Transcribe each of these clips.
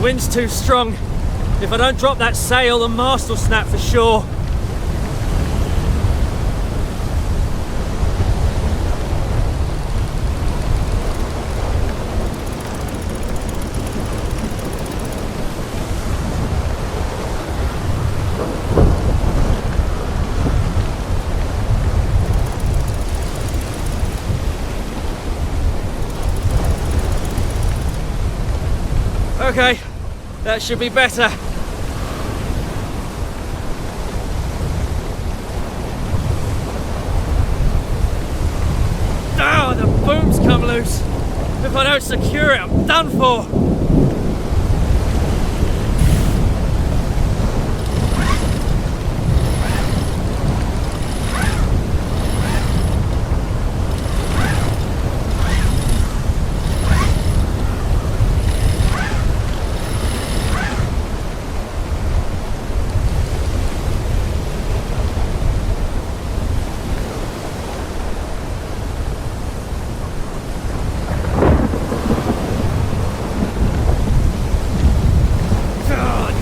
Wind's too strong. If I don't drop that sail, the mast will snap for sure. Okay, that should be better. Ah, the boom's come loose. If I don't secure it, I'm done for.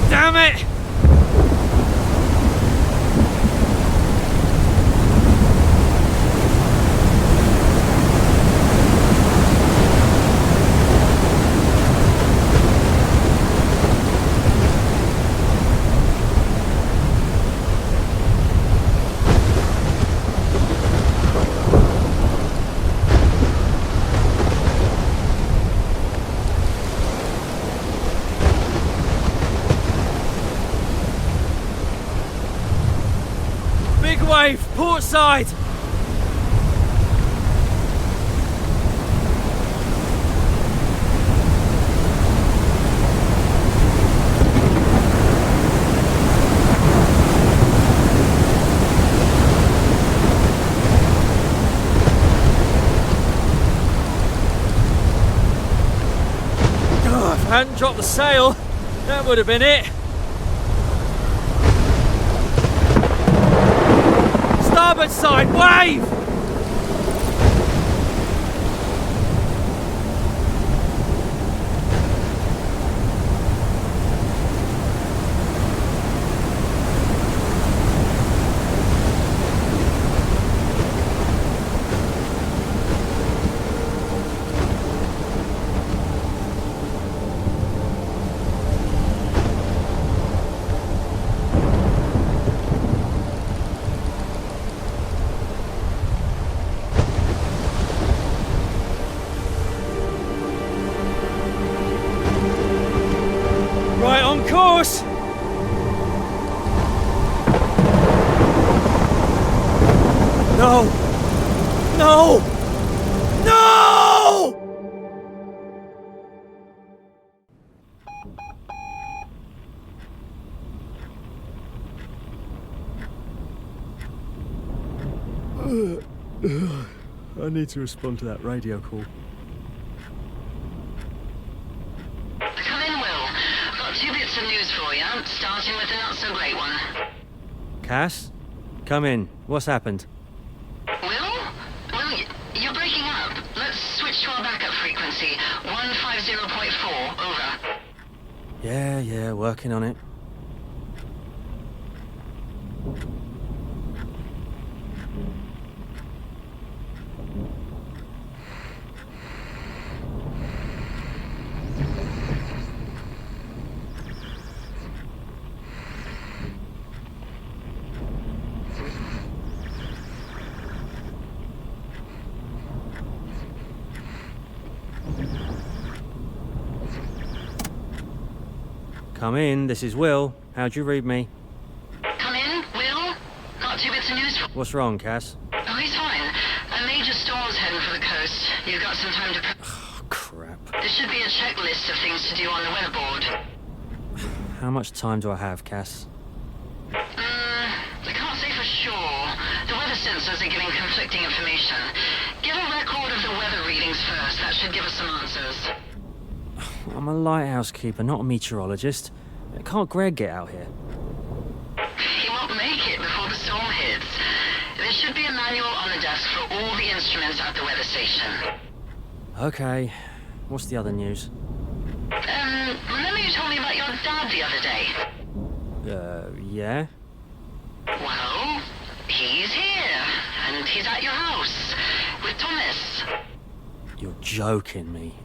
Damn it! Big wave, port side! Oh, if I hadn't dropped the sail, that would have been it. Starboard side, wave! Right on course! No! No! No! I need to respond to that radio call. Some news for you, starting with the not-so-great one. Cass? Come in. What's happened? Will, you're breaking up. Let's switch to our backup frequency, 150.4, over. Yeah, working on it. Come in, this is Will. How'd you read me? Come in, Will. Got 2 bits of news for... What's wrong, Cass? Oh, he's fine. A major storm's heading for the coast. You've got some time to prep. Oh, crap. There should be a checklist of things to do on the weatherboard. How much time do I have, Cass? I can't say for sure. The weather sensors are giving conflicting information. Get a record of the weather readings first. That should give us some answers. I'm a lighthouse keeper, not a meteorologist. Can't Greg get out here? He won't make it before the storm hits. There should be a manual on the desk for all the instruments at the weather station. Okay. What's the other news? Remember you told me about your dad the other day? Yeah? Well, he's here, and he's at your house, with Thomas. You're joking me.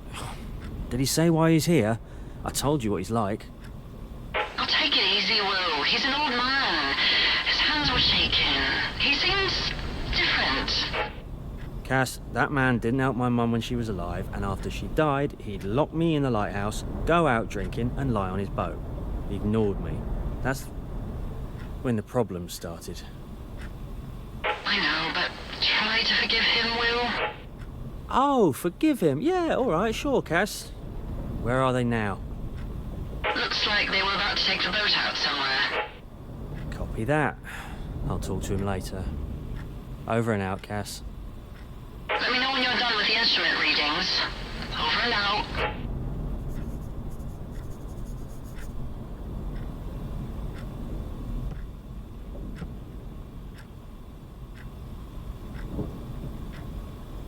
Did he say why he's here? I told you what he's like. Oh, take it easy, Will. He's an old man. His hands were shaking. He seems different. Cass, that man didn't help my mum when she was alive, and after she died, he'd lock me in the lighthouse, go out drinking, and lie on his boat. He ignored me. That's when the problems started. I know, but try to forgive him, Will. Oh, forgive him. Yeah, all right, sure, Cass. Where are they now? Looks like they were about to take the boat out somewhere. Copy that. I'll talk to him later. Over and out, Cass. Let me know when you're done with the instrument readings. Over and out.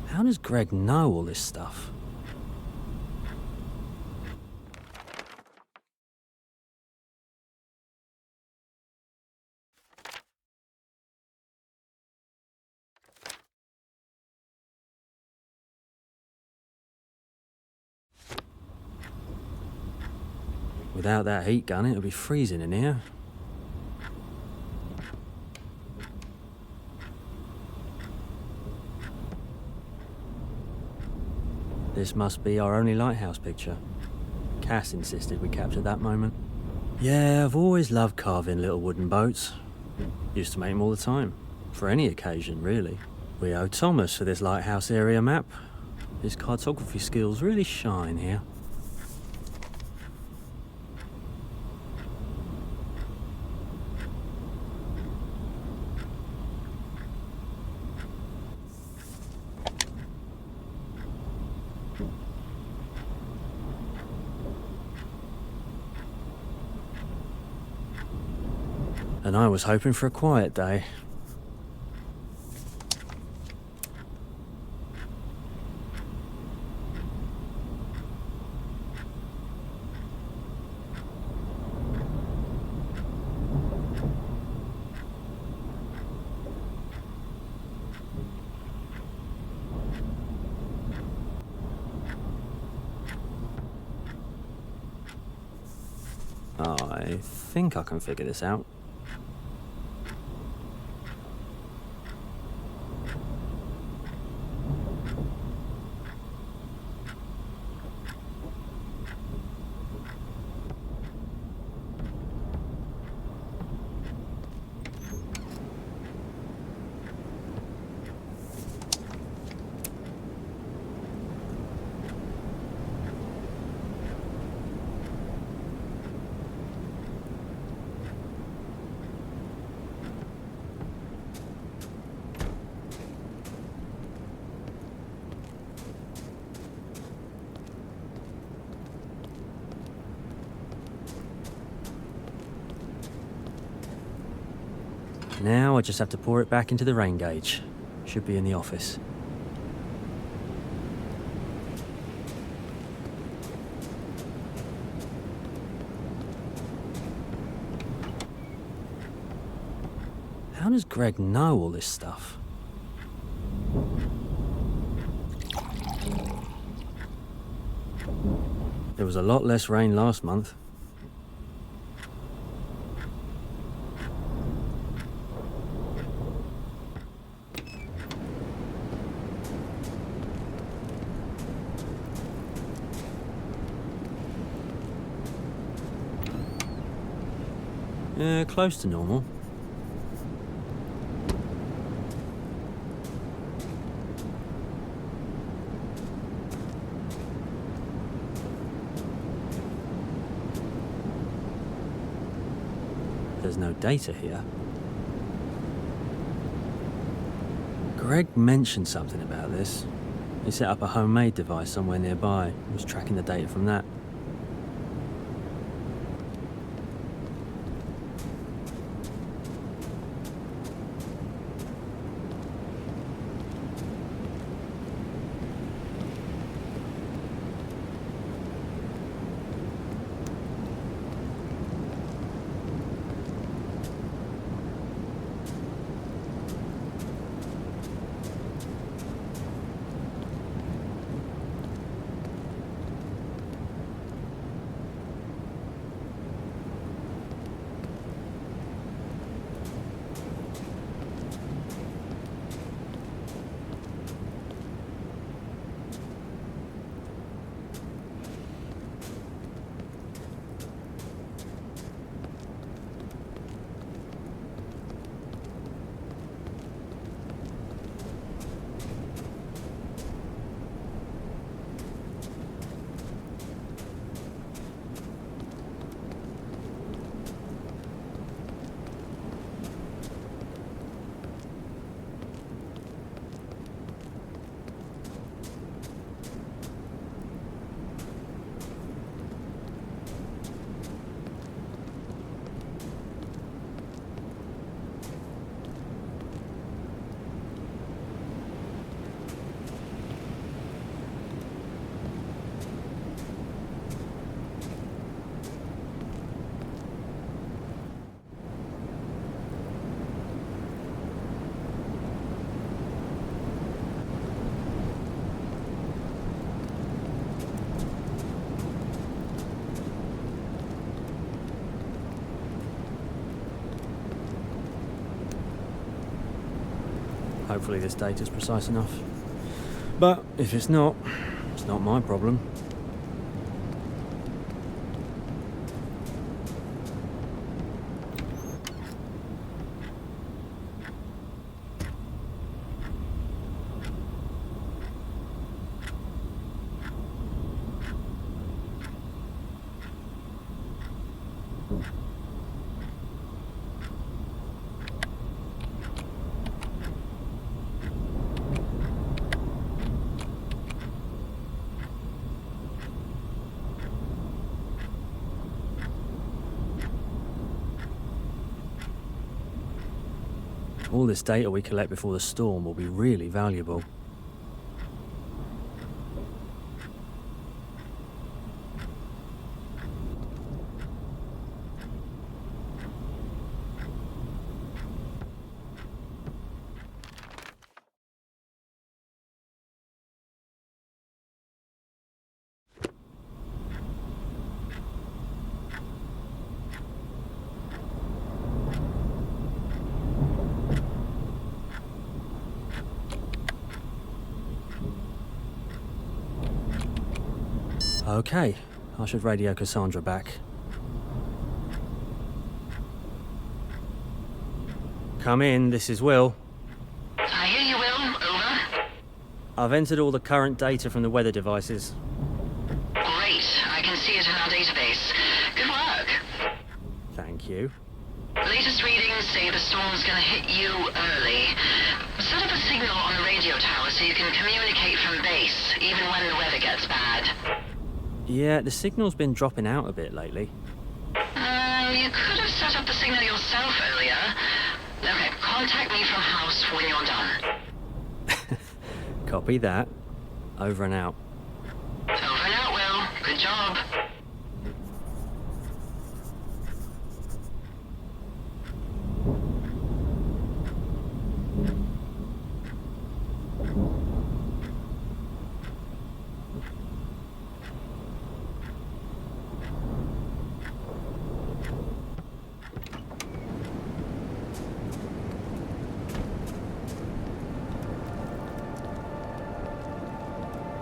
How does Greg know all this stuff? Without that heat gun, it'll be freezing in here. This must be our only lighthouse picture. Cass insisted we capture that moment. Yeah, I've always loved carving little wooden boats. Used to make them all the time. For any occasion, really. We owe Thomas for this lighthouse area map. His cartography skills really shine here. And I was hoping for a quiet day. I think I can figure this out. Now I just have to pour it back into the rain gauge. Should be in the office. How does Greg know all this stuff? There was a lot less rain last month. Yeah, close to normal. There's no data here. Greg mentioned something about this. He set up a homemade device somewhere nearby and was tracking the data from that. Hopefully this data's precise enough. But if it's not my problem. All this data we collect before the storm will be really valuable. Okay, I should radio Cassandra back. Come in, this is Will. I hear you, Will. Over. I've entered all the current data from the weather devices. Great. I can see it in our database. Good work. Thank you. Latest readings say the storm's gonna hit you early. Set up a signal on the radio tower so you can communicate from base, even when the weather gets bad. Yeah, the signal's been dropping out a bit lately. You could have set up the signal yourself earlier. Okay, contact me from house when you're done. Copy that. Over and out. Over and out, Will. Good job.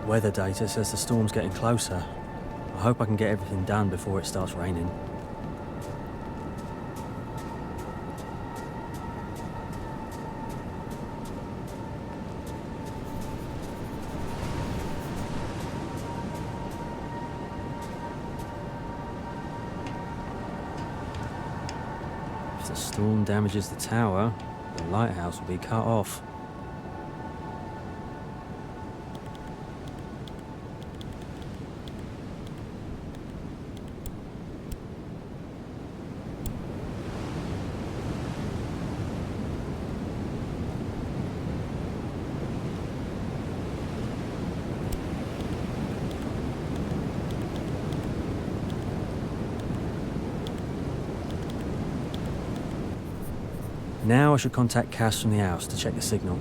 Weather data says the storm's getting closer. I hope I can get everything done before it starts raining. If the storm damages the tower, the lighthouse will be cut off. Now I should contact Cass from the house to check the signal.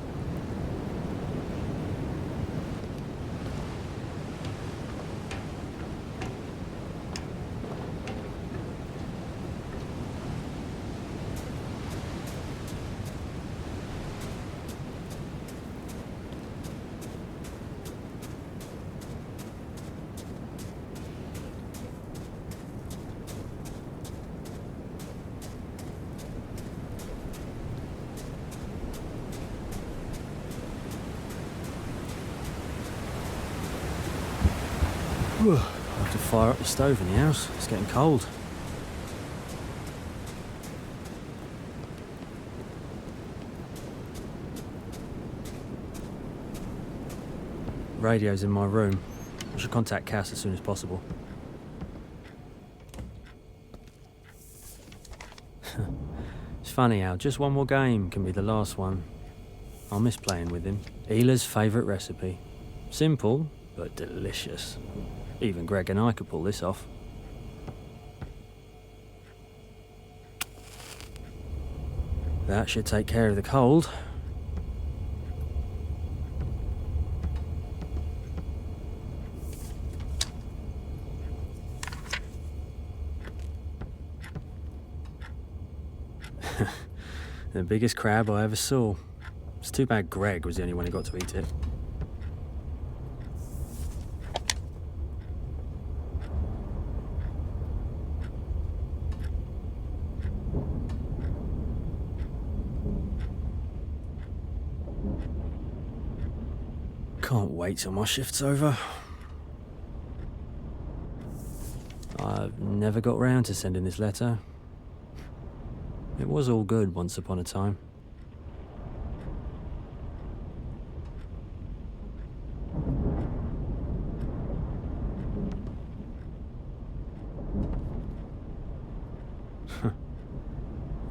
I have to fire up the stove in the house. It's getting cold. Radio's in my room. I should contact Cass as soon as possible. It's funny how just one more game can be the last one. I'll miss playing with him. Hila's favourite recipe. Simple, but delicious. Even Greg and I could pull this off. That should take care of the cold. The biggest crab I ever saw. It's too bad Greg was the only one who got to eat it. Can't wait till my shift's over. I've never got round to sending this letter. It was all good once upon a time.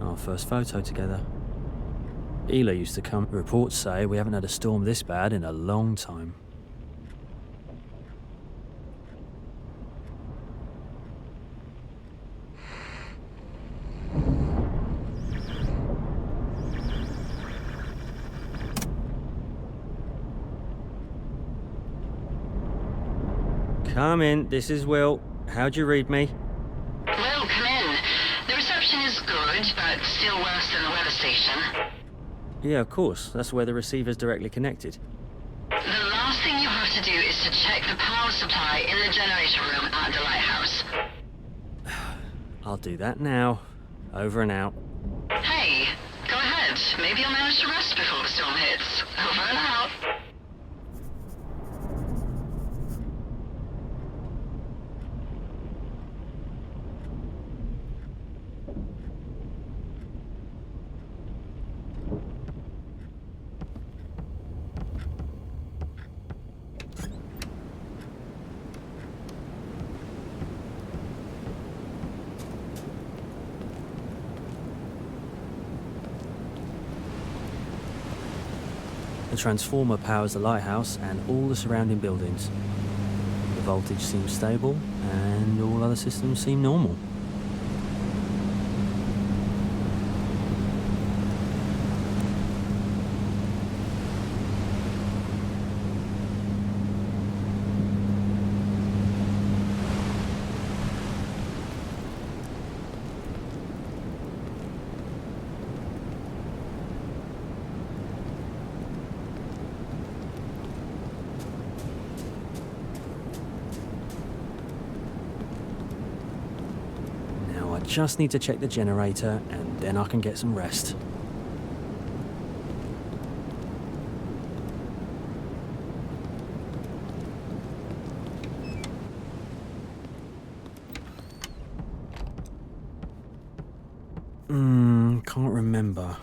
Our first photo together. Ela used to come. Reports say we haven't had a storm this bad in a long time. Come in, this is Will. How'd you read me? Will, come in. The reception is good, but still worse than the weather station. Yeah, of course. That's where the receiver's directly connected. The last thing you have to do is to check the power supply in the generator room at the Lighthouse. I'll do that now. Over and out. Hey, go ahead. Maybe you'll manage to rest before the storm hits. Over and out. The transformer powers the lighthouse and all the surrounding buildings. The voltage seems stable, and all other systems seem normal. Just need to check the generator, and then I can get some rest. Can't remember.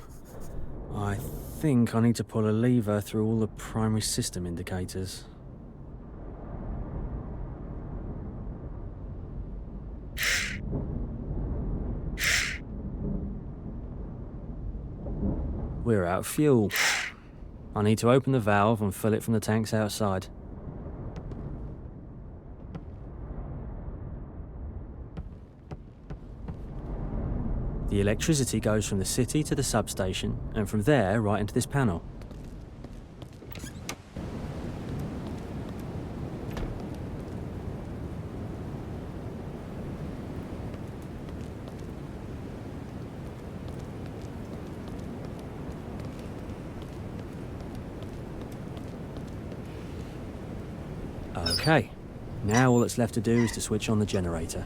I think I need to pull a lever through all the primary system indicators. We're out of fuel. I need to open the valve and fill it from the tanks outside. The electricity goes from the city to the substation, and from there right into this panel. Okay, now all that's left to do is to switch on the generator.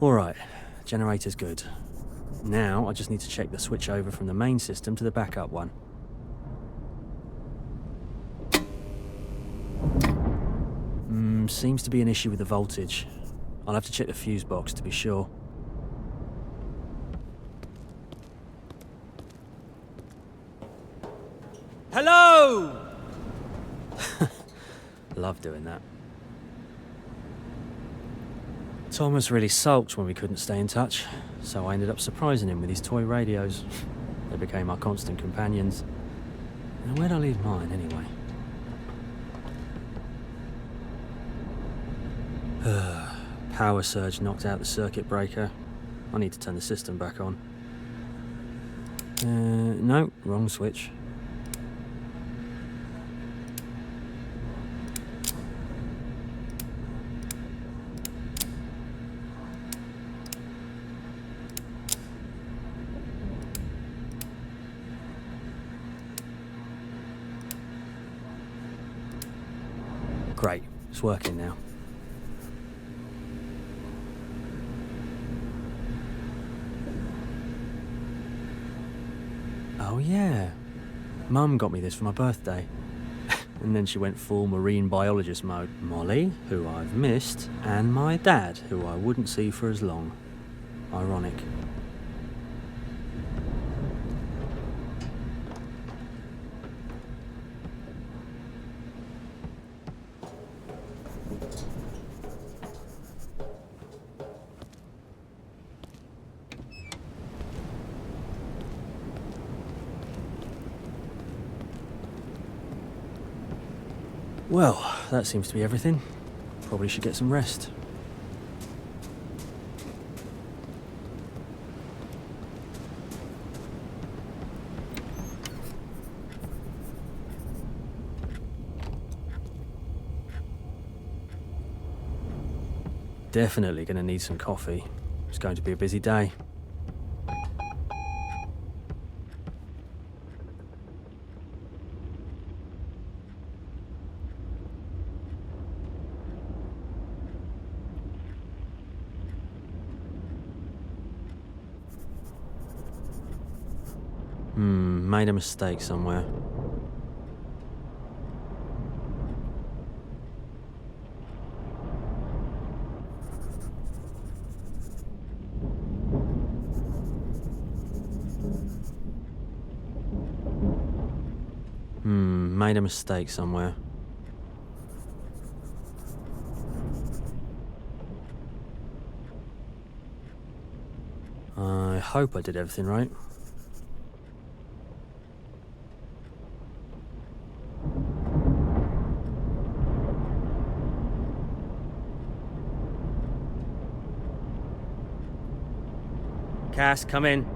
Alright, generator's good. Now I just need to check the switch over from the main system to the backup one. Seems to be an issue with the voltage. I'll have to check the fuse box to be sure. Hello! Love doing that. Thomas really sulked when we couldn't stay in touch, so I ended up surprising him with his toy radios. They became our constant companions. And where'd I leave mine, anyway? Power surge knocked out the circuit breaker. I need to turn the system back on. No, wrong switch. Great, it's working now. Oh yeah, Mum got me this for my birthday. And then she went full marine biologist mode. Molly, who I've missed, and my dad, who I wouldn't see for as long. Ironic. Well, that seems to be everything. Probably should get some rest. Definitely gonna need some coffee. It's going to be a busy day. Made a mistake somewhere. Made a mistake somewhere. I hope I did everything right. Cass, come in.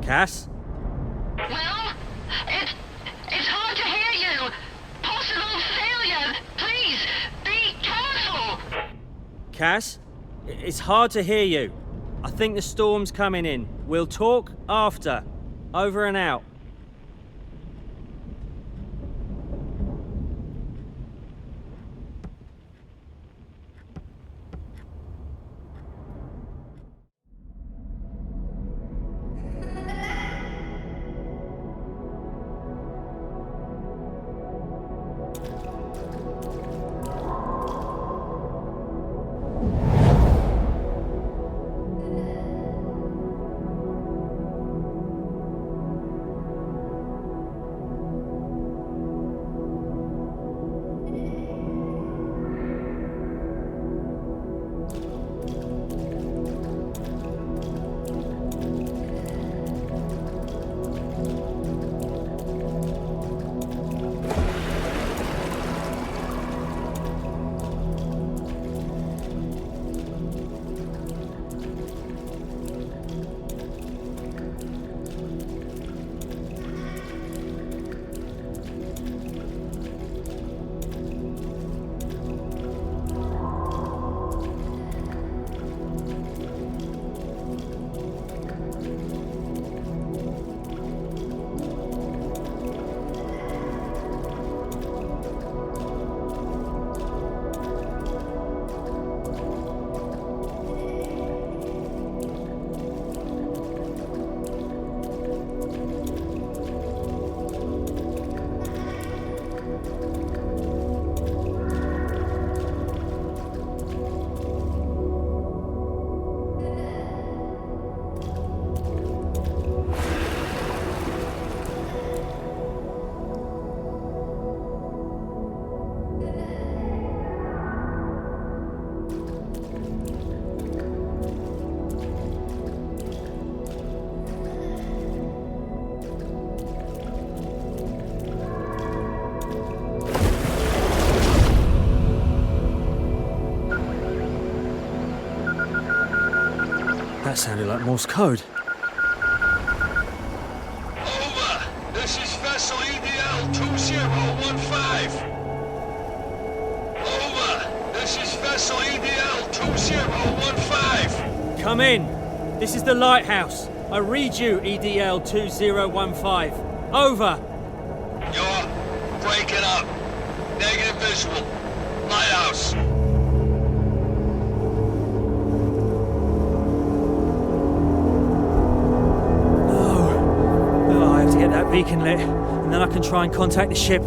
Cass? Well, it's hard to hear you. Possible failure. Please, be careful. Cass? It's hard to hear you. I think the storm's coming in. We'll talk after. Over and out. That sounded like Morse code. Over! This is vessel EDL 2015. Over! This is vessel EDL 2015. Come in. This is the Lighthouse. I read you, EDL 2015. Over. You're breaking up. Negative visual. Lighthouse. Oh, I have to get that beacon lit, and then I can try and contact the ship.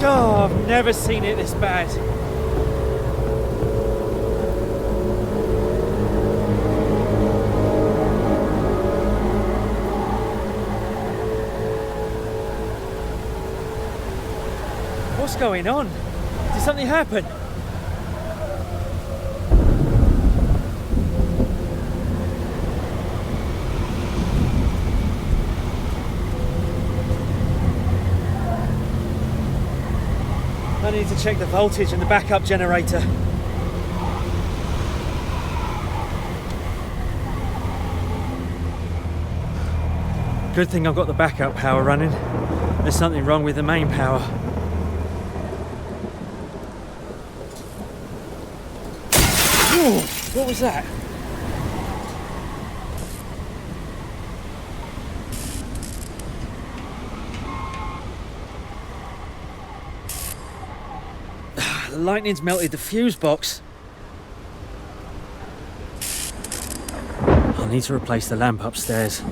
Oh, I've never seen it this bad. What's going on? Did something happen? I need to check the voltage and the backup generator. Good thing I've got the backup power running. There's something wrong with the main power. Ooh, what was that? The lightning's melted the fuse box. I'll need to replace the lamp upstairs.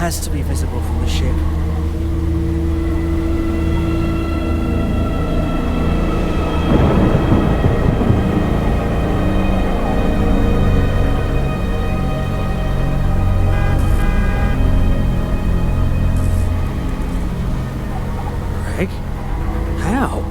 Has to be visible from the ship. Greg? How?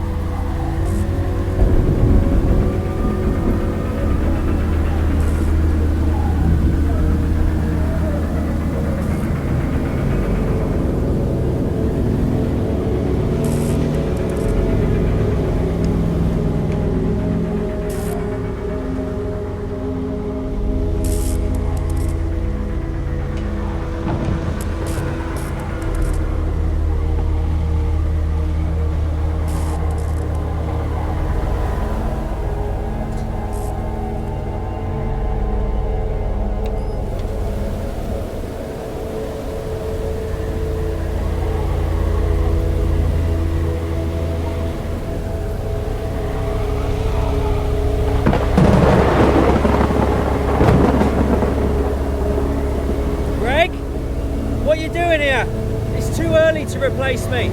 To replace me.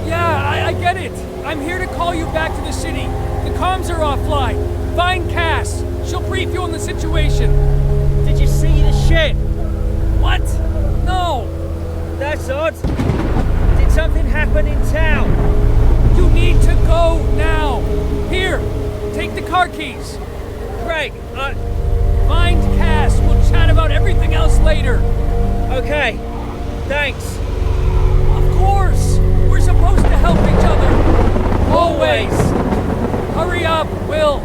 Yeah, I get it. I'm here to call you back to the city. The comms are offline. Find Cass. She'll brief you on the situation. Did you see the ship? What? No. That's odd. Did something happen in town? You need to go now. Here, take the car keys. Greg, Find Cass. We'll chat about everything else later. Okay. Thanks. Of course! We're supposed to help each other! Always! Hurry up, Will!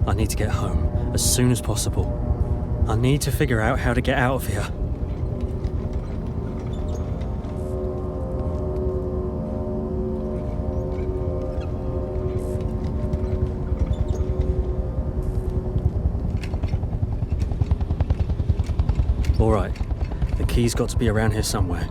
I need to get home as soon as possible. I need to figure out how to get out of here. All right, the key's got to be around here somewhere.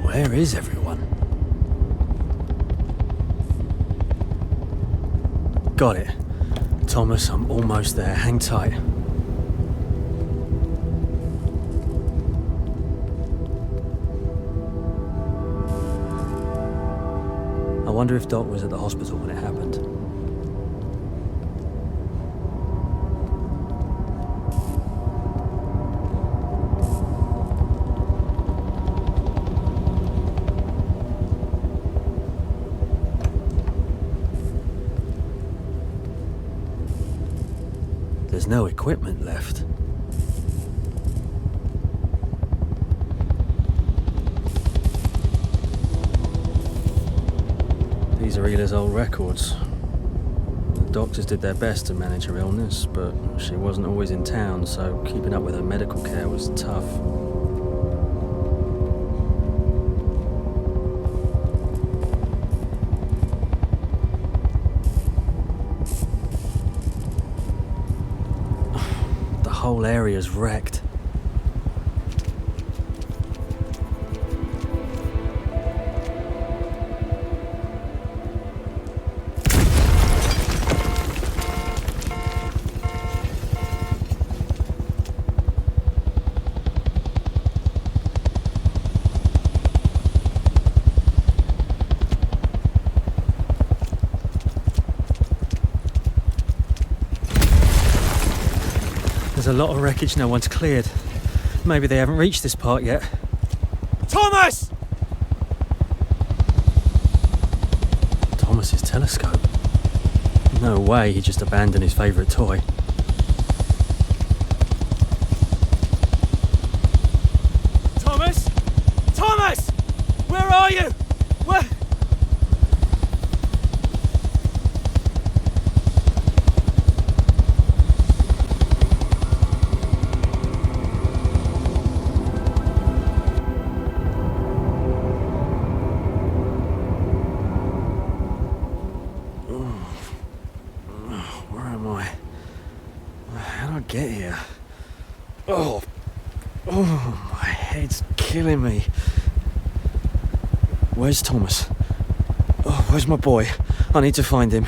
Where is everyone? Got it. Thomas, I'm almost there. Hang tight. I wonder if Doc was at the hospital when it happened. There's no equipment left. These are Hila's old records. The doctors did their best to manage her illness, but she wasn't always in town, so keeping up with her medical care was tough. The whole area's wrecked. There's a lot of wreckage no one's cleared. Maybe they haven't reached this part yet. Thomas! Thomas's telescope. No way he just abandoned his favourite toy. Thomas? Thomas! Where are you? Where? Where am I? How did I get here? Oh, my head's killing me. Where's Thomas? Oh, where's my boy? I need to find him.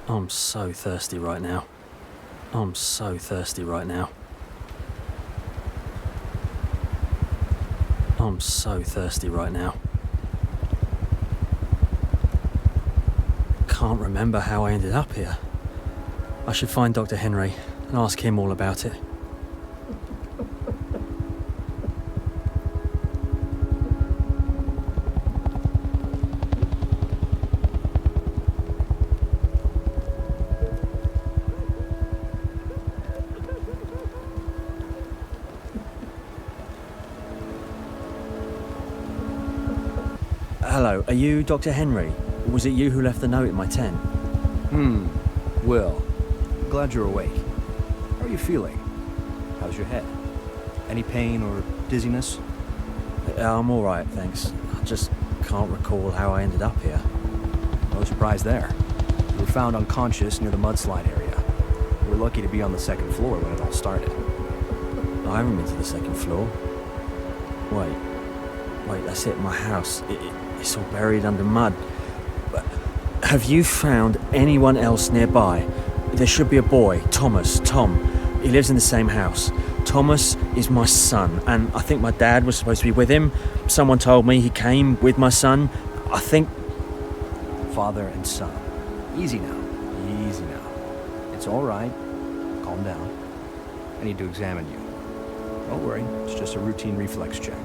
I'm so thirsty right now. I'm so thirsty right now. I'm so thirsty right now. Can't remember how I ended up here. I should find Dr. Henry and ask him all about it. Hello, are you Dr. Henry? Was it you who left the note in my tent? Will, glad you're awake. How are you feeling? How's your head? Any pain or dizziness? I'm alright, thanks. I just can't recall how I ended up here. No surprise there. You were found unconscious near the mudslide area. You were lucky to be on the second floor when it all started. I haven't been to the second floor. Wait, that's it, my house. It's all buried under mud. But have you found anyone else nearby? There should be a boy, Tom. He lives in the same house. Thomas is my son, and I think my dad was supposed to be with him. Someone told me he came with my son. I think... Father and son. Easy now. Easy now. It's all right. Calm down. I need to examine you. Don't worry. It's just a routine reflex check.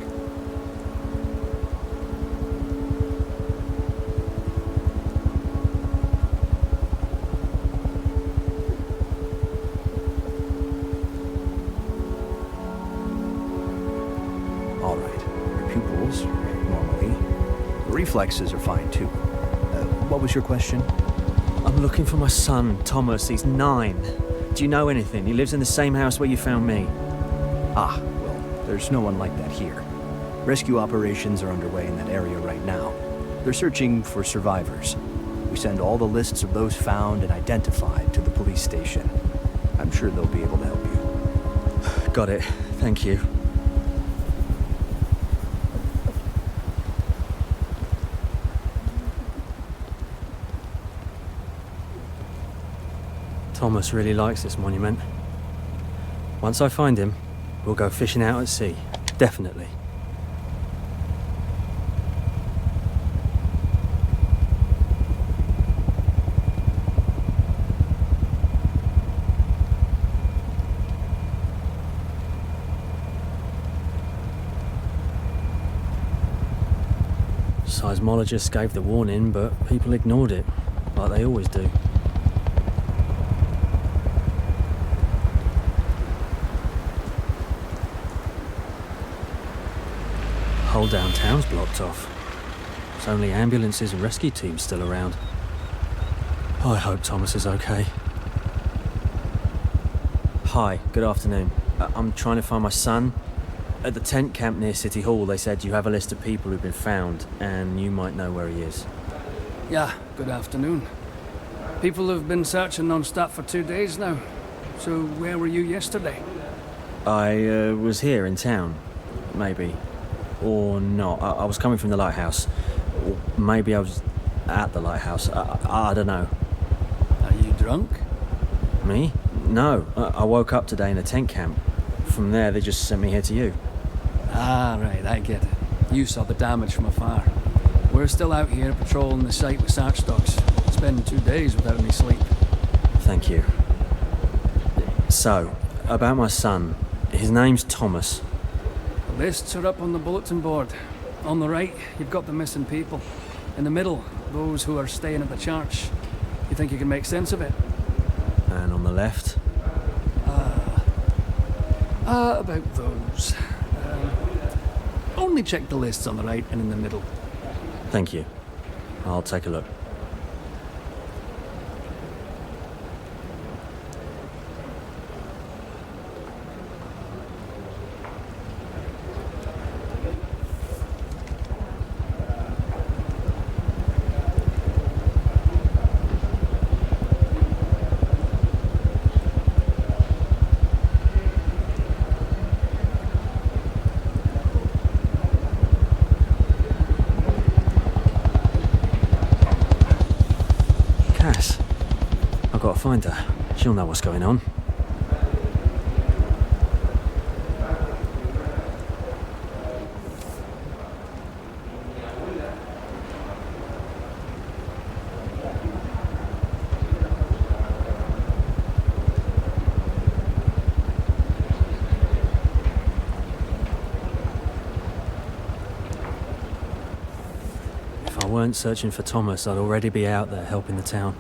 All right. Your pupils, normally. The reflexes are fine, too. What was your question? I'm looking for my son, Thomas. He's 9. Do you know anything? He lives in the same house where you found me. Ah, well, there's no one like that here. Rescue operations are underway in that area right now. They're searching for survivors. We send all the lists of those found and identified to the police station. I'm sure they'll be able to help you. Got it. Thank you. Thomas really likes this monument. Once I find him, we'll go fishing out at sea. Definitely. Seismologists gave the warning, but people ignored it, like they always do. Whole downtown's blocked off. There's only ambulances and rescue teams still around. I hope Thomas is okay. Hi, good afternoon. I'm trying to find my son. At the tent camp near City Hall, they said you have a list of people who've been found, and you might know where he is. Yeah, good afternoon. People have been searching non-stop for 2 days now. So where were you yesterday? I was here in town, maybe. Or not. I was coming from the Lighthouse. Or maybe I was at the Lighthouse. I don't know. Are you drunk? Me? No. I woke up today in a tent camp. From there, they just sent me here to you. Ah, right, I get it. You saw the damage from afar. We're still out here patrolling the site with search dogs. It's been 2 days without any sleep. Thank you. So, about my son. His name's Thomas. The lists are up on the bulletin board. On the right, you've got the missing people. In the middle, those who are staying at the church. You think you can make sense of it? And on the left? About those. Only check the lists on the right and in the middle. Thank you. I'll take a look. I've got to find her. She'll know what's going on. If I weren't searching for Thomas, I'd already be out there helping the town.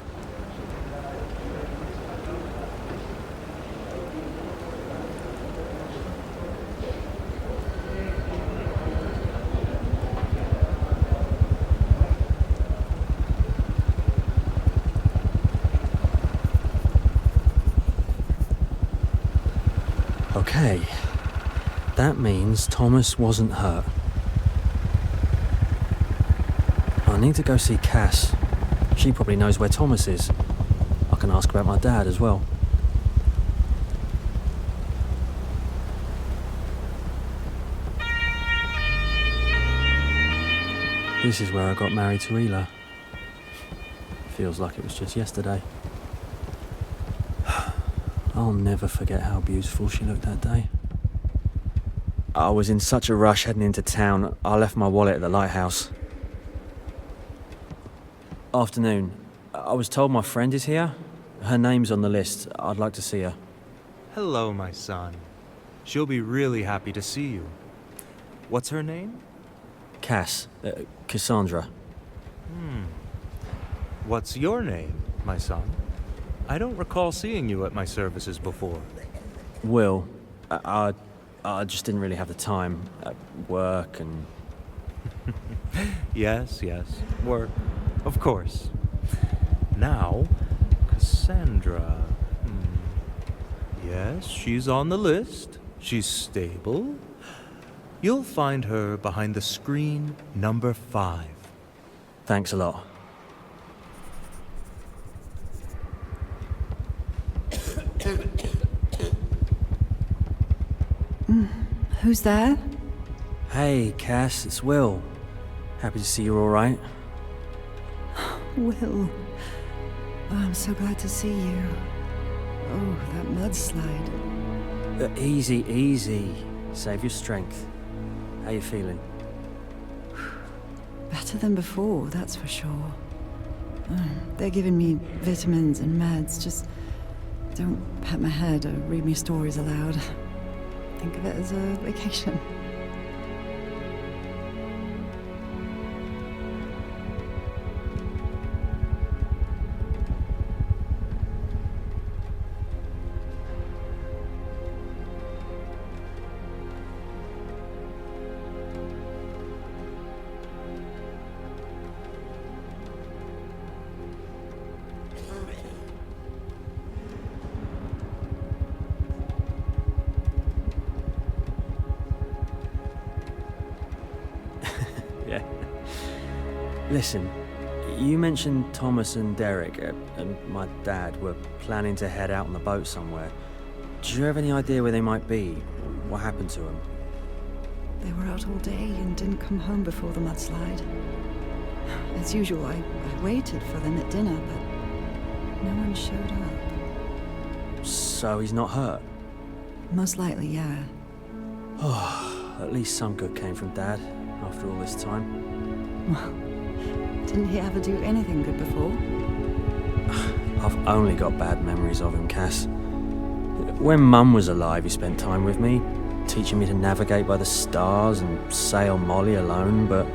Okay, that means Thomas wasn't hurt. I need to go see Cass. She probably knows where Thomas is. I can ask about my dad as well. This is where I got married to Ela. Feels like it was just yesterday. I'll never forget how beautiful she looked that day. I was in such a rush heading into town, I left my wallet at the Lighthouse. Afternoon. I was told my friend is here. Her name's on the list. I'd like to see her. Hello, my son. She'll be really happy to see you. What's her name? Cassandra. What's your name, my son? I don't recall seeing you at my services before. Will. I just didn't really have the time. Work and... Yes, work. Of course. Now, Cassandra. Yes, she's on the list. She's stable. You'll find her behind the screen number 5. Thanks a lot. Who's there? Hey, Cass, it's Will. Happy to see you're all right. Will. Oh, I'm so glad to see you. Oh, that mudslide. Easy. Save your strength. How you feeling? Better than before, that's for sure. They're giving me vitamins and meds. Just don't pat my head or read me stories aloud. Think of it as a vacation. Yeah. Listen, you mentioned Thomas and Derek and my dad were planning to head out on the boat somewhere. Do you have any idea where they might be? What happened to them? They were out all day and didn't come home before the mudslide. As usual, I waited for them at dinner, but no one showed up. So he's not hurt? Most likely, yeah. Oh, at least some good came from Dad after all this time. Well, didn't he ever do anything good before? I've only got bad memories of him, Cass. When Mum was alive, he spent time with me, teaching me to navigate by the stars and sail Molly alone, but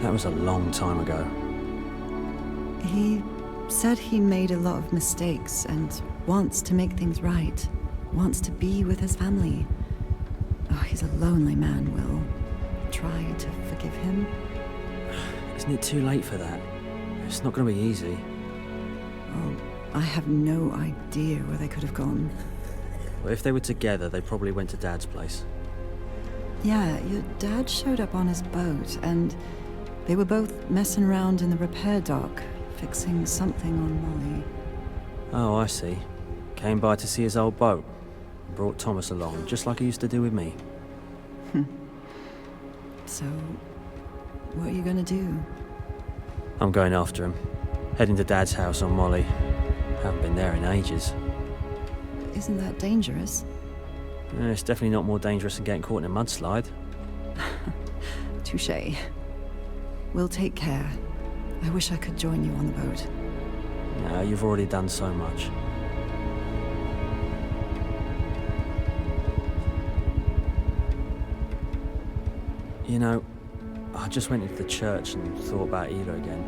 that was a long time ago. He said he made a lot of mistakes and wants to make things right. Wants to be with his family. Oh, he's a lonely man, Will. Try to forgive him. Isn't it too late for that? It's not going to be easy. Oh, I have no idea where they could have gone. Well, if they were together, they probably went to Dad's place. Yeah, your dad showed up on his boat, and they were both messing around in the repair dock, fixing something on Molly. Oh, I see. Came by to see his old boat. Brought Thomas along, just like he used to do with me. So, what are you gonna do? I'm going after him. Heading to Dad's house on Molly. Haven't been there in ages. Isn't that dangerous? It's definitely not more dangerous than getting caught in a mudslide. Touché. We'll take care. I wish I could join you on the boat. No, you've already done so much. You know, I just went into the church and thought about Ela again.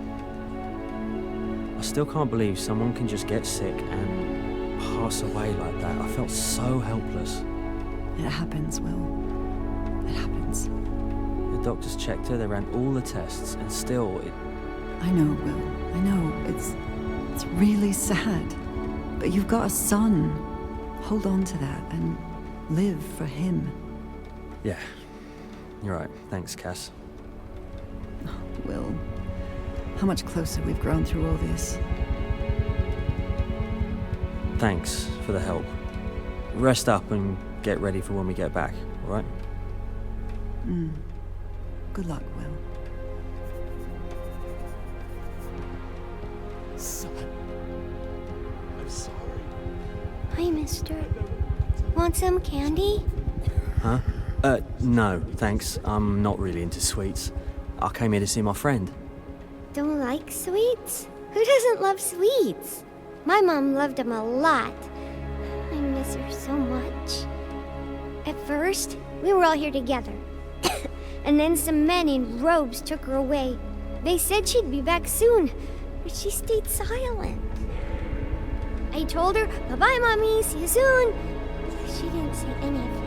I still can't believe someone can just get sick and pass away like that. I felt so helpless. It happens, Will. It happens. The doctors checked her, they ran all the tests, and still it... I know, Will. I know. It's really sad. But you've got a son. Hold on to that and live for him. Yeah, you're right. Thanks, Cass. Will, how much closer we've grown through all this. Thanks for the help. Rest up and get ready for when we get back, all right? Good luck, Will. Son, I'm sorry. Hi, mister. Want some candy? Huh? No, thanks. I'm not really into sweets. I came here to see my friend. Don't like sweets? Who doesn't love sweets? My mom loved them a lot. I miss her so much. At first, we were all here together. And then some men in robes took her away. They said she'd be back soon, but she stayed silent. I told her, bye-bye, Mommy, see you soon. She didn't say anything.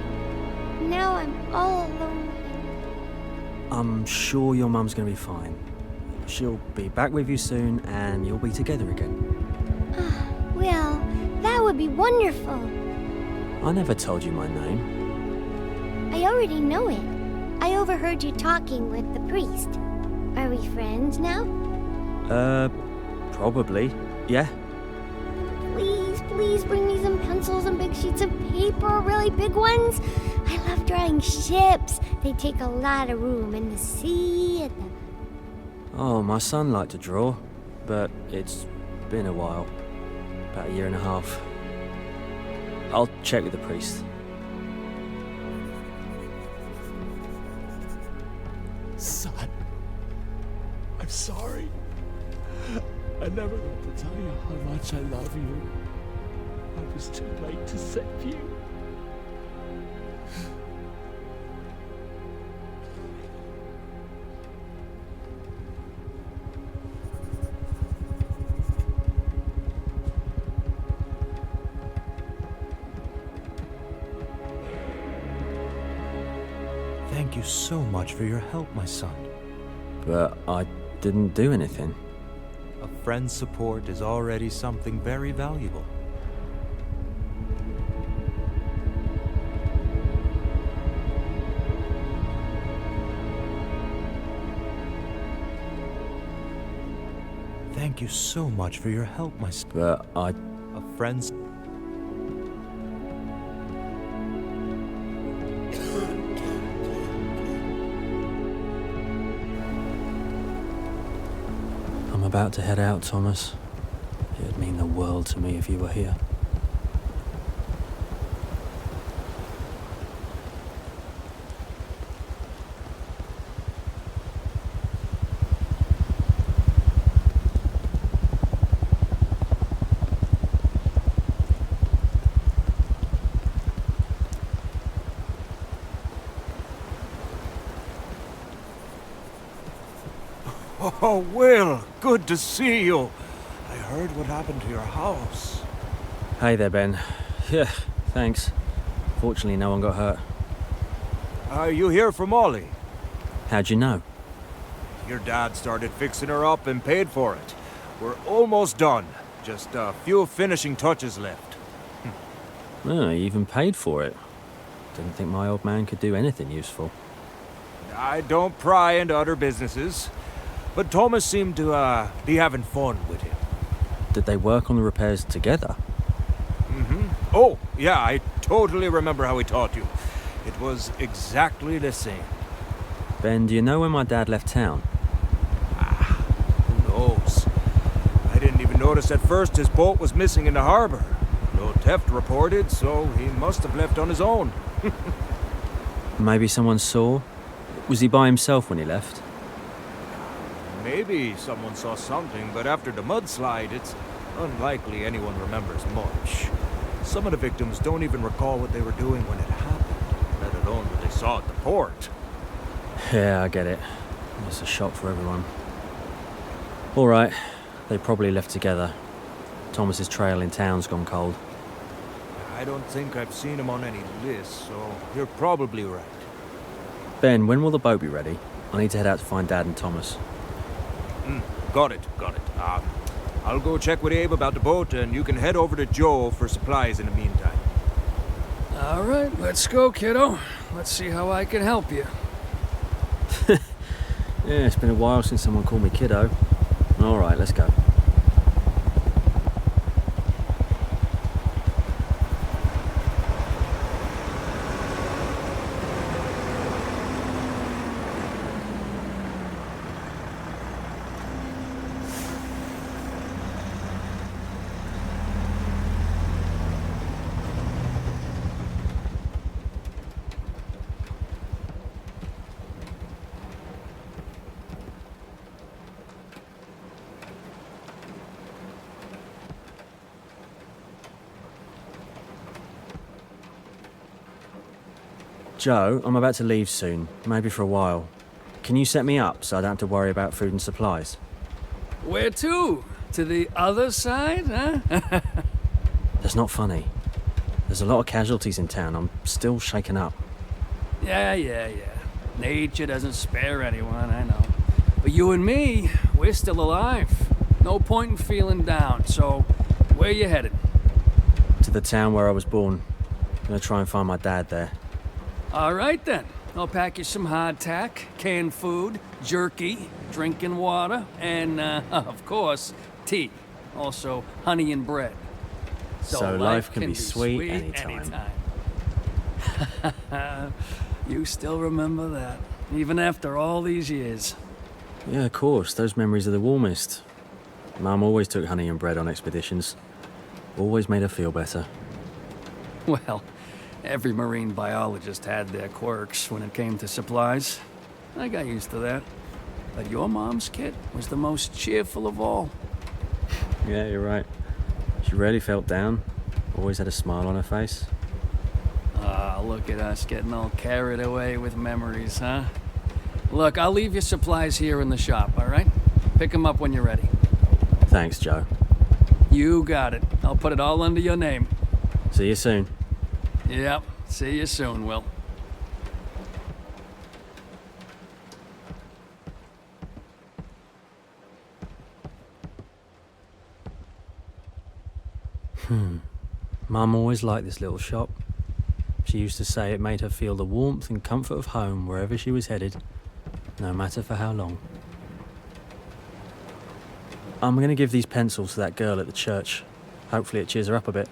Now I'm all alone. I'm sure your mum's gonna be fine. She'll be back with you soon, and you'll be together again. Well, that would be wonderful. I never told you my name. I already know it. I overheard you talking with the priest. Are we friends now? Probably. Yeah. Please bring me some pencils and big sheets of paper, really big ones. I love drawing ships. They take a lot of room in the sea and the... Oh, my son liked to draw, but it's been a while. About a year and a half. I'll check with the priest. Son, I'm sorry. I never got to tell you how much I love you. I was too late to save you. Thank you so much for your help, my son. But I didn't do anything. A friend's support is already something very valuable. Thank you so much for your help, my son. But A friend's... I'm about to head out, Thomas. It'd mean the world to me if you were here. Oh, Will, good to see you. I heard what happened to your house. Hey there, Ben. Yeah, thanks. Fortunately, no one got hurt. Are you here for Molly? How'd you know? Your dad started fixing her up and paid for it. We're almost done. Just a few finishing touches left. Oh, he even paid for it. Didn't think my old man could do anything useful. I don't pry into other businesses, but Thomas seemed to be having fun with him. Did they work on the repairs together? Oh, yeah, I totally remember how he taught you. It was exactly the same. Ben, do you know when my dad left town? Who knows? I didn't even notice at first his boat was missing in the harbor. No theft reported, so he must have left on his own. Maybe someone saw? Was he by himself when he left? Maybe someone saw something, but after the mudslide, it's unlikely anyone remembers much. Some of the victims don't even recall what they were doing when it happened, let alone what they saw at the port. Yeah, I get it. It's a shock for everyone. All right, they probably left together. Thomas's trail in town's gone cold. I don't think I've seen him on any list, so you're probably right. Ben, when will the boat be ready? I need to head out to find Dad and Thomas. Got it. I'll go check with Abe about the boat, and you can head over to Joe for supplies in the meantime. All right, let's go, kiddo. Let's see how I can help you. Yeah, it's been a while since someone called me kiddo. All right, let's go. Joe, I'm about to leave soon, maybe for a while. Can you set me up so I don't have to worry about food and supplies? Where to? To the other side, huh? That's not funny. There's a lot of casualties in town. I'm still shaken up. Yeah. Nature doesn't spare anyone, I know. But you and me, we're still alive. No point in feeling down, so where you headed? To the town where I was born. Gonna try and find my dad there. All right then. I'll pack you some hardtack, canned food, jerky, drinking water, and, of course, tea. Also, honey and bread. So life can be sweet anytime. You still remember that, even after all these years. Yeah, of course. Those memories are the warmest. Mum always took honey and bread on expeditions. Always made her feel better. Well, every marine biologist had their quirks when it came to supplies. I got used to that. But your mom's kit was the most cheerful of all. Yeah, you're right. She rarely felt down. Always had a smile on her face. Ah, look at us getting all carried away with memories, huh? Look, I'll leave your supplies here in the shop, all right? Pick them up when you're ready. Thanks, Joe. You got it. I'll put it all under your name. See you soon. Yep. See you soon, Will. Mum always liked this little shop. She used to say it made her feel the warmth and comfort of home wherever she was headed, no matter for how long. I'm going to give these pencils to that girl at the church. Hopefully it cheers her up a bit.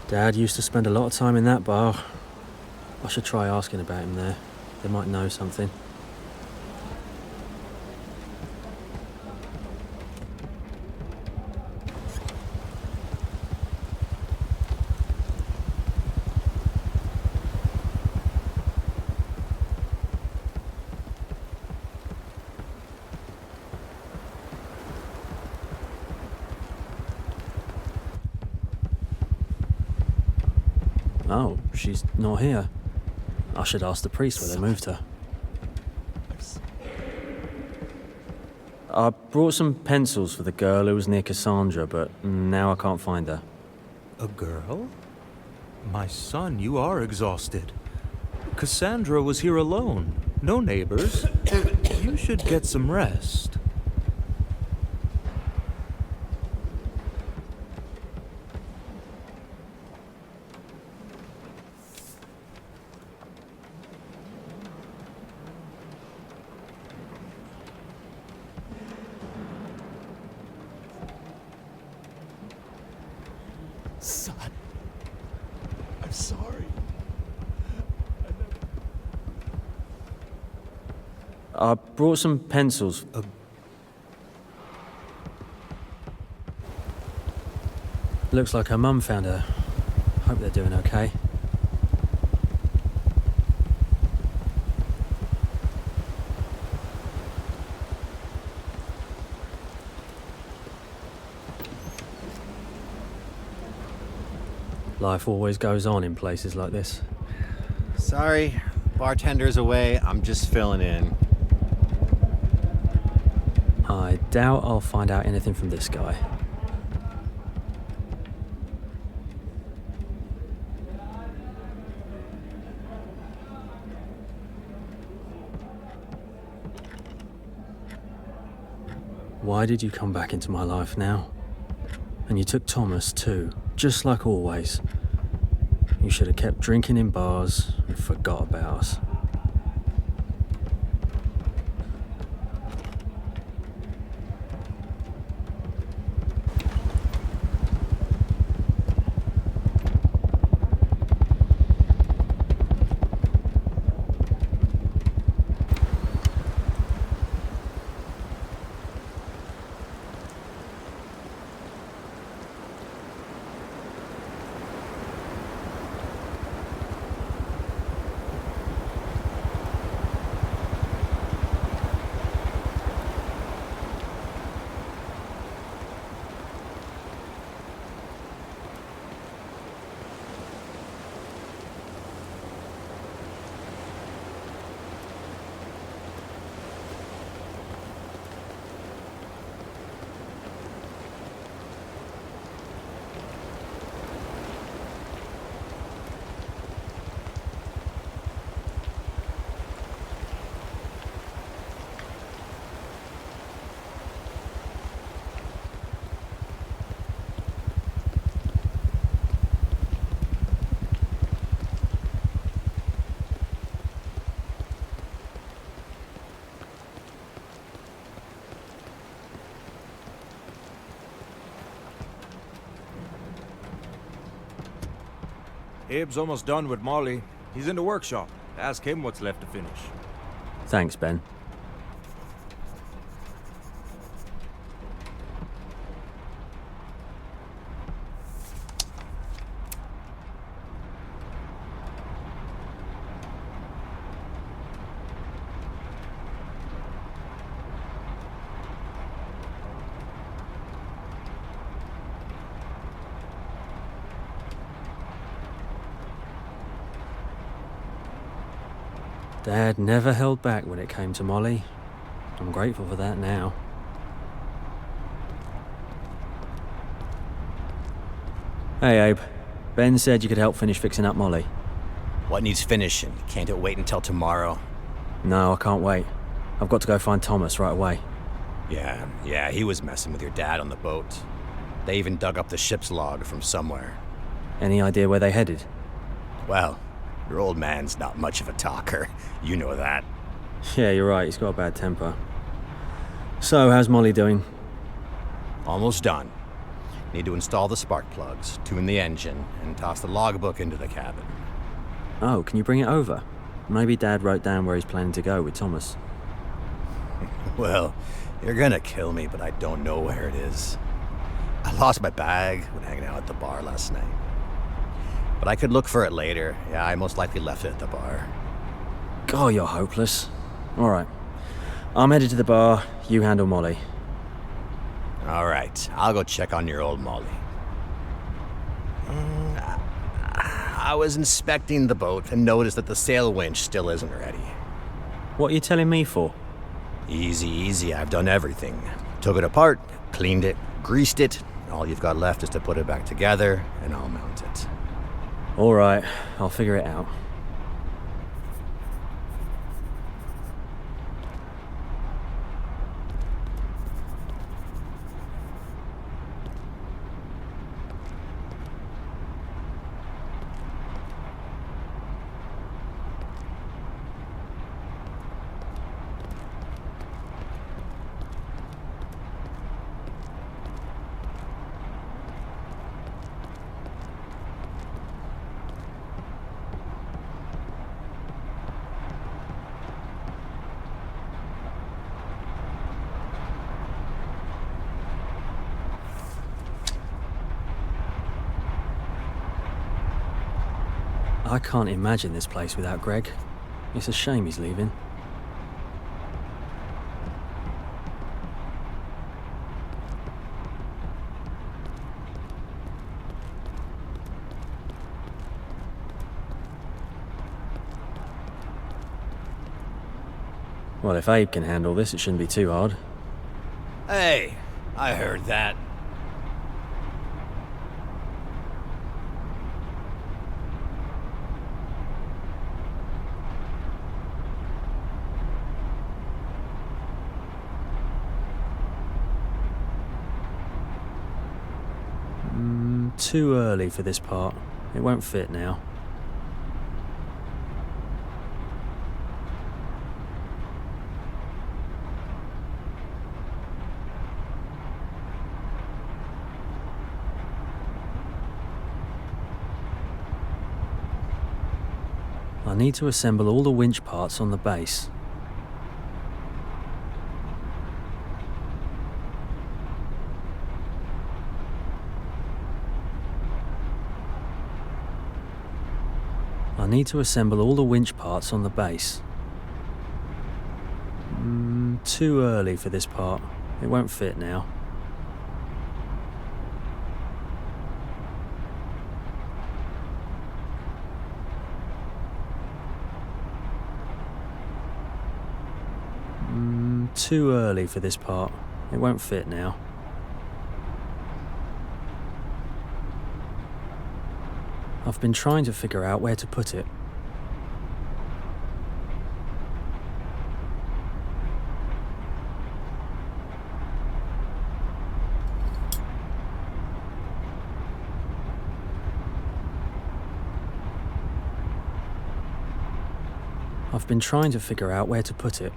Dad used to spend a lot of time in that bar. I should try asking about him there. They might know something. Oh, she's not here. I should ask the priest where they moved her. I brought some pencils for the girl who was near Cassandra, but now I can't find her. A girl? My son, you are exhausted. Cassandra was here alone. No neighbors. You should get some rest. Son, I'm sorry. I brought some pencils. Looks like her mum found her. Hope they're doing okay. Life always goes on in places like this. Sorry, bartender's away. I'm just filling in. I doubt I'll find out anything from this guy. Why did you come back into my life now? And you took Thomas too, just like always. You should have kept drinking in bars and forgot about us. Abe's almost done with Molly. He's in the workshop. Ask him what's left to finish. Thanks, Ben. Dad never held back when it came to Molly. I'm grateful for that now. Hey, Abe. Ben said you could help finish fixing up Molly. What needs finishing? Can't it wait until tomorrow? No, I can't wait. I've got to go find Thomas right away. Yeah, he was messing with your dad on the boat. They even dug up the ship's log from somewhere. Any idea where they headed? Well, your old man's not much of a talker. You know that. Yeah, you're right. He's got a bad temper. So, how's Molly doing? Almost done. Need to install the spark plugs, tune the engine, and toss the logbook into the cabin. Oh, can you bring it over? Maybe Dad wrote down where he's planning to go with Thomas. Well, you're gonna kill me, but I don't know where it is. I lost my bag when hanging out at the bar last night. But I could look for it later. Yeah, I most likely left it at the bar. God, you're hopeless. Alright. I'm headed to the bar. You handle Molly. Alright, I'll go check on your old Molly. I was inspecting the boat and noticed that the sail winch still isn't ready. What are you telling me for? Easy, I've done everything. Took it apart, cleaned it, greased it. All you've got left is to put it back together, and I'll mount it. Alright, I'll figure it out. I can't imagine this place without Greg. It's a shame he's leaving. Well, if Abe can handle this, it shouldn't be too hard. Hey, I heard that. Too early for this part. It won't fit now. I need to assemble all the winch parts on the base. I need to assemble all the winch parts on the base. Too early for this part. It won't fit now. Too early for this part. It won't fit now. I've been trying to figure out where to put it. I've been trying to figure out where to put it.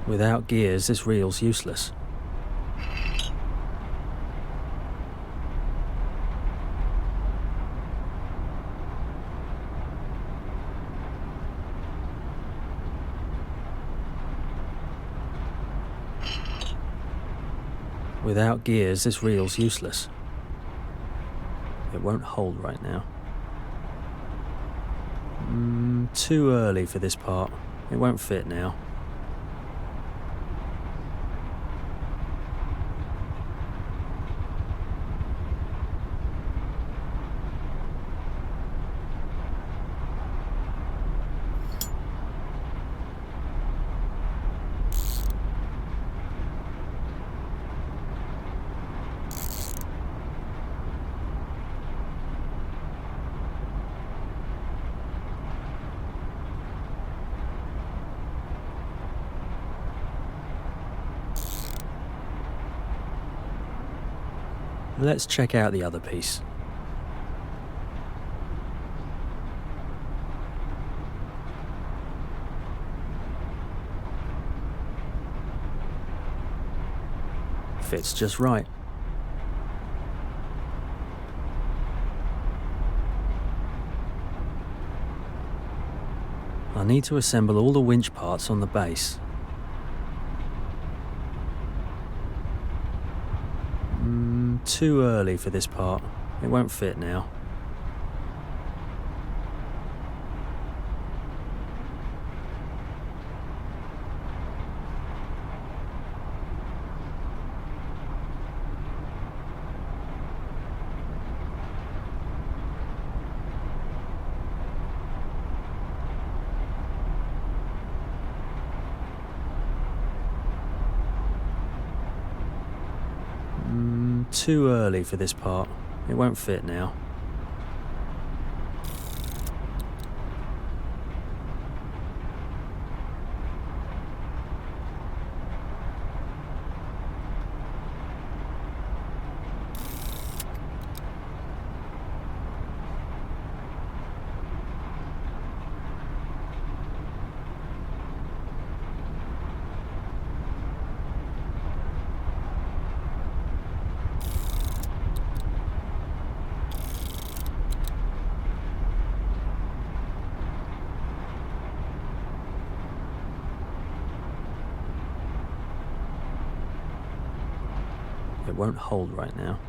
Without gears, this reel's useless. Without gears, this reel's useless. It won't hold right now. Too early for this part. It won't fit now. Let's check out the other piece. Fits just right. I need to assemble all the winch parts on the base. Too early for this part. It won't fit now. Too early for this part. It won't fit now. It won't hold right now.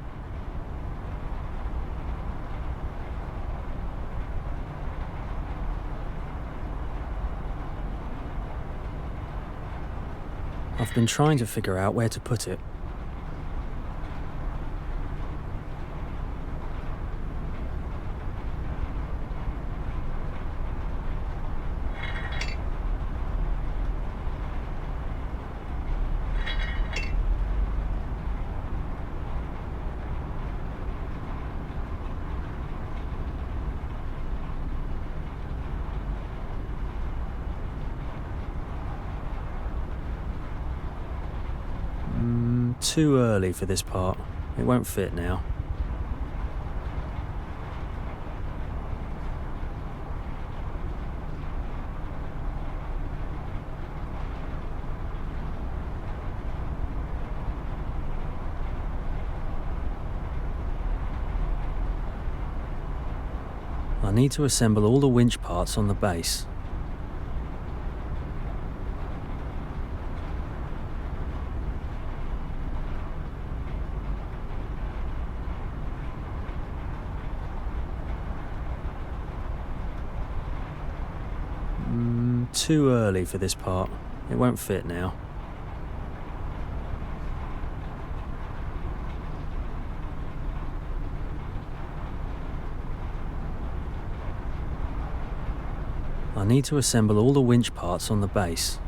I've been trying to figure out where to put it. Too early for this part. It won't fit now. I need to assemble all the winch parts on the base. Too early for this part. It won't fit now. I need to assemble all the winch parts on the base.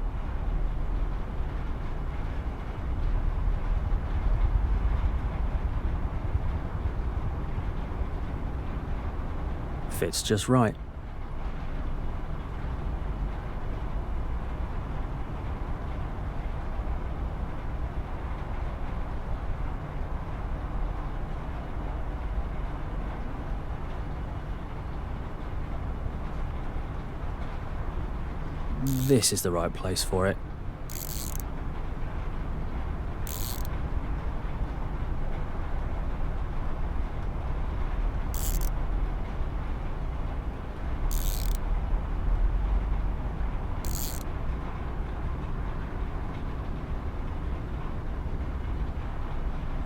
Fits just right. This is the right place for it.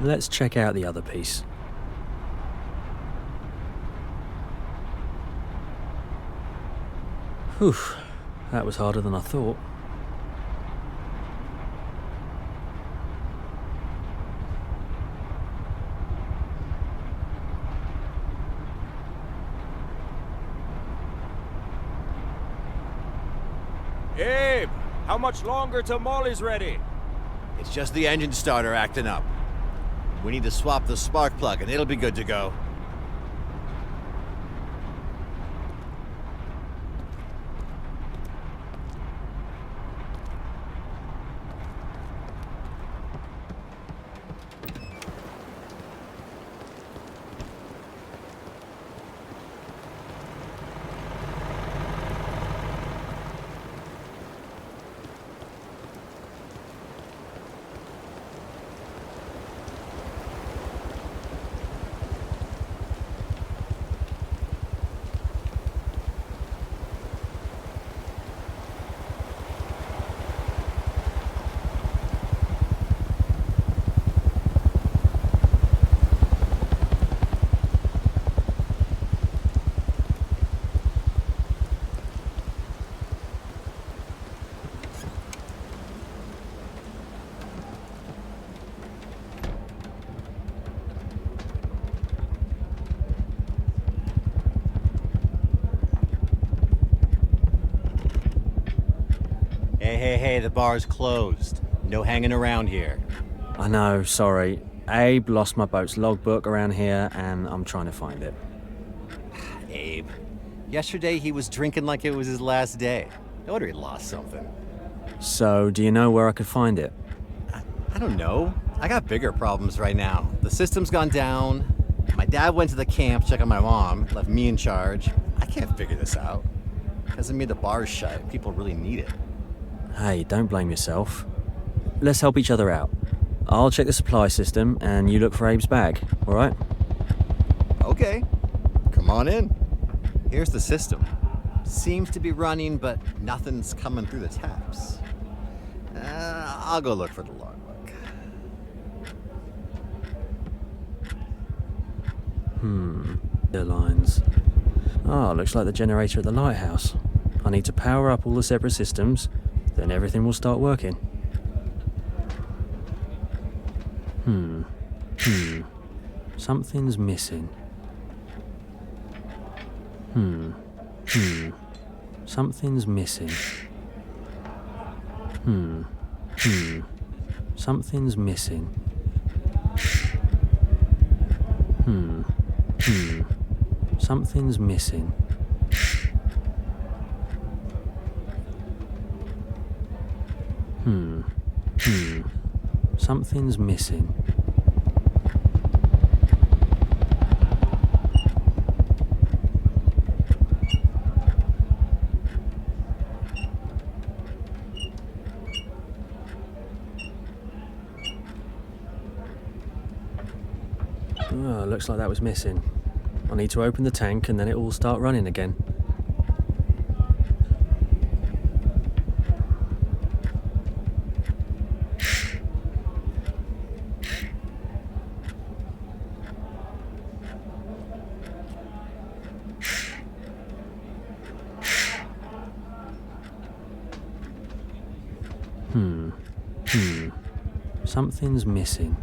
Let's check out the other piece. Whew. That was harder than I thought. Abe, how much longer till Molly's ready? It's just the engine starter acting up. We need to swap the spark plug and it'll be good to go. Hey, the bar's closed. No hanging around here. I know, sorry. Abe lost my boat's logbook around here and I'm trying to find it. Abe. Yesterday he was drinking like it was his last day. No wonder he lost something. So, do you know where I could find it? I don't know. I got bigger problems right now. The system's gone down. My dad went to the camp to check on my mom, left me in charge. I can't figure this out. Hasn't made the bars shut. People really need it. Hey, don't blame yourself. Let's help each other out. I'll check the supply system and you look for Abe's bag, alright? Okay. Come on in. Here's the system. Seems to be running, but nothing's coming through the taps. I'll go look for the logbook. Lines. Ah, looks like the generator at the lighthouse. I need to power up all the separate systems, then everything will start working. Something's missing. Something's missing. Something's missing. Something's missing. Something's missing. Oh, looks like that was missing. I need to open the tank and then it will start running again. Something's missing.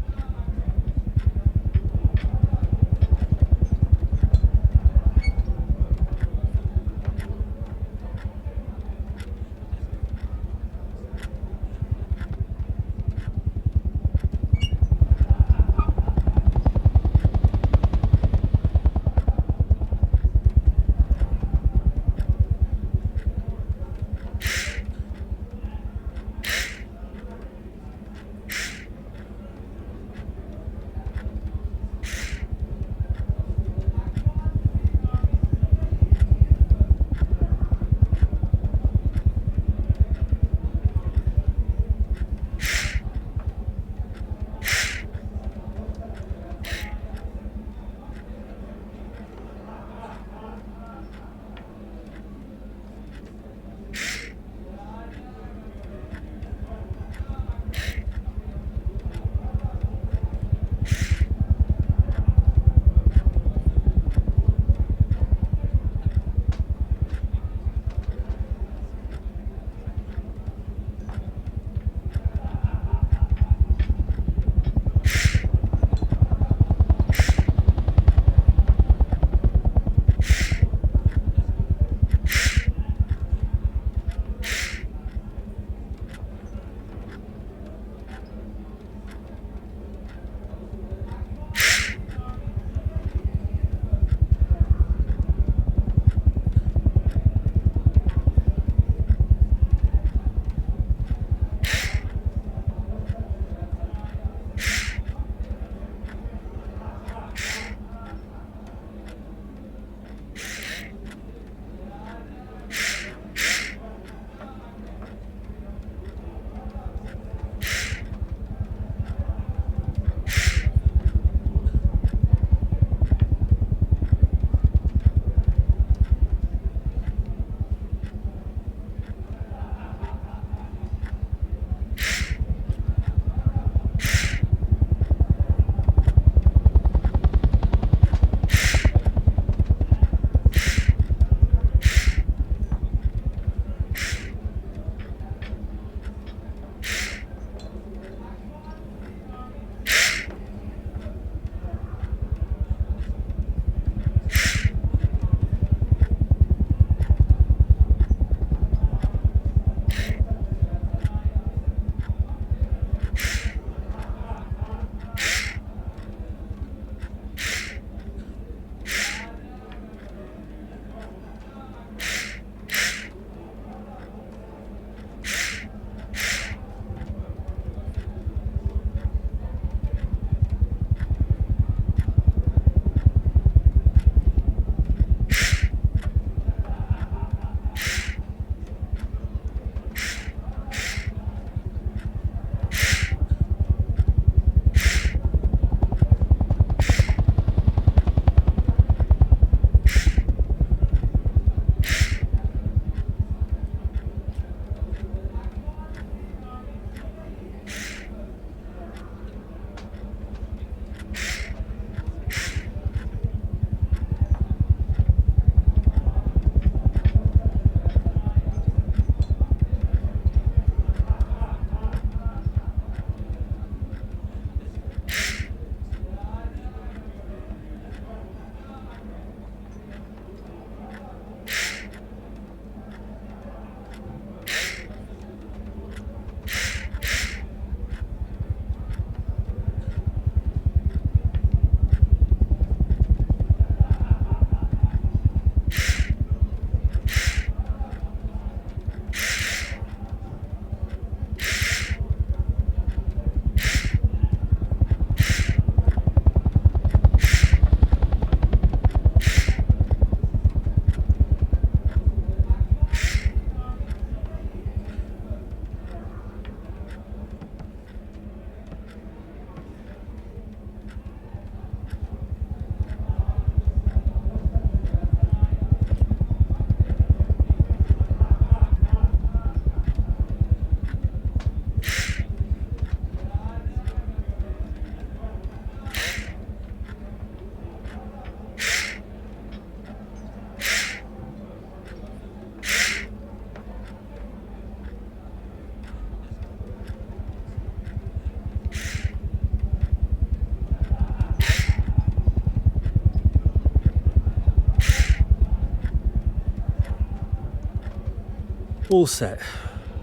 All set.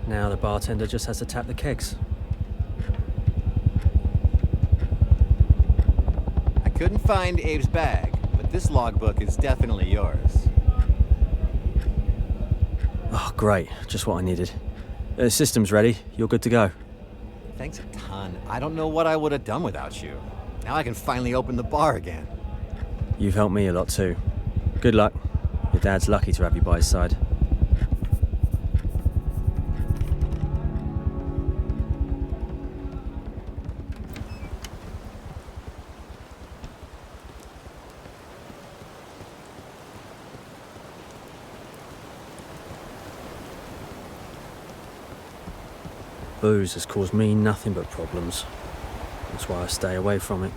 Now the bartender just has to tap the kegs. I couldn't find Abe's bag, but this logbook is definitely yours. Oh, great. Just what I needed. System's ready. You're good to go. Thanks a ton. I don't know what I would have done without you. Now I can finally open the bar again. You've helped me a lot too. Good luck. Your dad's lucky to have you by his side. Booze has caused me nothing but problems. That's why I stay away from it.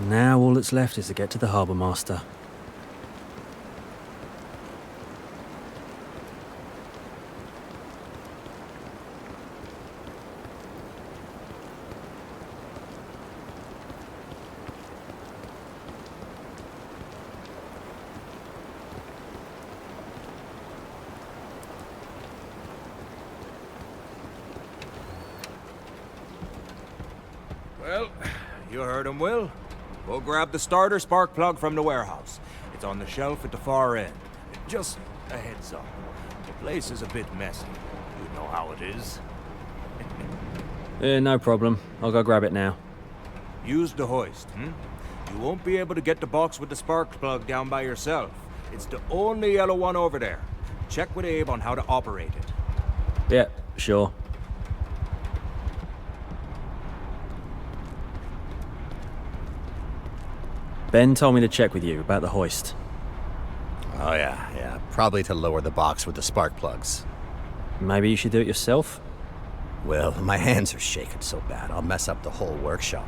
Now all that's left is to get to the harbour master. Well, you heard him, Will. Go grab the starter spark plug from the warehouse. It's on the shelf at the far end. Just a heads up. The place is a bit messy. You know how it is. No problem. I'll go grab it now. Use the hoist, You won't be able to get the box with the spark plug down by yourself. It's the only yellow one over there. Check with Abe on how to operate it. Yeah, sure. Ben told me to check with you about the hoist. Oh yeah. Probably to lower the box with the spark plugs. Maybe you should do it yourself? Well, my hands are shaking so bad, I'll mess up the whole workshop.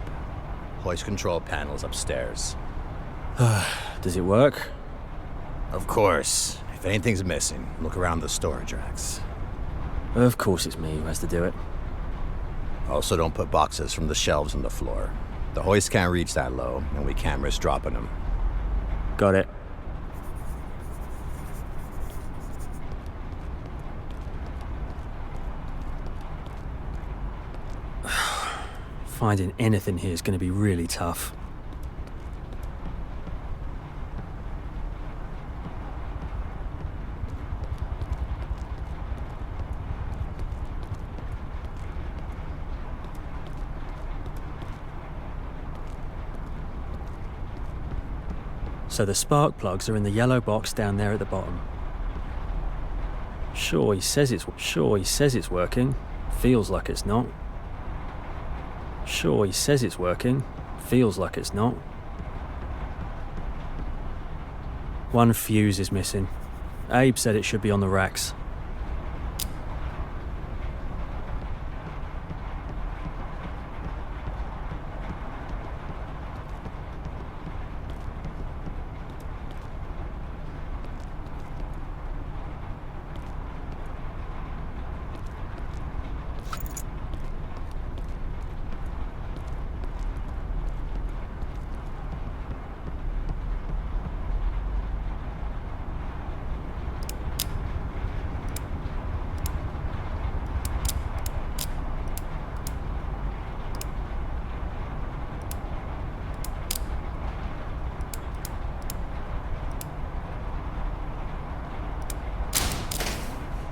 Hoist control panel's upstairs. Does it work? Of course. If anything's missing, look around the storage racks. Of course it's me who has to do it. Also, don't put boxes from the shelves on the floor. The hoist can't reach that low, and we can't risk dropping them. Got it. Finding anything here is going to be really tough. So the spark plugs are in the yellow box down there at the bottom. Sure, he says it's working. Feels like it's not. Sure, he says it's working. Feels like it's not. One fuse is missing. Abe said it should be on the racks.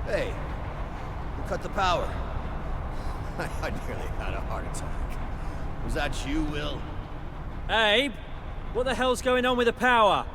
Hey, who cut the power? I nearly had a heart attack. Was that you, Will? Abe, what the hell's going on with the power?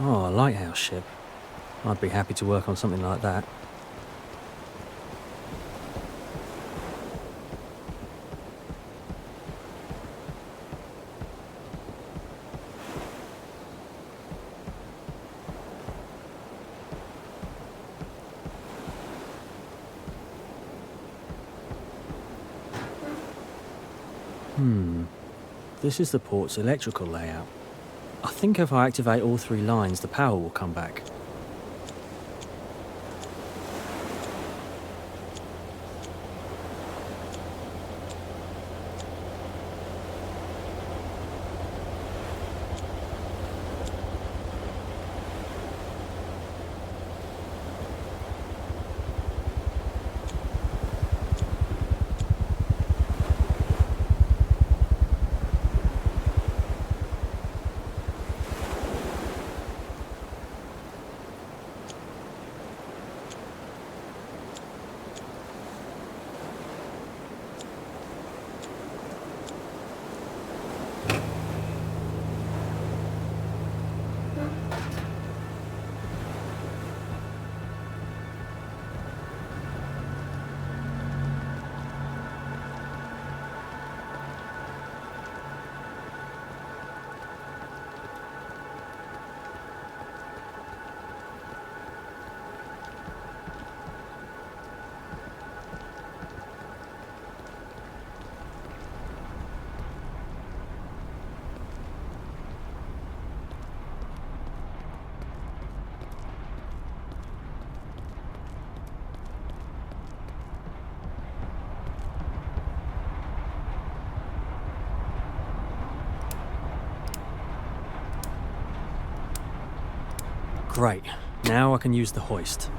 Oh, a lighthouse ship. I'd be happy to work on something like that. This is the port's electrical layout. I think if I activate all 3 lines, the power will come back. Great. Now I can use the hoist.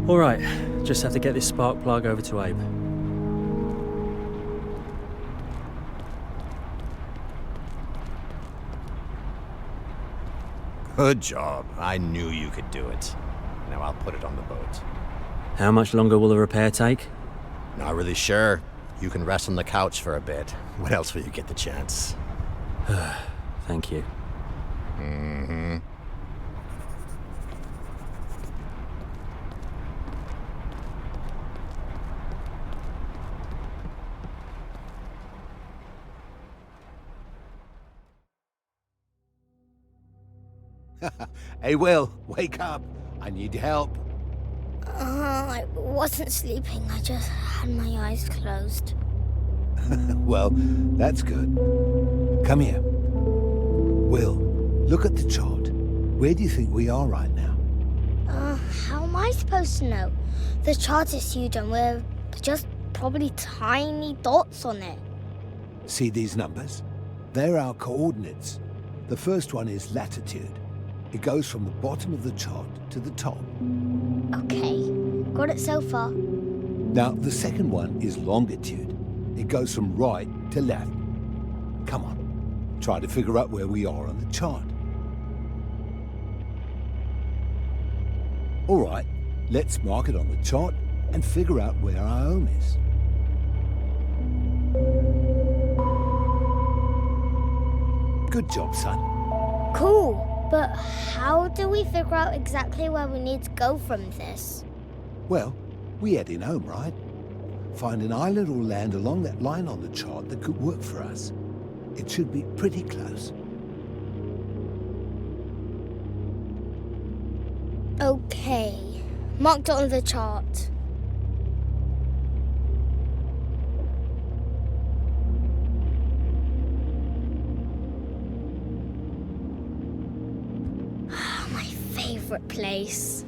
All right, just have to get this spark plug over to Abe. Good job. I knew you could do it. Now I'll put it on the boat. How much longer will the repair take? Not really sure. You can rest on the couch for a bit. When else will you get the chance? Thank you. Mm-hmm. Hey, Will, wake up. I need your help. I wasn't sleeping. I just had my eyes closed. Well, that's good. Come here. Will, look at the chart. Where do you think we are right now? How am I supposed to know? The chart is huge and we're just probably tiny dots on it. See these numbers? They're our coordinates. The first one is latitude. It goes from the bottom of the chart to the top. Okay, got it so far. Now, the second one is longitude. It goes from right to left. Come on, try to figure out where we are on the chart. All right, Let's mark it on the chart and figure out where our home is. Good job, son. Cool, but how do we figure out exactly where we need to go from this? Well, we heading home, right? Find an island or land along that line on the chart that could work for us. It should be pretty close. Okay, marked it on the chart. My favorite place.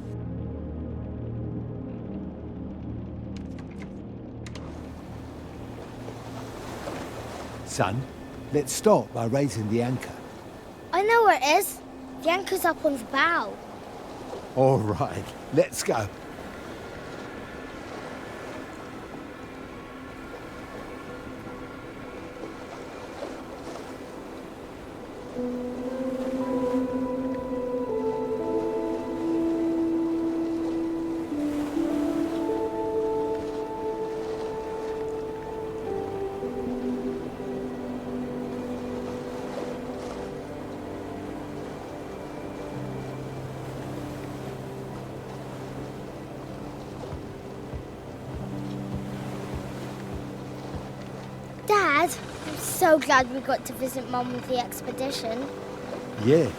Son, let's start by raising the anchor. I know where it is. The anchor's up on the bow. All right, let's go. Dad, I'm so glad we got to visit Mum with the expedition. Yeah,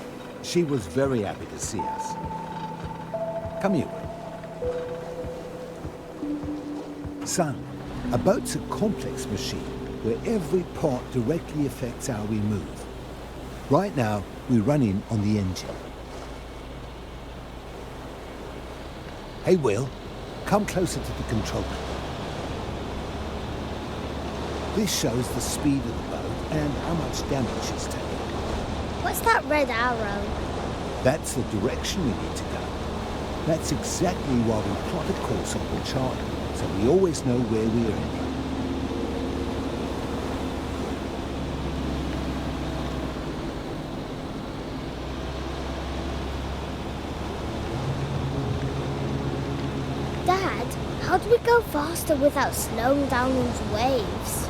she was very happy to see us. Come here. Son, a boat's a complex machine where every part directly affects how we move. Right now, we're running on the engine. Hey, Will, come closer to the controller. This shows the speed of the boat and how much damage it's taken. What's that red arrow? That's the direction we need to go. That's exactly why we plot a course on the chart, so we always know where we're heading. Dad, how do we go faster without slowing down these waves?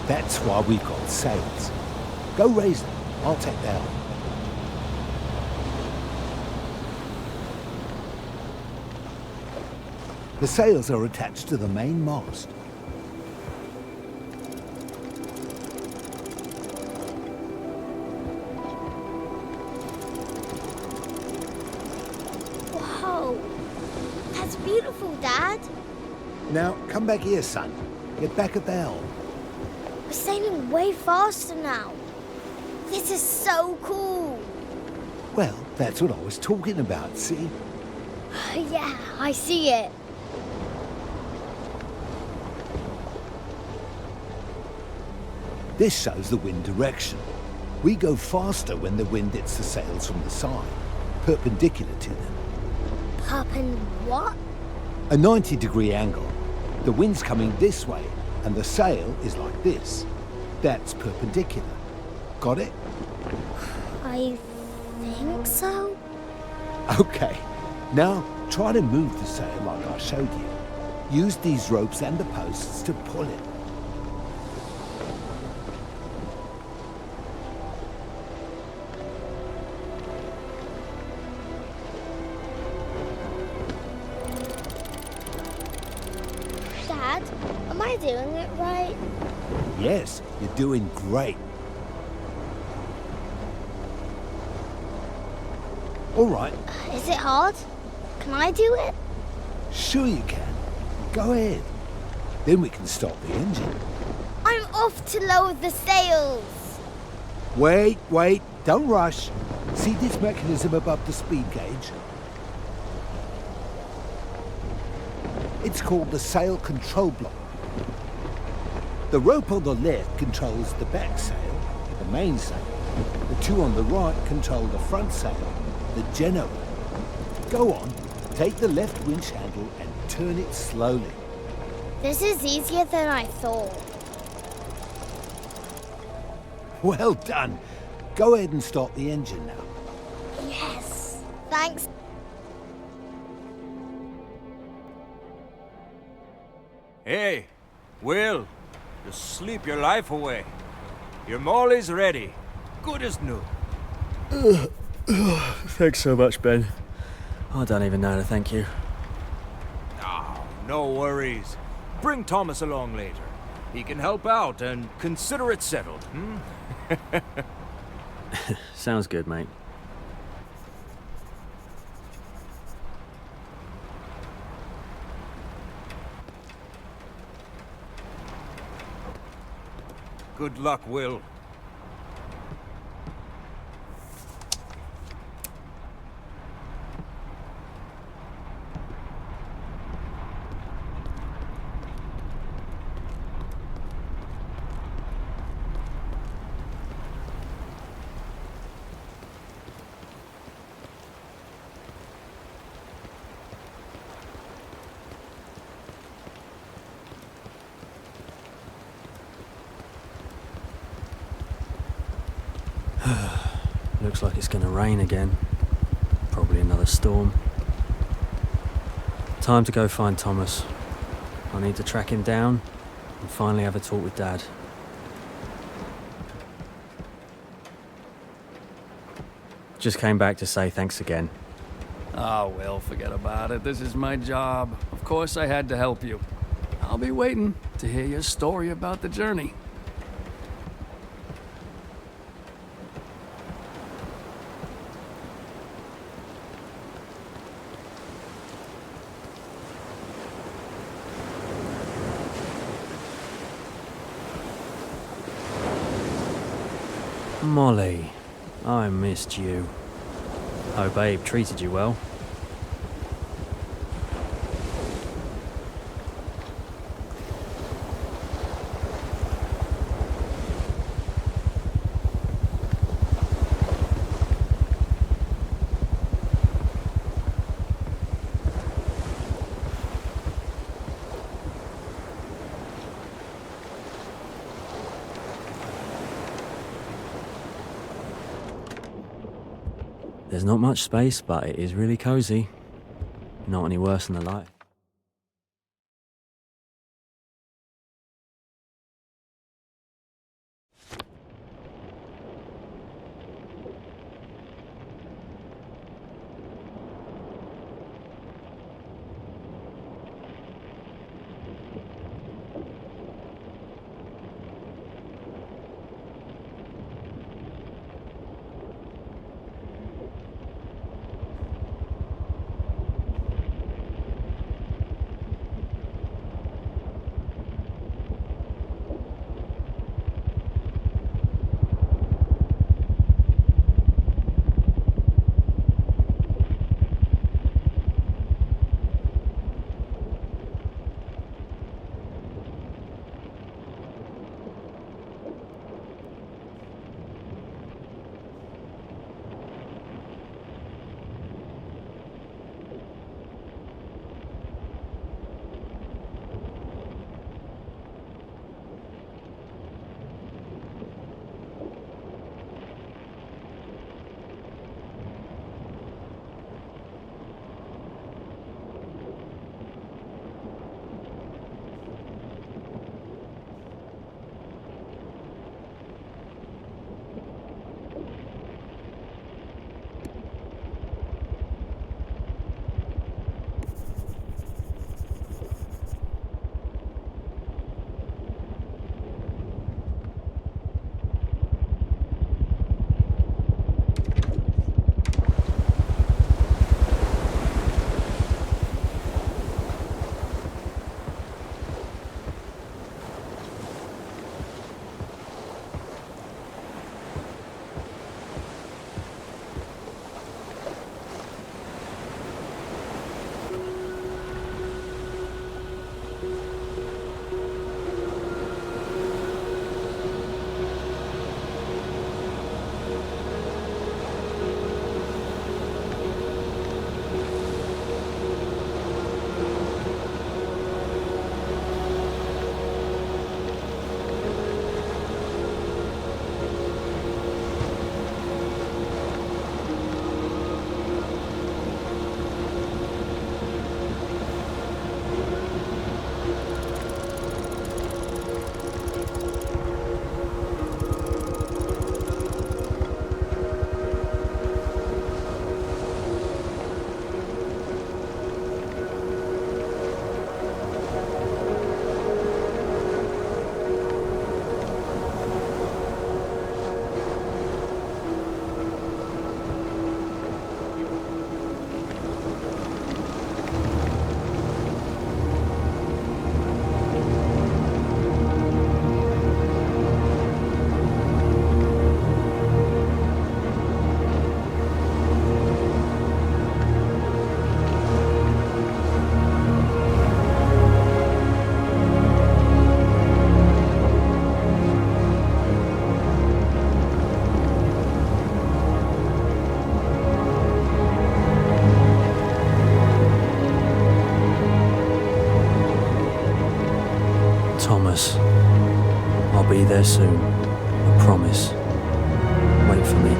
That's why we've got sails. Go raise them. I'll take the helm. The sails are attached to the main mast. Whoa, that's beautiful, Dad. Now, come back here, son. Get back at the helm. We're sailing way faster now. This is so cool. Well, that's what I was talking about, see? Yeah, I see it. This shows the wind direction. We go faster when the wind hits the sails from the side, perpendicular to them. What? A 90-degree angle. The wind's coming this way, and the sail is like this. That's perpendicular. Got it? I think so. Okay. Now, try to move the sail like I showed you. Use these ropes and the posts to pull it. Dad, am I doing it right? Yes, you're doing great. All right, Is it hard? Can I do it? sure you can. Go ahead. Then we can start the engine. I'm off to lower the sails. Wait, don't rush. See this mechanism above the speed gauge? It's called the sail control block. The rope on the left controls the back sail, the main sail. The two on the right control the front sail, the generator. Go on, take the left winch handle and turn it slowly. This is easier than I thought. Well done. Go ahead and start the engine now. Yes. Thanks. Hey, Will, just sleep your life away. Your molly's ready. Good as new. Thanks so much, Ben. I don't even know how to thank you. Oh, no worries. Bring Thomas along later. He can help out and consider it settled, hmm? Sounds good, mate. Good luck, Will. Looks like it's gonna rain again. Probably another storm. Time to go find Thomas. I need to track him down and finally have a talk with Dad. Just came back to say thanks again. Oh, well, forget about it. This is my job. Of course I had to help you. I'll be waiting to hear your story about the journey. Molly, I missed you. Oh, babe, treated you well? There's not much space, but it is really cozy. Not any worse than the light. be there soon. I promise. Wait for me.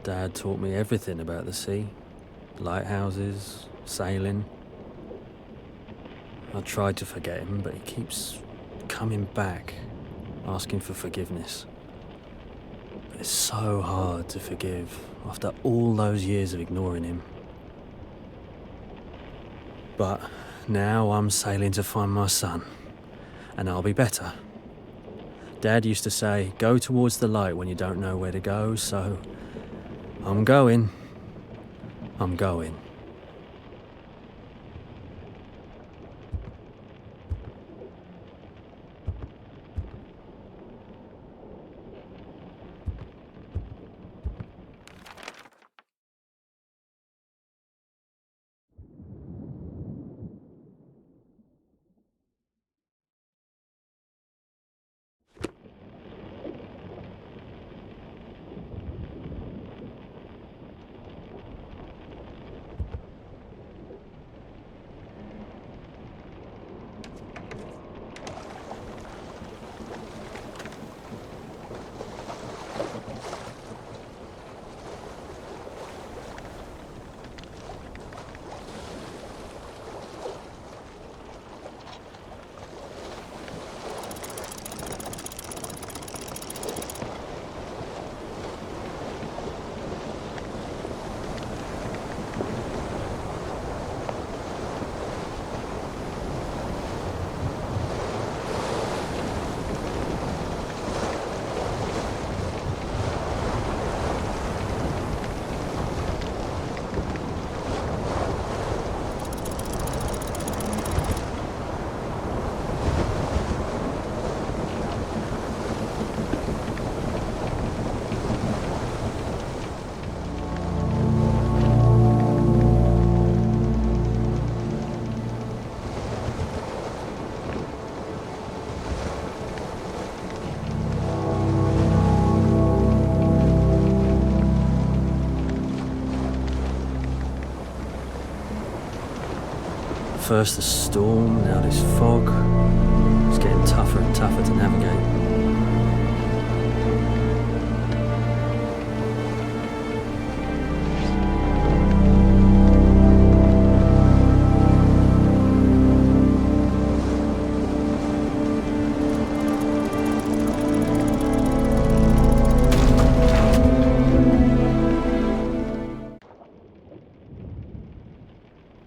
Dad taught me everything about the sea. Lighthouses, sailing. I tried to forget him, but he keeps coming back, asking for forgiveness. But it's so hard to forgive after all those years of ignoring him. But now I'm sailing to find my son, and I'll be better. Dad used to say, go towards the light when you don't know where to go, so I'm going. I'm going. First the storm, now this fog. It's getting tougher and tougher to navigate.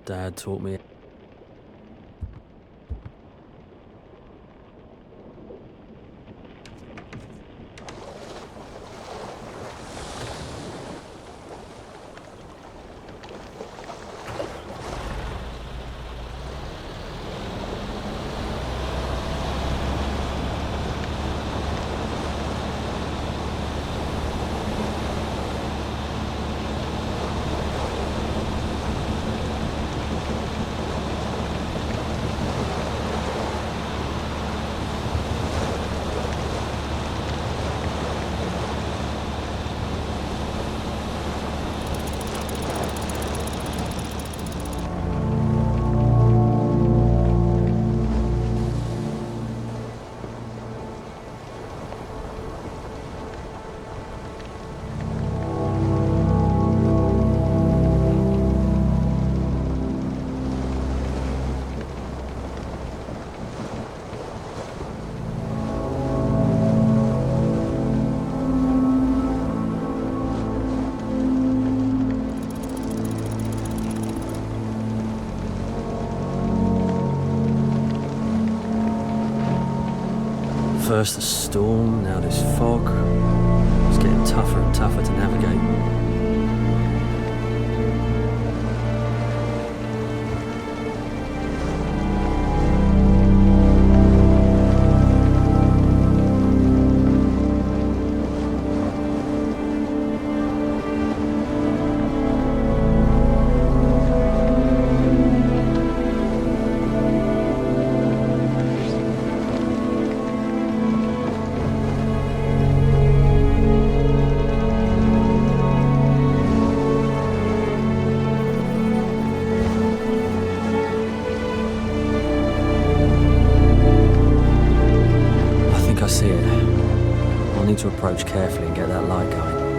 Dad taught me. First the storm, now this fog. It's getting tougher and tougher to navigate. approach carefully and get that light going.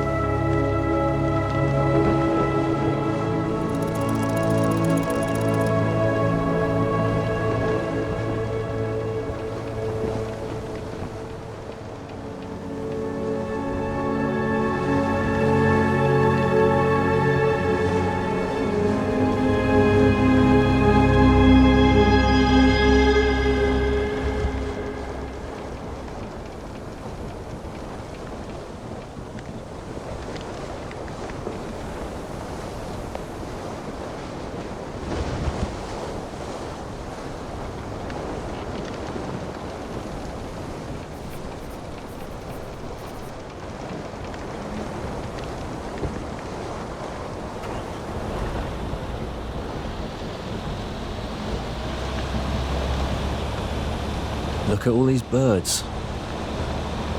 Look at all these birds.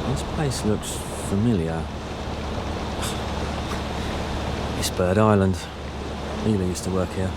This place looks familiar. It's Bird Island. Ela used to work here.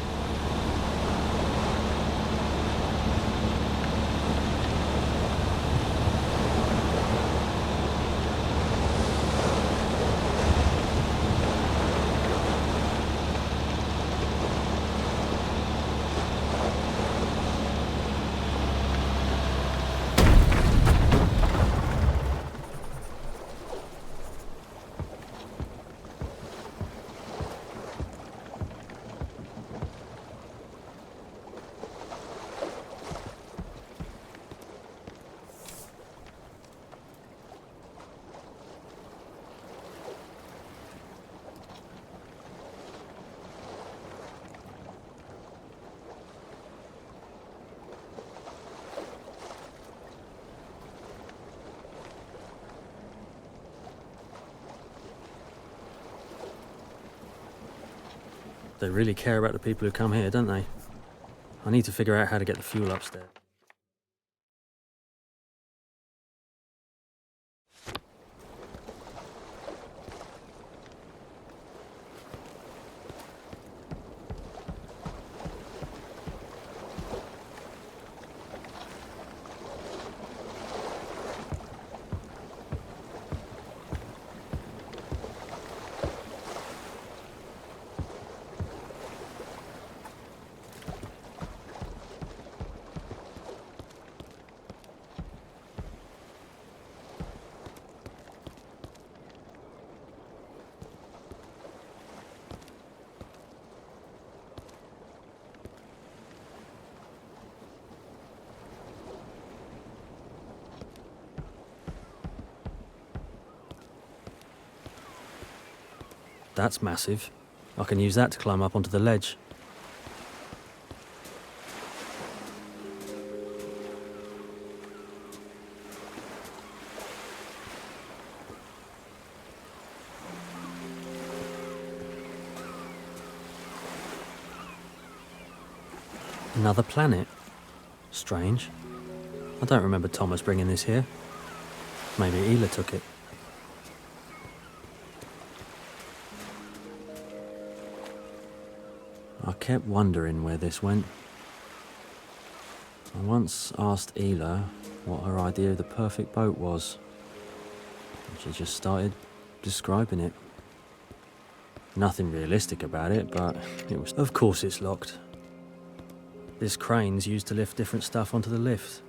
They really care about the people who come here, don't they? I need to figure out how to get the fuel upstairs. That's massive. I can use that to climb up onto the ledge. Another planet? Strange. I don't remember Thomas bringing this here. Maybe Ela took it. I kept wondering where this went. I once asked Ela what her idea of the perfect boat was, and she just started describing it. Nothing realistic about it, but it was... Of course it's locked. This crane's used to lift different stuff onto the lift.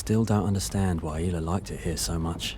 still don't understand why Hila liked it here so much.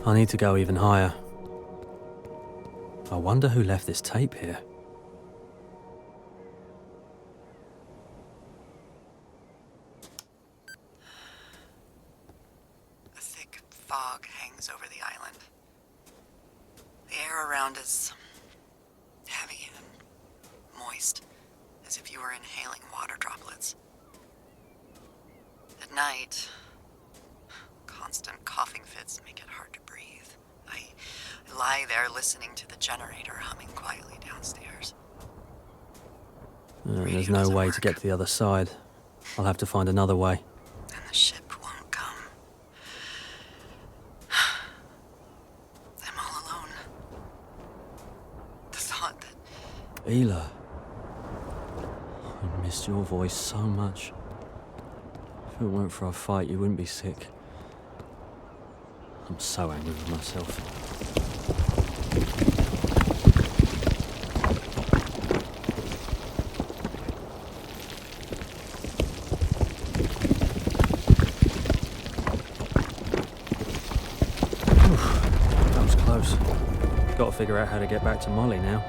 I need to go even higher. I wonder who left this tape here. A thick fog hangs over the island. The air around is heavy and moist, as if you were inhaling water droplets. At night, constant coughing fits make it hard to breathe. I lie there listening to the generator humming quietly downstairs. There's no way to get to the other side. I'll have to find another way. And the ship won't come. I'm all alone. The thought that... Hila. I missed your voice so much. If it weren't for our fight, you wouldn't be sick. I'm so angry with myself. That was close. Got to figure out how to get back to Molly now.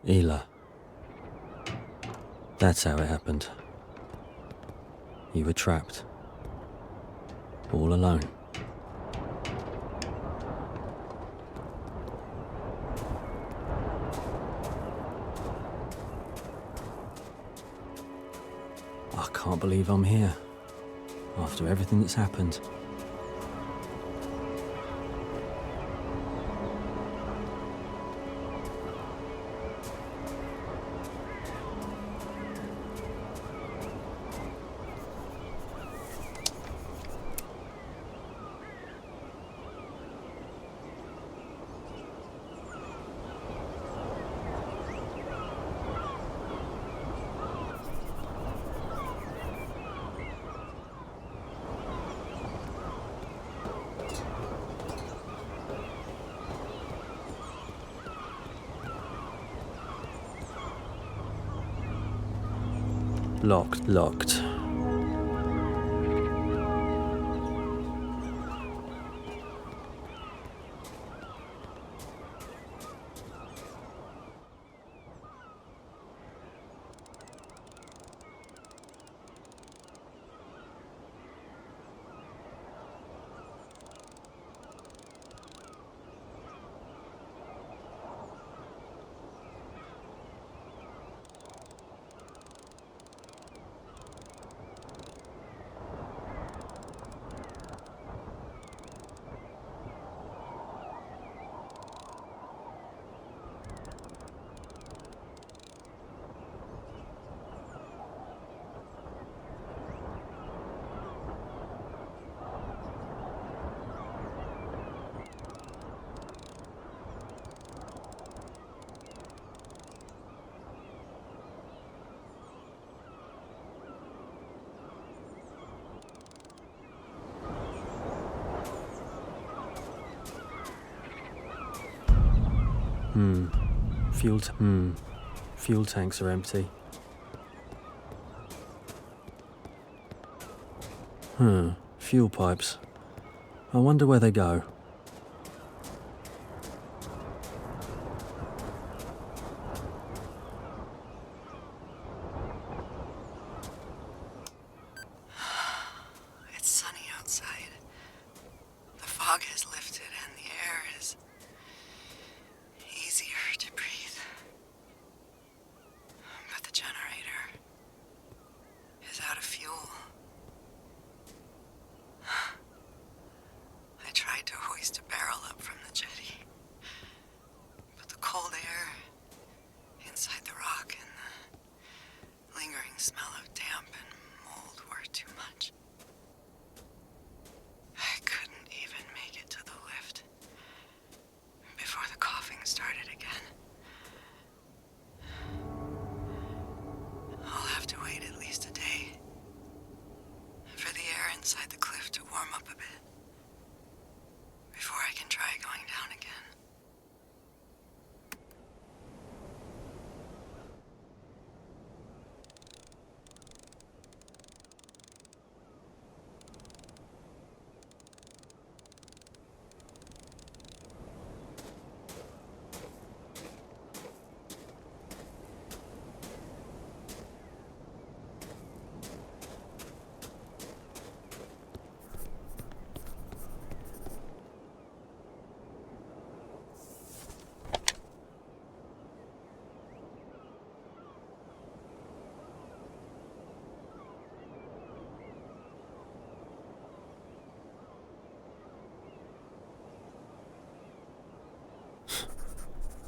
Hila. That's how it happened. You were trapped. All alone. I can't believe I'm here. After everything that's happened. Locked. Fuel tanks are empty. Fuel pipes. I wonder where they go.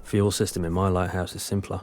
Fuel system in my lighthouse is simpler.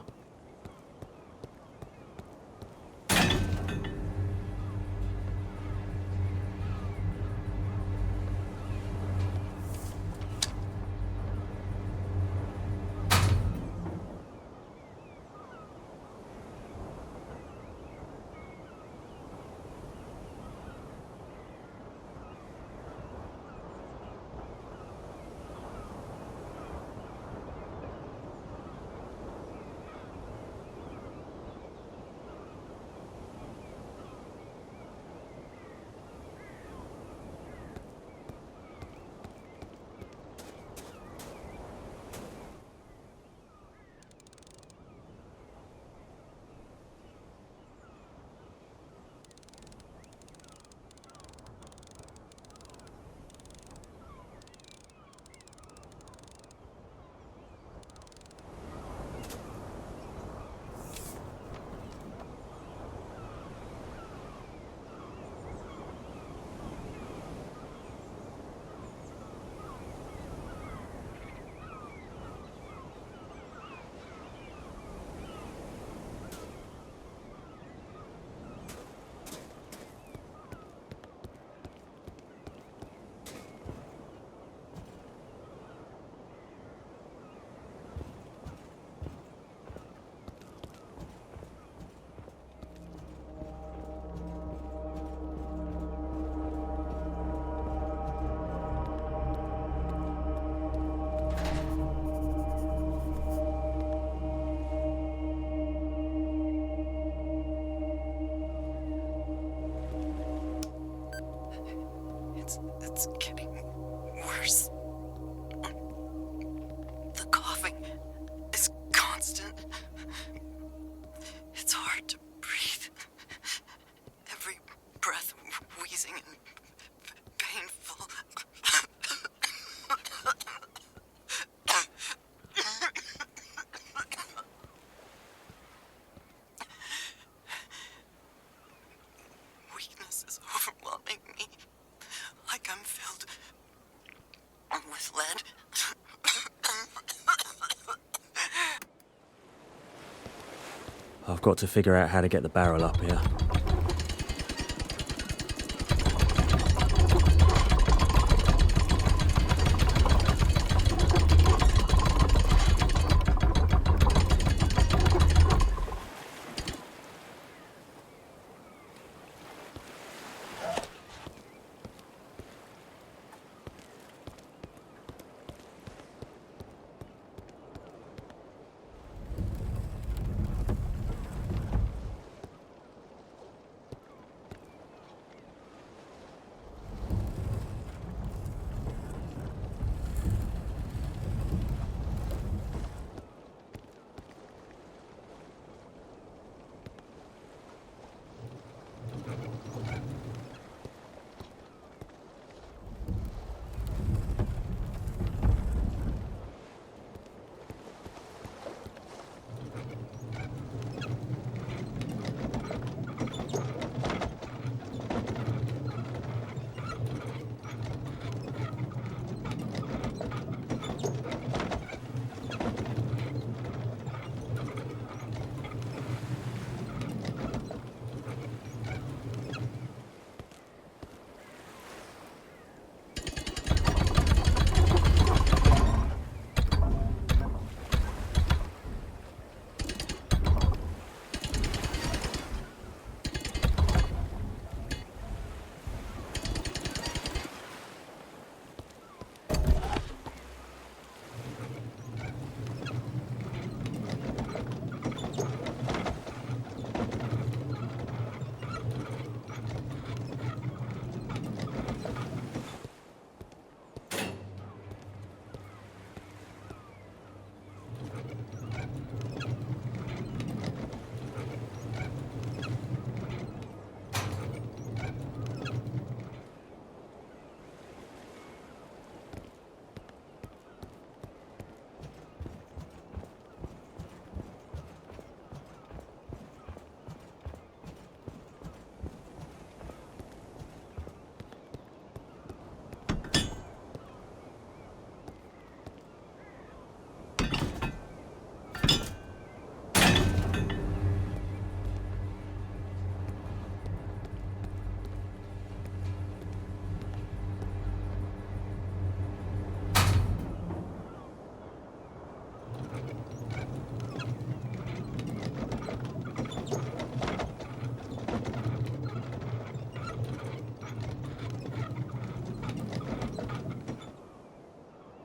It's getting worse. The coughing is constant. It's hard to breathe. Every breath wheezing and painful. Weakness is overwhelming me. Like I'm filled with lead. I've got to figure out how to get the barrel up here.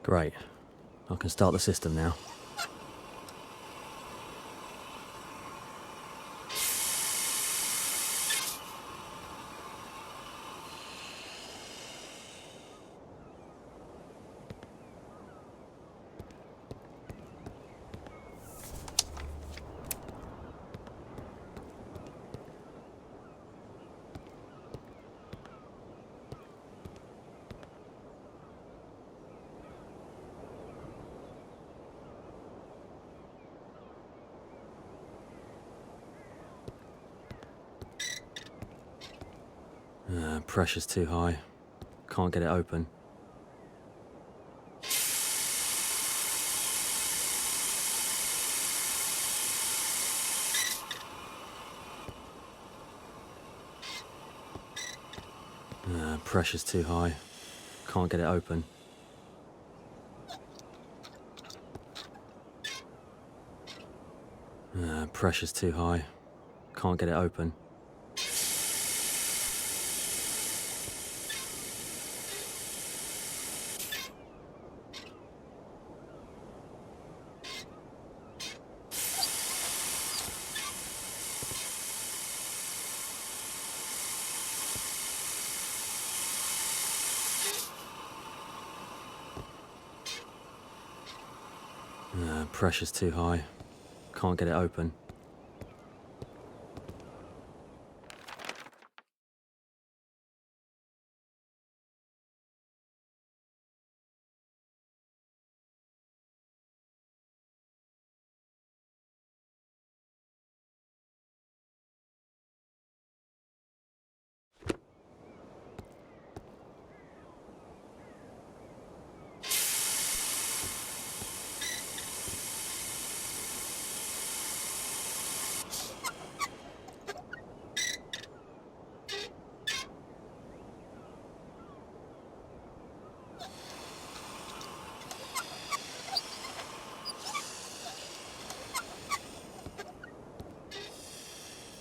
Great. I can start the system now. Pressure's too high. Can't get it open. Pressure's too high. Can't get it open. Pressure's too high. Can't get it open. Pressure's too high. Can't get it open.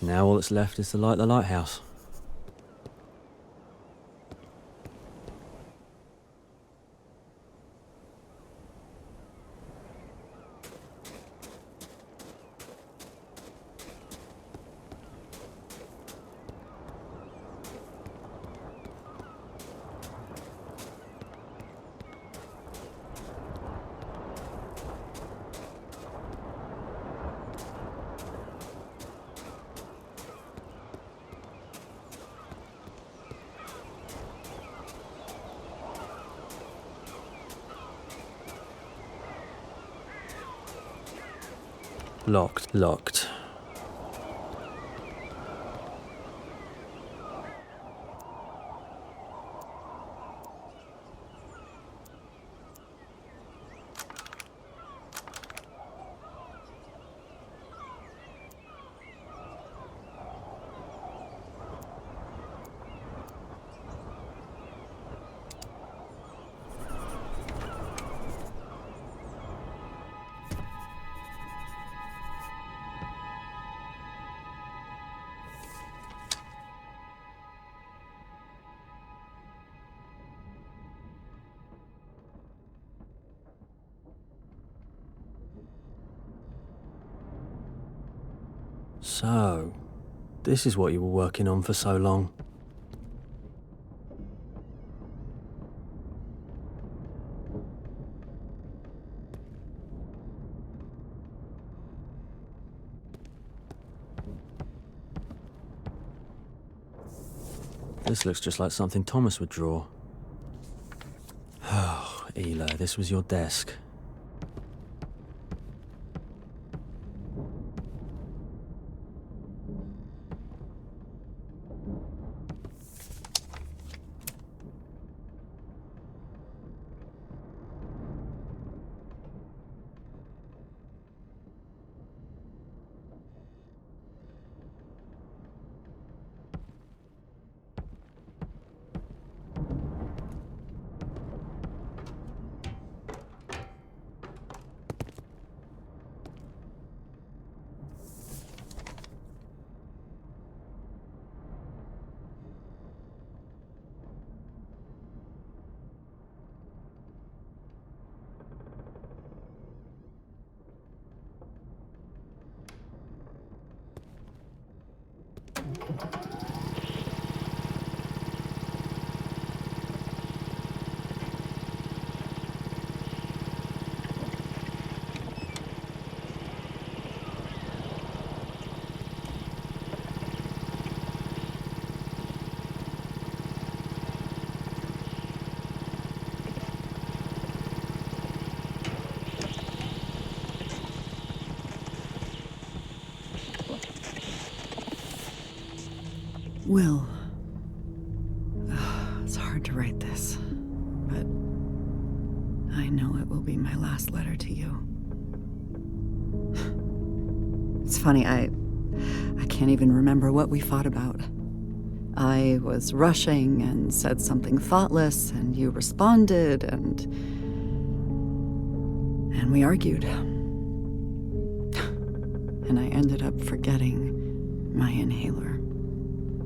Now all that's left is to light the lighthouse. Locked. So, this is what you were working on for so long. This looks just like something Thomas would draw. Oh, Ela, this was your desk. Will. It's hard to write this, but I know it will be my last letter to you. It's funny, I can't even remember what we fought about. I was rushing and said something thoughtless, and you responded, and we argued. And I ended up forgetting my inhaler.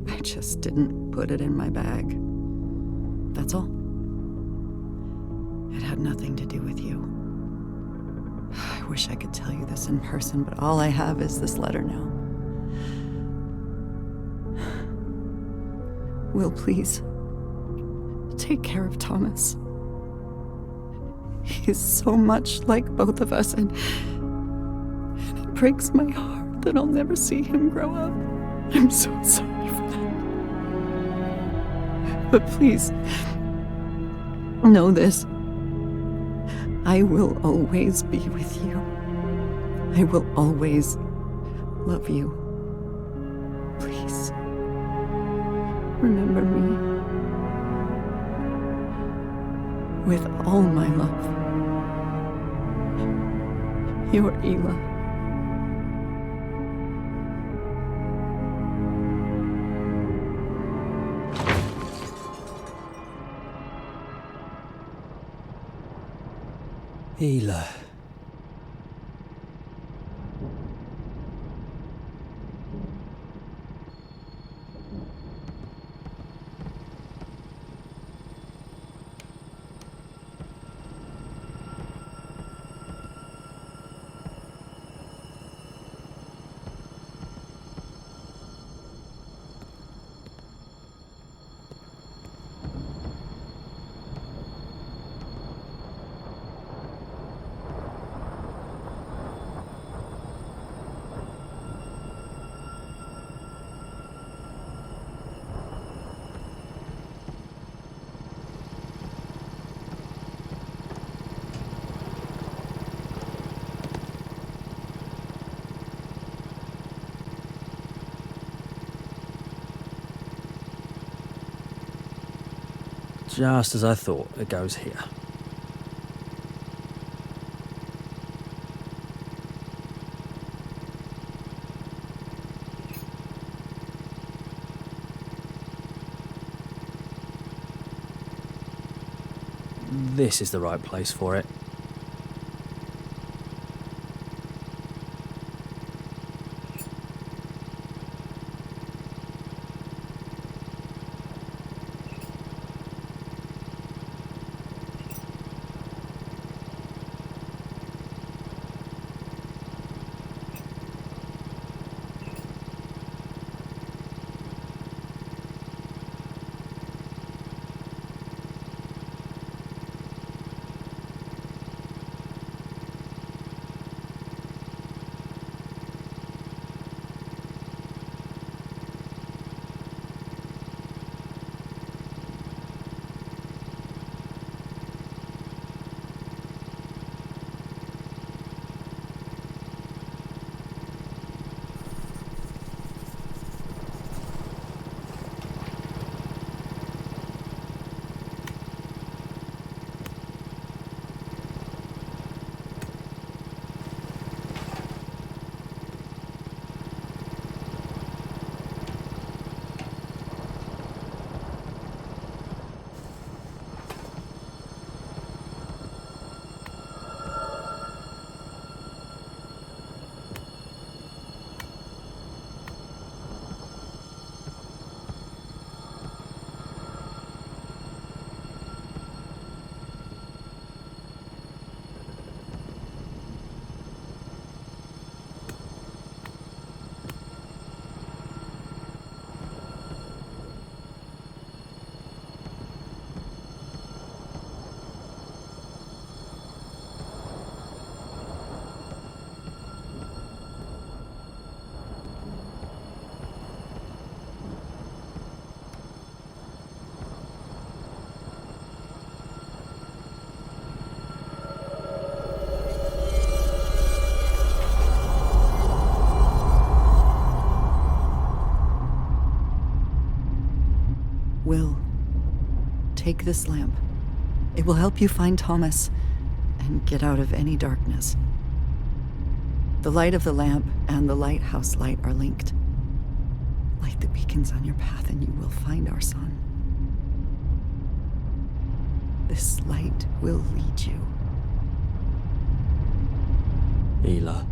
I just didn't put it in my bag. That's all. It had nothing to do with you. I wish I could tell you this in person, but all I have is this letter now. Will, please, take care of Thomas. He is so much like both of us, and it breaks my heart that I'll never see him grow up. I'm so sorry for that. But please, know this. I will always be with you. I will always love you. Please, remember me. With all my love. Your Ela. Ela. Just as I thought, it goes here. This is the right place for it. Will, take this lamp. It will help you find Thomas and get out of any darkness. The light of the lamp and the lighthouse light are linked. Light the beacons on your path and you will find our son. This light will lead you. Ela.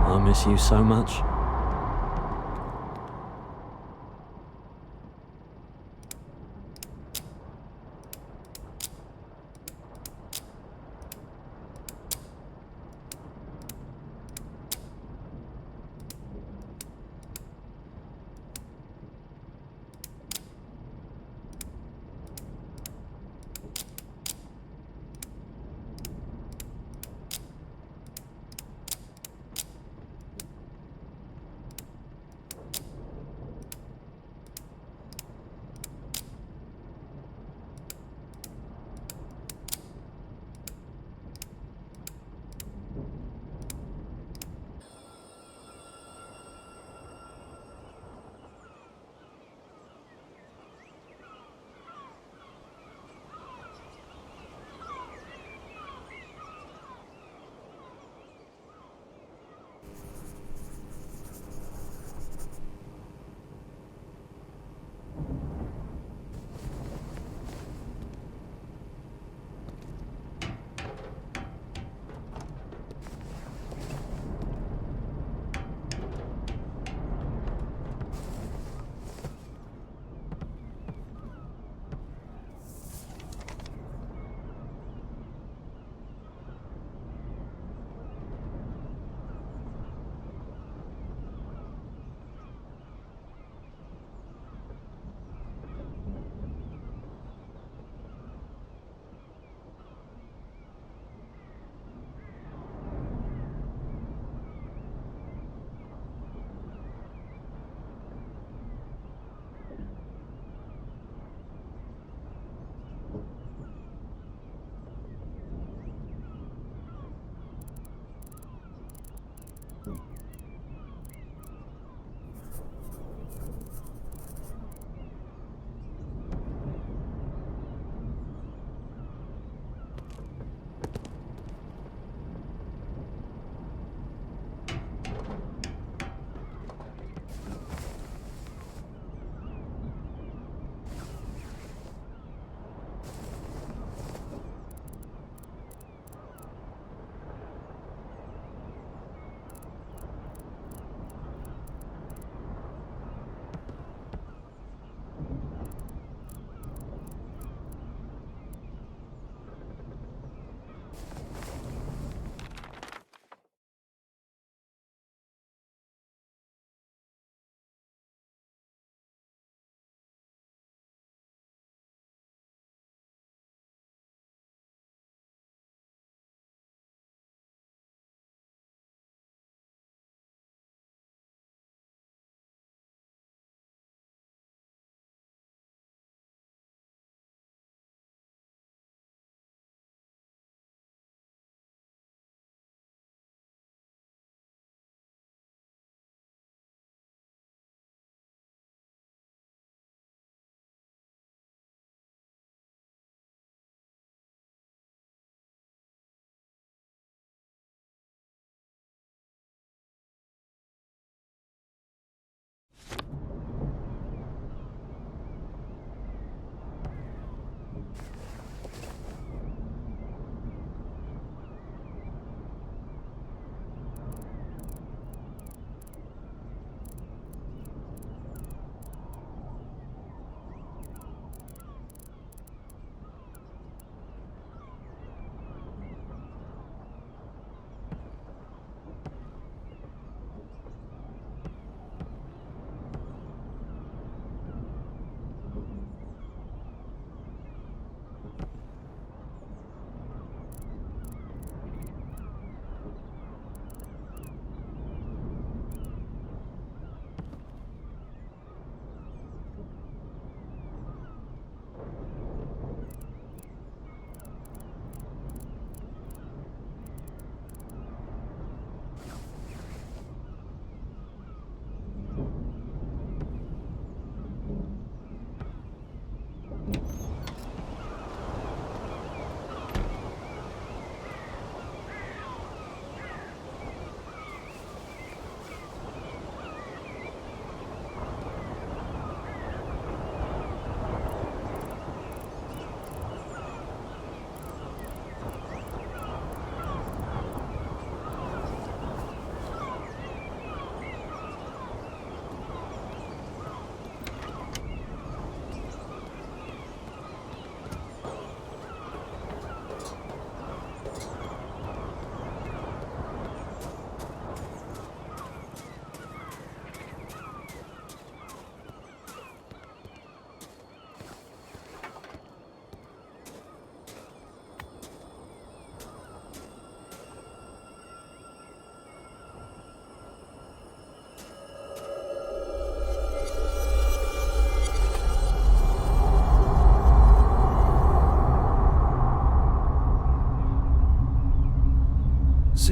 I miss you so much.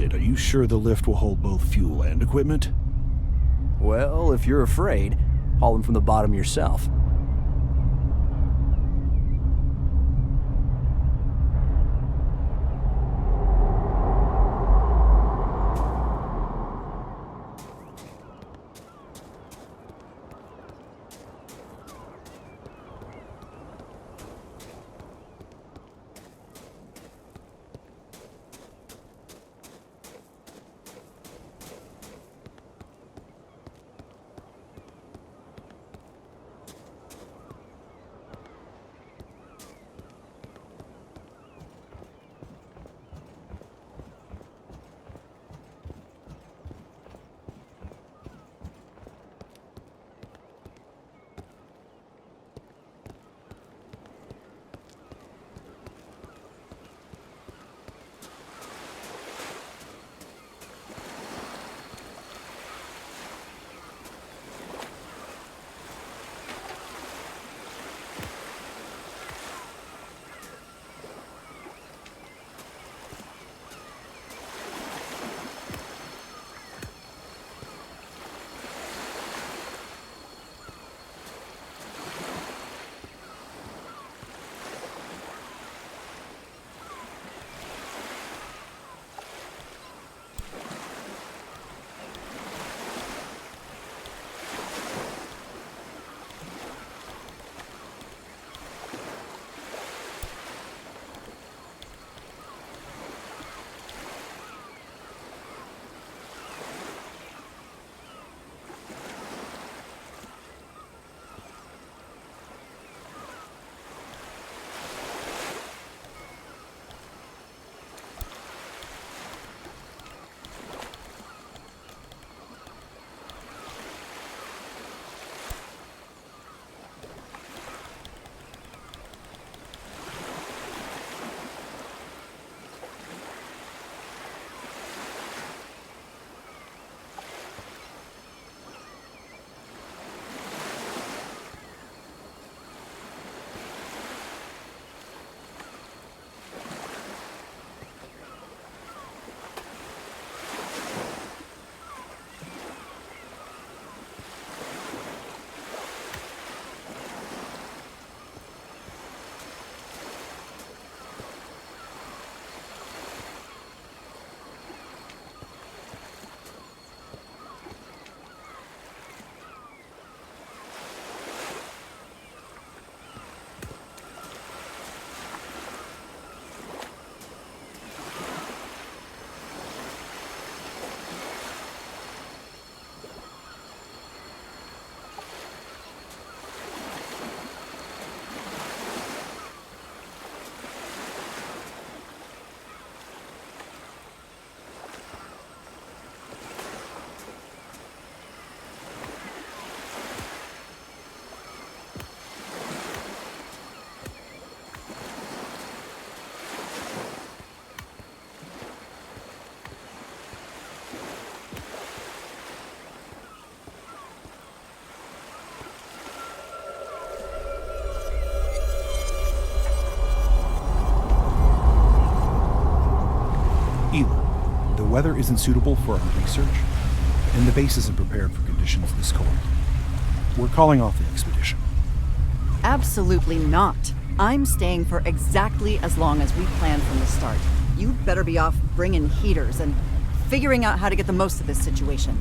it. Are you sure the lift will hold both fuel and equipment? Well, if you're afraid, haul them from the bottom yourself. Ela, the weather isn't suitable for our research, and the base isn't prepared for conditions this cold. We're calling off the expedition. Absolutely not. I'm staying for exactly as long as we planned from the start. You'd better be off bringing heaters and figuring out how to get the most of this situation.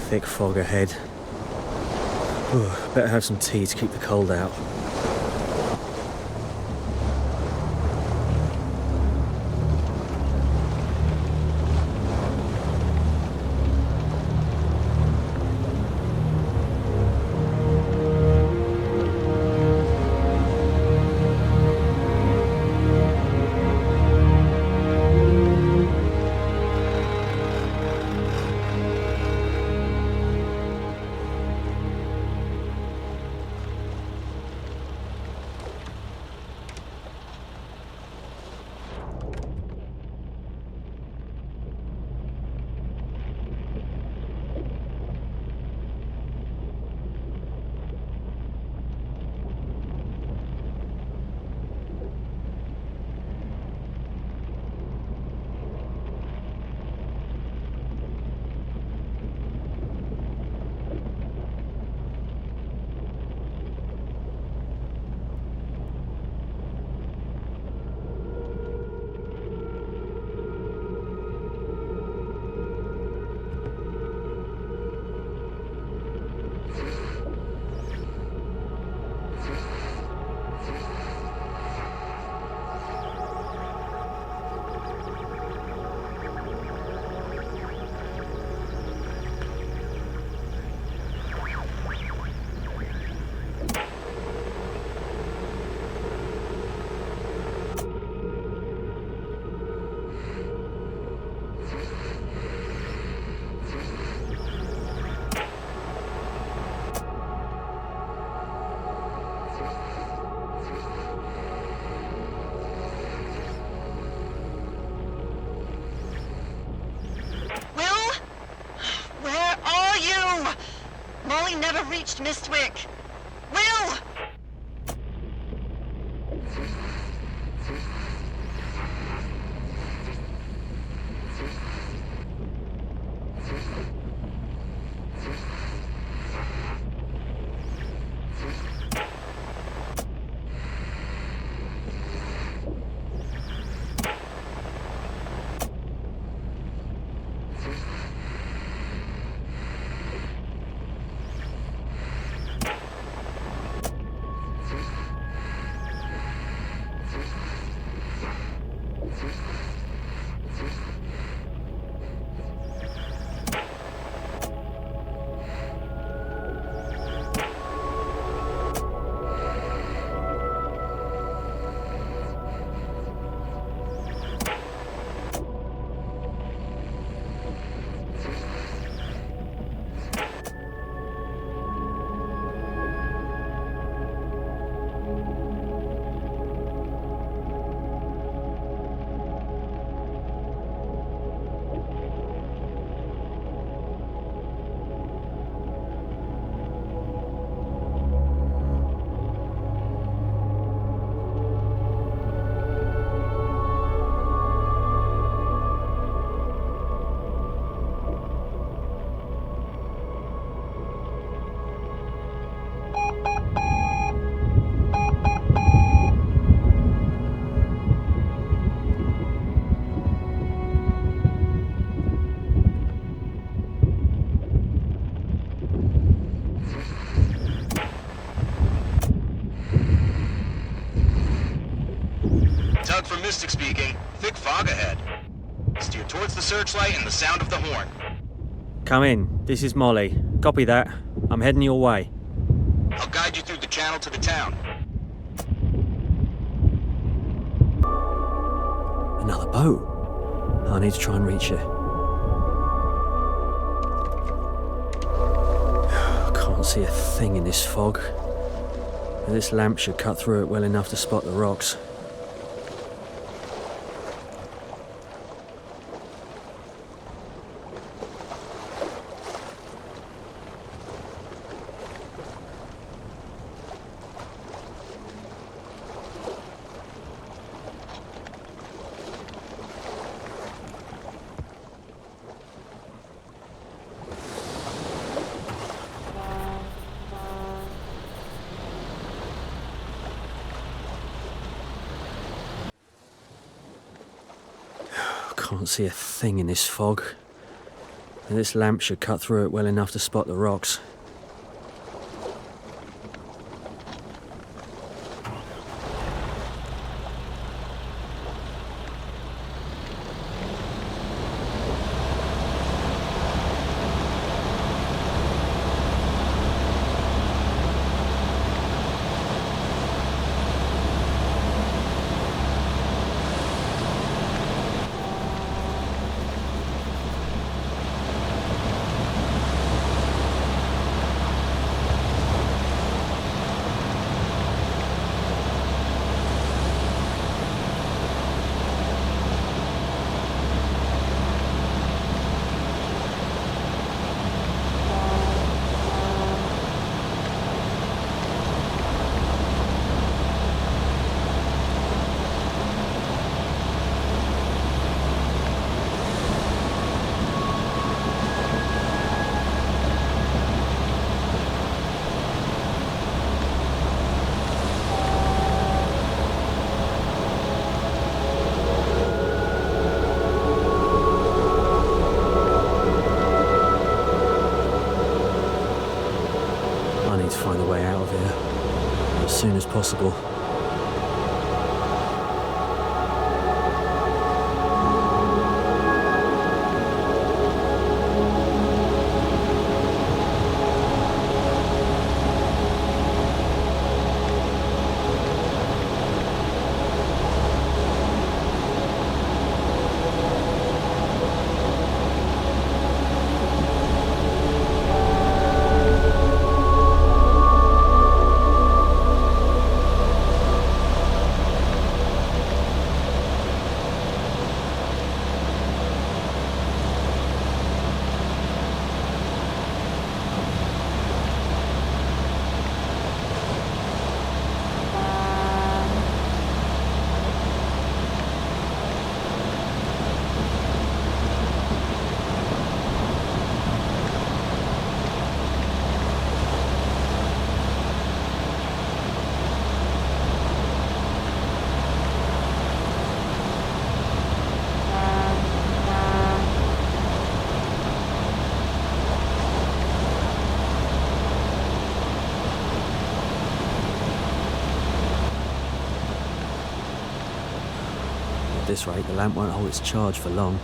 thick fog ahead. Better have some tea to keep the cold out. Never reached Mistwick. Will! From Mystic speaking. Thick fog ahead. Steer towards the searchlight and the sound of the horn. Come in. This is Molly. Copy that. I'm heading your way. I'll guide you through the channel to the town. Another boat. I need to try and reach it. I can't see a thing in this fog. This lamp should cut through it well enough to spot the rocks. Can't see a thing in this fog. This lamp should cut through it well enough to spot the rocks. Find a way out of here as soon as possible. At this rate, the lamp won't hold its charge for long.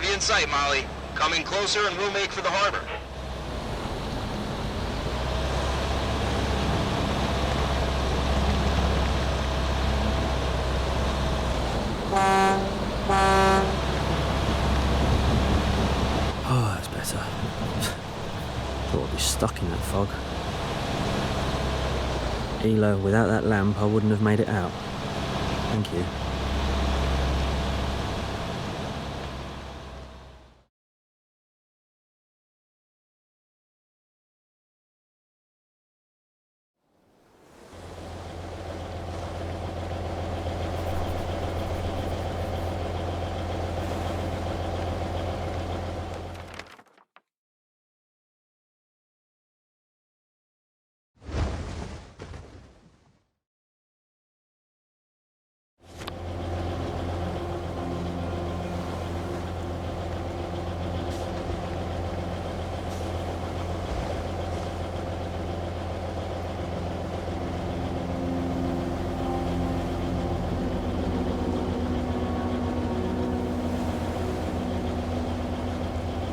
be in sight, Molly. Come in closer and we'll make for the harbor. Oh, that's better. Thought I'd be stuck in that fog. Ela, without that lamp, I wouldn't have made it out. Thank you.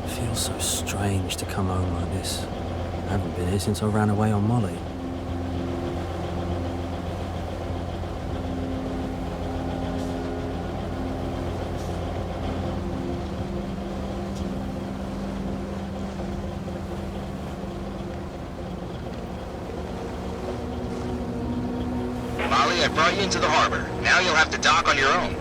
Feels so strange to come home like this. I haven't been here since I ran away on Molly. Molly, I brought you into the harbor. Now you'll have to dock on your own.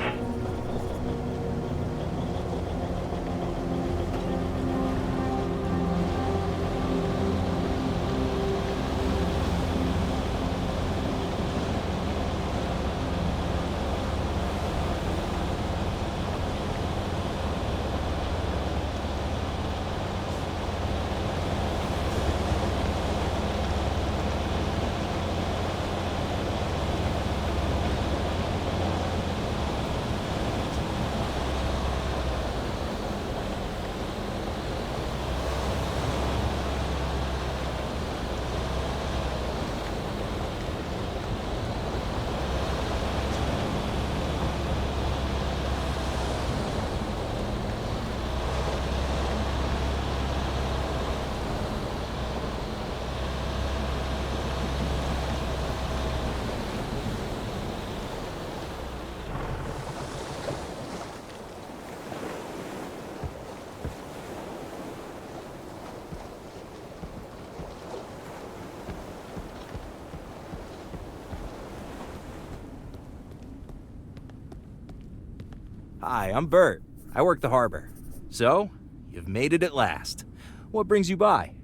Hi, I'm Bert. I work the harbor. So, you've made it at last. What brings you by?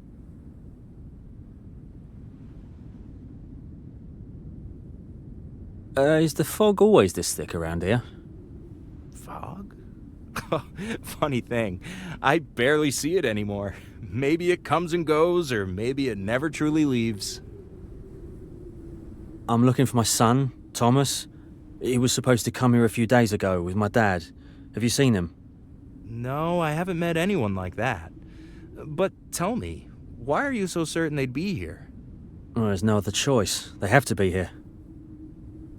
Is the fog always this thick around here? Fog? Funny thing, I barely see it anymore. Maybe it comes and goes, or maybe it never truly leaves. I'm looking for my son, Thomas. He was supposed to come here a few days ago with my dad. Have you seen him? No, I haven't met anyone like that. But tell me, why are you so certain they'd be here? Well, there's no other choice. They have to be here.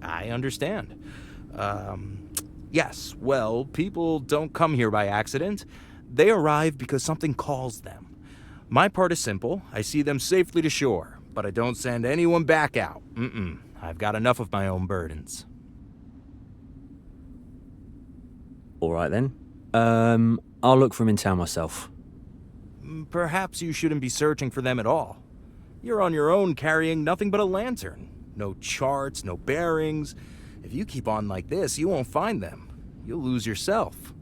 I understand. Yes, well, people don't come here by accident. They arrive because something calls them. My part is simple. I see them safely to shore, but I don't send anyone back out. I've got enough of my own burdens. All right, then. I'll look for him in town myself. Perhaps you shouldn't be searching for them at all. You're on your own carrying nothing but a lantern. No charts, no bearings. If you keep on like this, you won't find them. You'll lose yourself.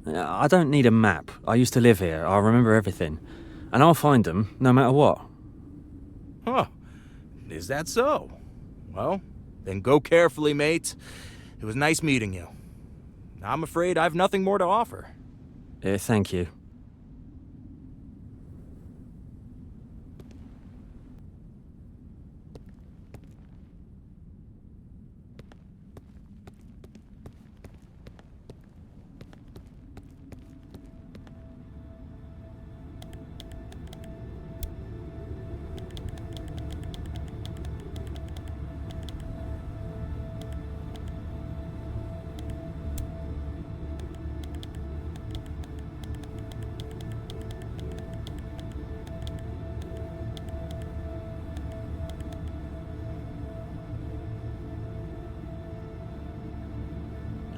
I don't need a map. I used to live here. I remember everything. And I'll find them, no matter what. Huh. Is that so? Well, then go carefully, mate. It was nice meeting you. I'm afraid I've nothing more to offer. Thank you.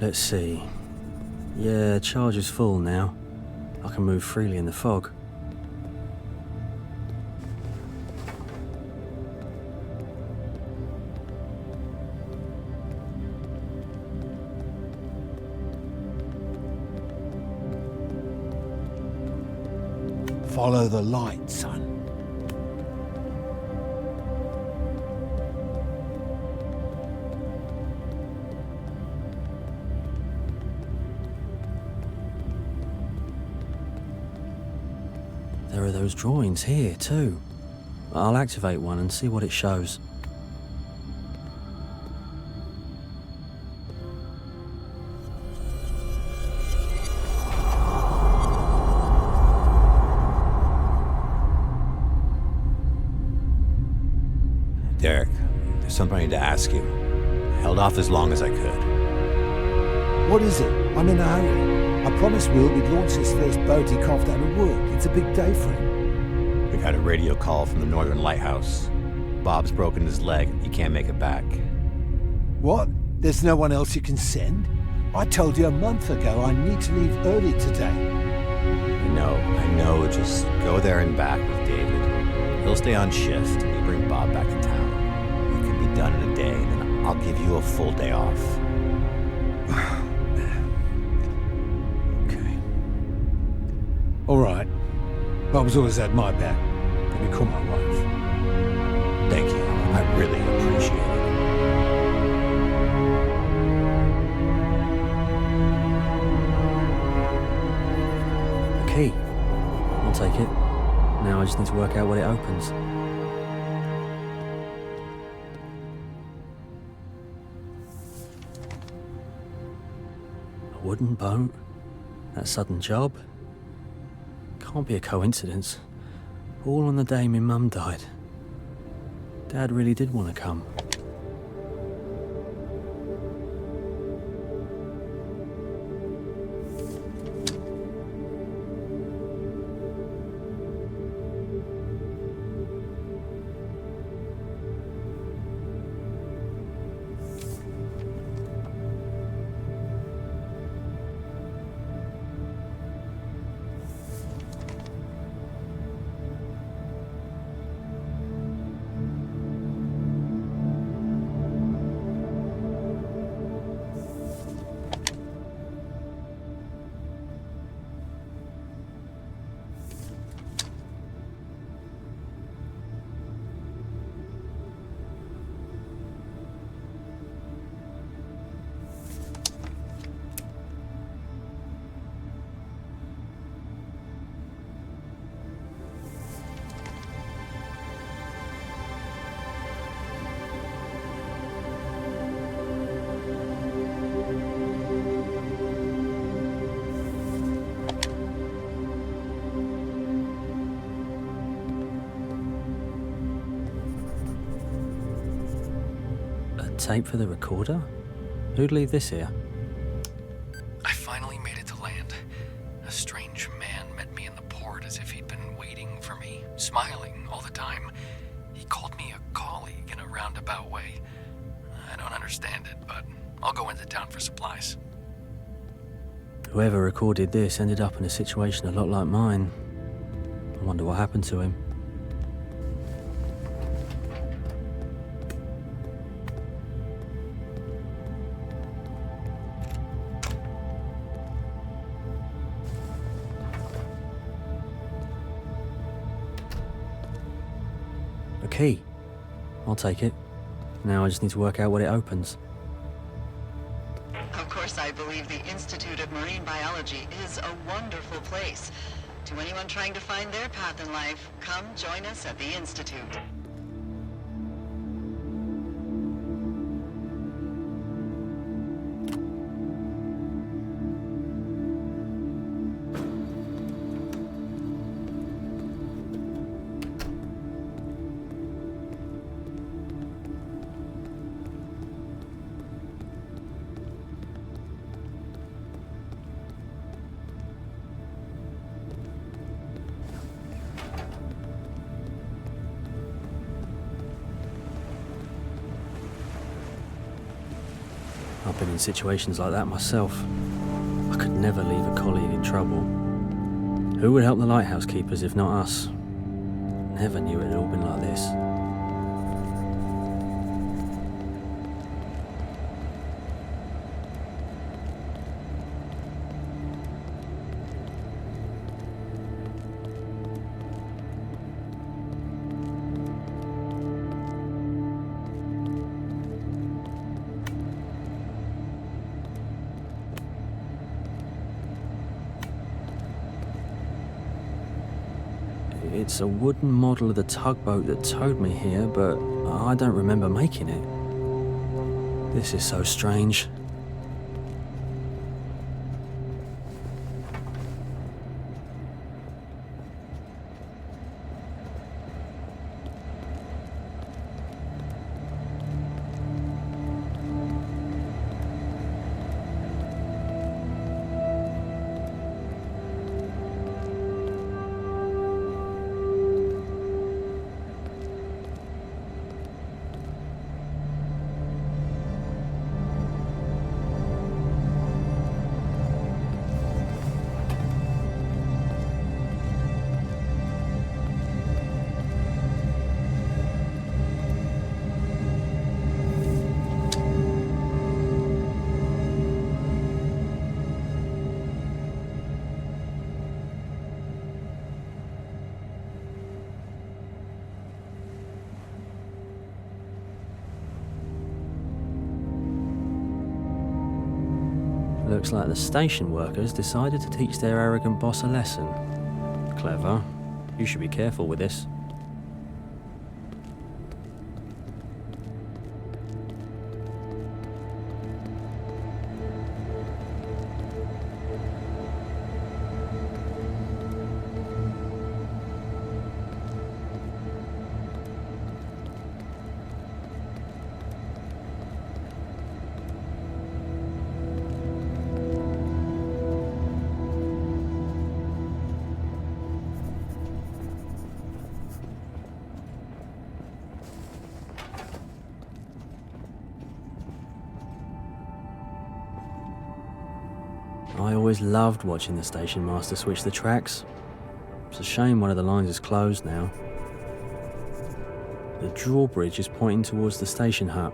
Let's see. Yeah, charge is full now. I can move freely in the fog. Follow the light, son. There are those drawings here, too. I'll activate one and see what it shows. Derek, there's something I need to ask you. I held off as long as I could. What is it? I'm in a hurry. I promised Will we'd launch his first boat he carved out of wood. It's a big day for him. We got a radio call from the northern lighthouse. Bob's broken his leg. He can't make it back. What? There's no one else you can send? I told you a month ago I need to leave early today. I know. Just go there and back with David. He'll stay on shift and you bring Bob back to town. It can be done in a day, and then I'll give you a full day off. All right. Bob's always had my back. Let me call my wife. Thank you. I really appreciate it. A key. I'll take it. Now I just need to work out what it opens. A wooden boat? That sudden job? Can't be a coincidence. All on the day my mum died. Dad really did want to come. Tape for the recorder? Who'd leave this here? I finally made it to land. A strange man met me in the port as if he'd been waiting for me, smiling all the time. He called me a colleague in a roundabout way. I don't understand it, but I'll go into town for supplies. Whoever recorded this ended up in a situation a lot like mine. I wonder what happened to him. A key. I'll take it. Now I just need to work out what it opens. Of course, I believe the Institute of Marine Biology is a wonderful place. To anyone trying to find their path in life, come join us at the Institute. I've been in situations like that myself. I could never leave a colleague in trouble. Who would help the lighthouse keepers if not us? Never knew it had all been like this. It's a wooden model of the tugboat that towed me here, but I don't remember making it. This is so strange. Looks like the station workers decided to teach their arrogant boss a lesson. Clever. You should be careful with this. I always loved watching the station master switch the tracks. It's a shame one of the lines is closed now. The drawbridge is pointing towards the station hut.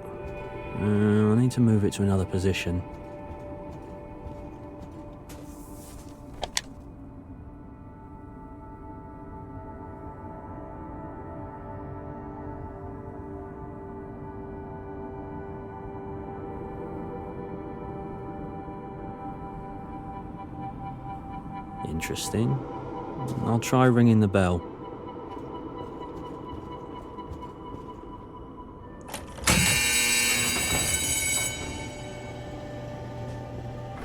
I need to move it to another position. Interesting. I'll try ringing the bell.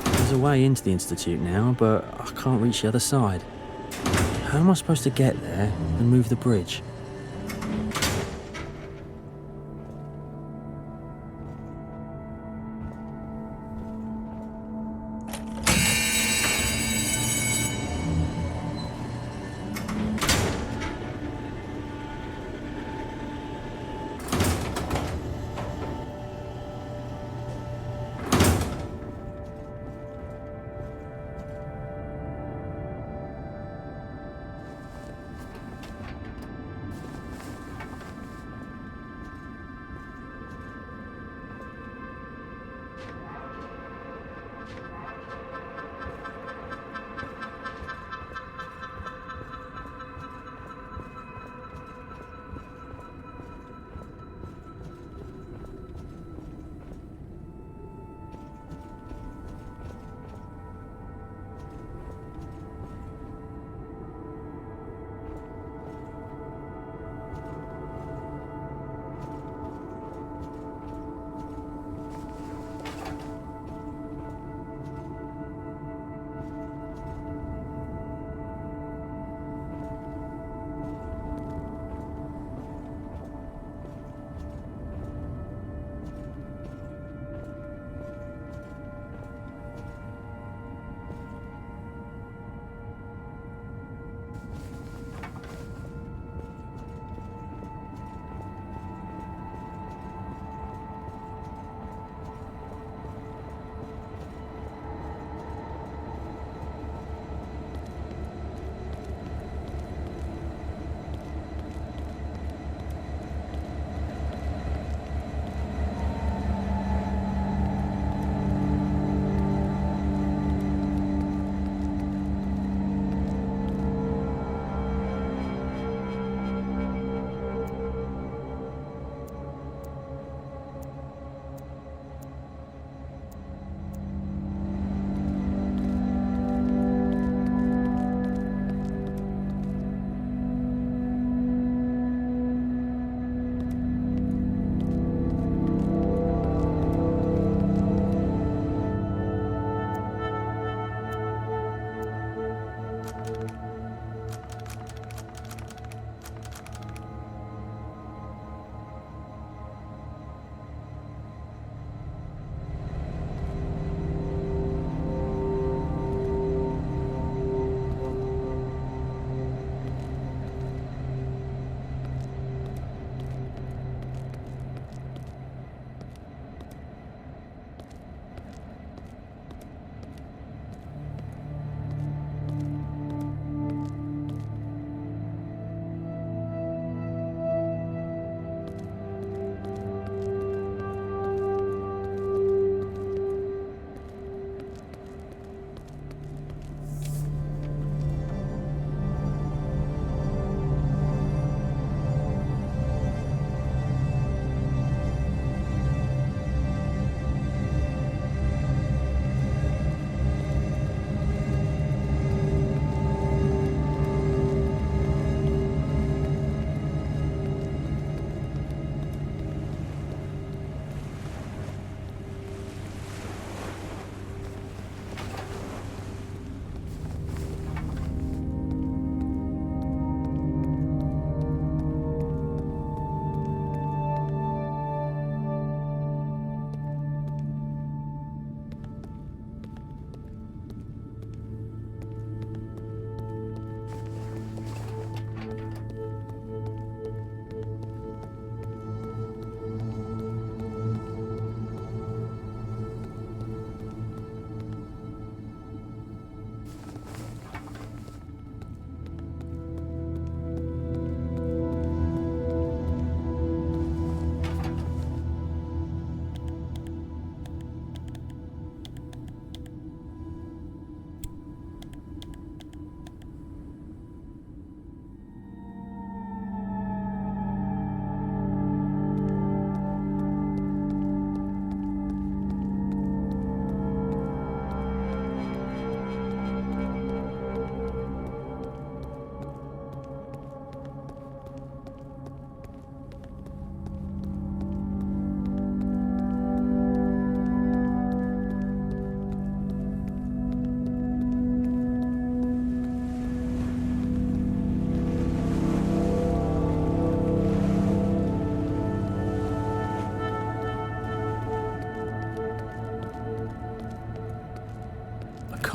There's a way into the Institute now, but I can't reach the other side. How am I supposed to get there and move the bridge?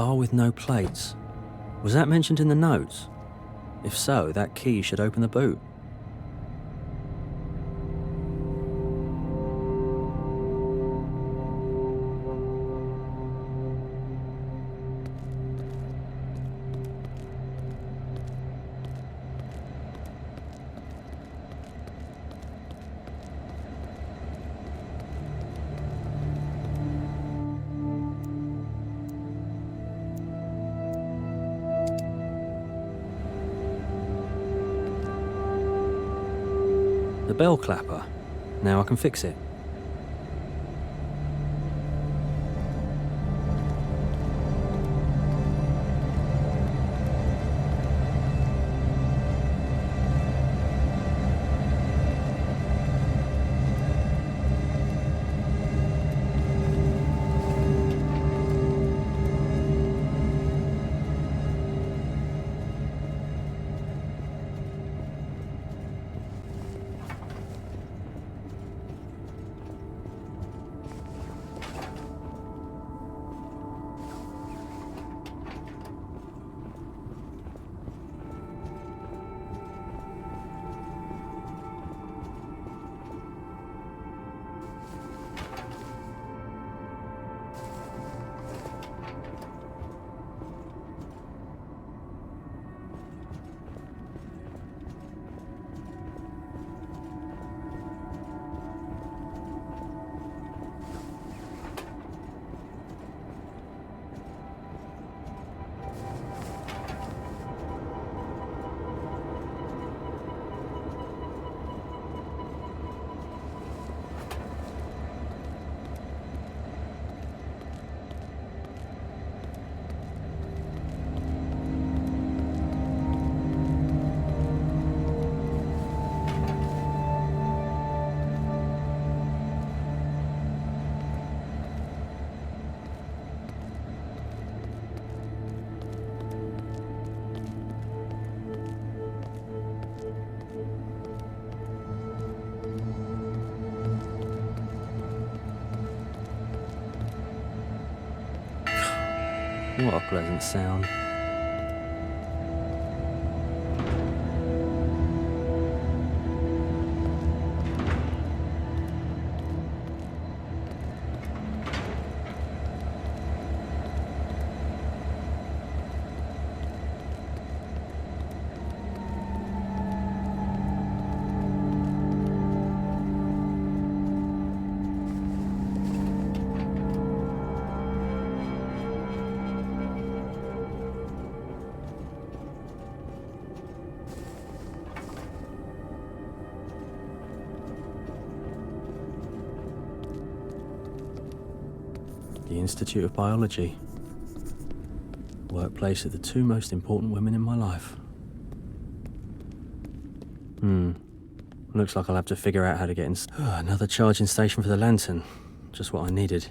car with no plates. Was that mentioned in the notes? If so, that key should open the boot. The bell clapper. Now I can fix it. What a pleasant sound. The Institute of Biology. Workplace of the two most important women in my life. Looks like I'll have to figure out how to get in. Another charging station for the lantern. Just what I needed.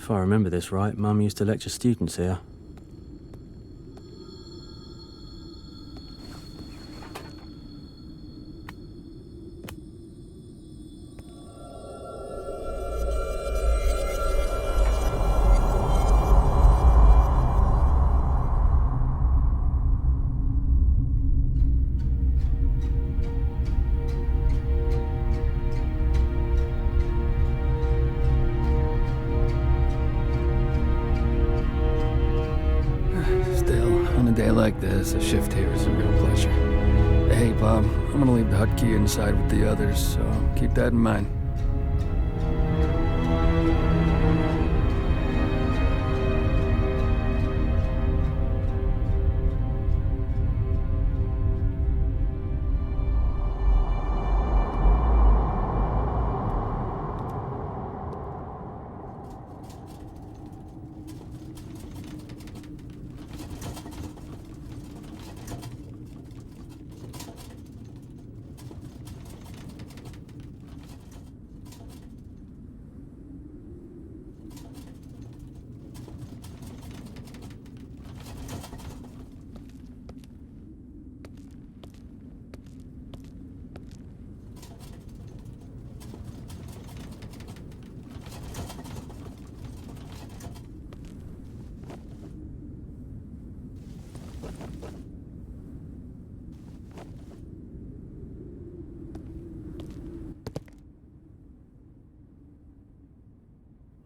If I remember this right, Mum used to lecture students here. Like this, a shift here is a real pleasure. Hey, Bob, I'm gonna leave the hut key inside with the others, so keep that in mind.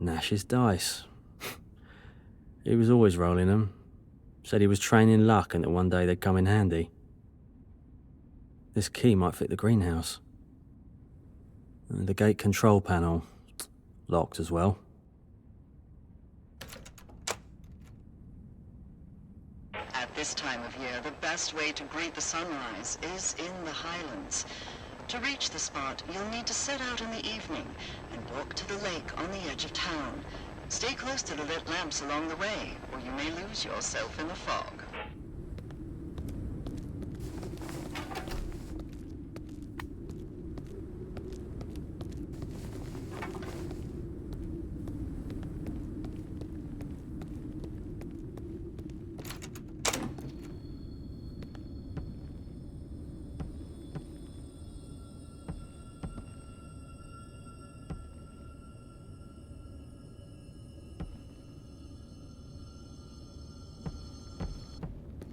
Nash's dice. He was always rolling them. Said he was training luck and that one day they'd come in handy. This key might fit the greenhouse. And the gate control panel. Locked as well. At this time of year, the best way to greet the sunrise is in the Highlands. To reach the spot, you'll need to set out in the evening and walk to the lake on the edge of town. Stay close to the lit lamps along the way, or you may lose yourself in the fog.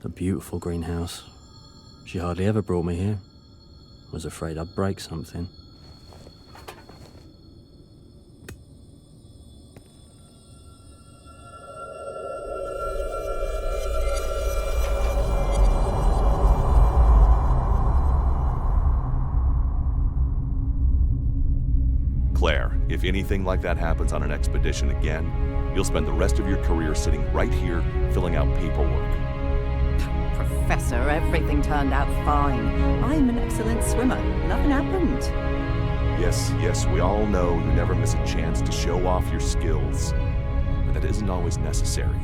A beautiful greenhouse. She hardly ever brought me here. Was afraid I'd break something. Claire, if anything like that happens on an expedition again, you'll spend the rest of your career sitting right here, filling out paperwork. Professor, everything turned out fine. I'm an excellent swimmer. Nothing happened. Yes, we all know you never miss a chance to show off your skills. But that isn't always necessary.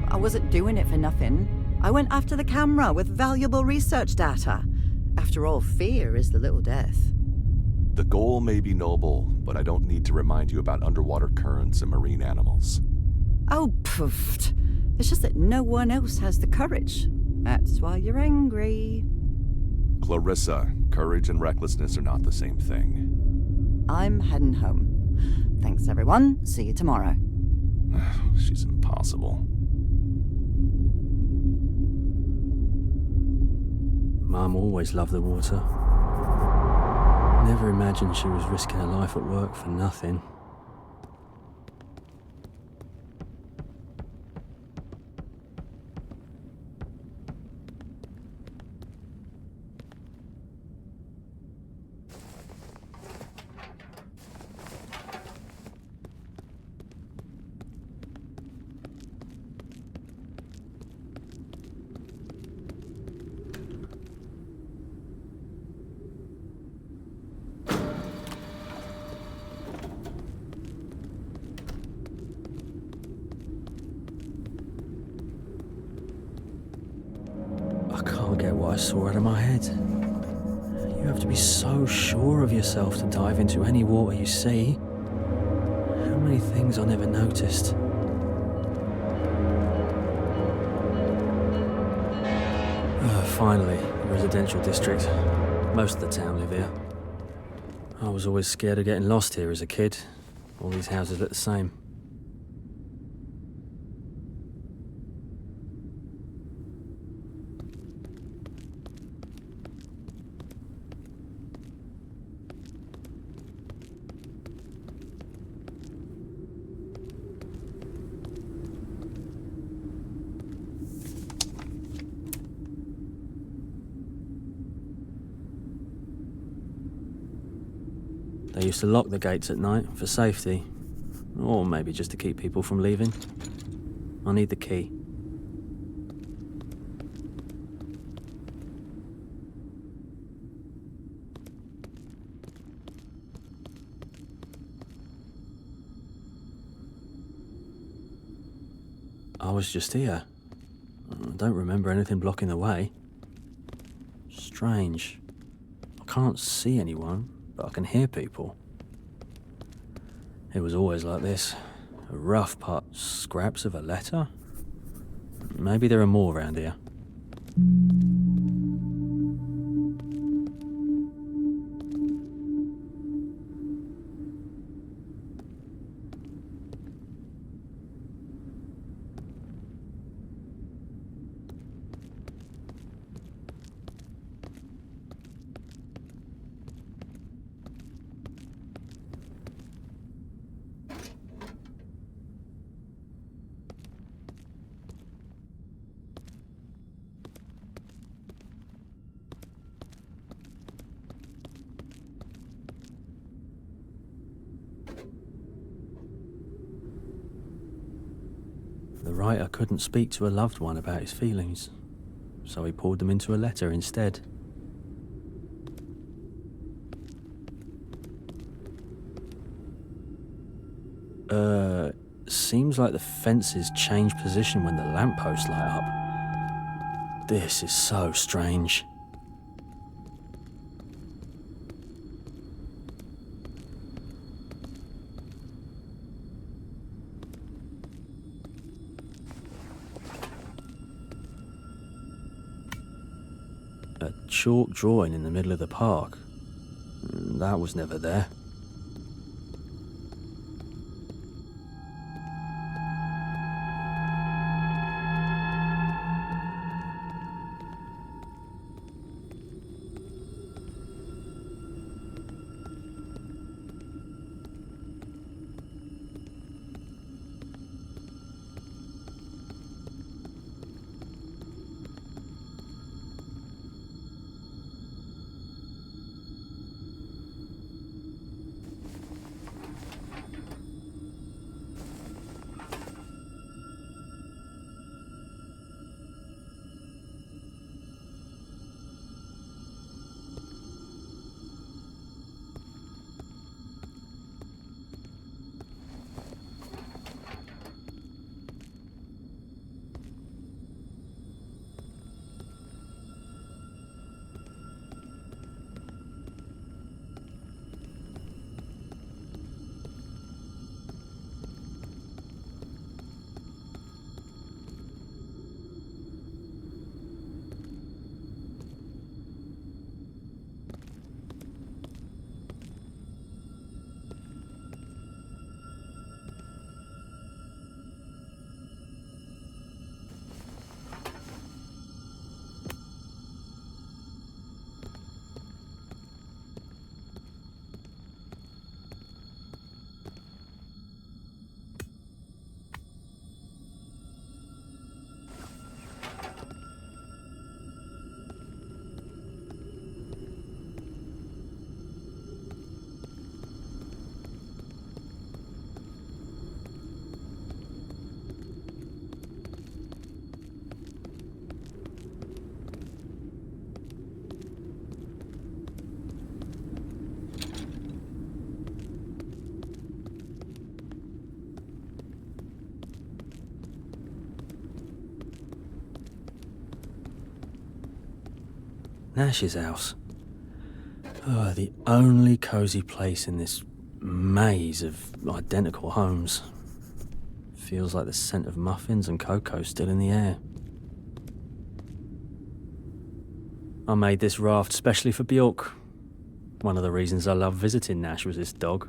I wasn't doing it for nothing. I went after the camera with valuable research data. After all, fear is the little death. The goal may be noble, but I don't need to remind you about underwater currents and marine animals. Oh, poofed. It's just that no one else has the courage. That's why you're angry. Clarissa, courage and recklessness are not the same thing. I'm heading home. Thanks, everyone. See you tomorrow. She's impossible. Mum always loved the water. Never imagined she was risking her life at work for nothing. I saw out of my head. You have to be so sure of yourself to dive into any water you see. How many things I never noticed. Finally, a residential district. Most of the town live here. I was always scared of getting lost here as a kid. All these houses look the same. They used to lock the gates at night for safety, or maybe just to keep people from leaving. I need the key. I was just here. I don't remember anything blocking the way. Strange. I can't see anyone, but I can hear people. It was always like this. A rough part. Scraps of a letter? Maybe there are more around here. The writer couldn't speak to a loved one about his feelings, so he poured them into a letter instead. Seems like the fences change position when the lampposts light up. This is so strange. A chalk drawing in the middle of the park. That was never there. Nash's house. Oh, the only cozy place in this maze of identical homes. Feels like the scent of muffins and cocoa still in the air. I made this raft specially for Bjork. One of the reasons I love visiting Nash was this dog.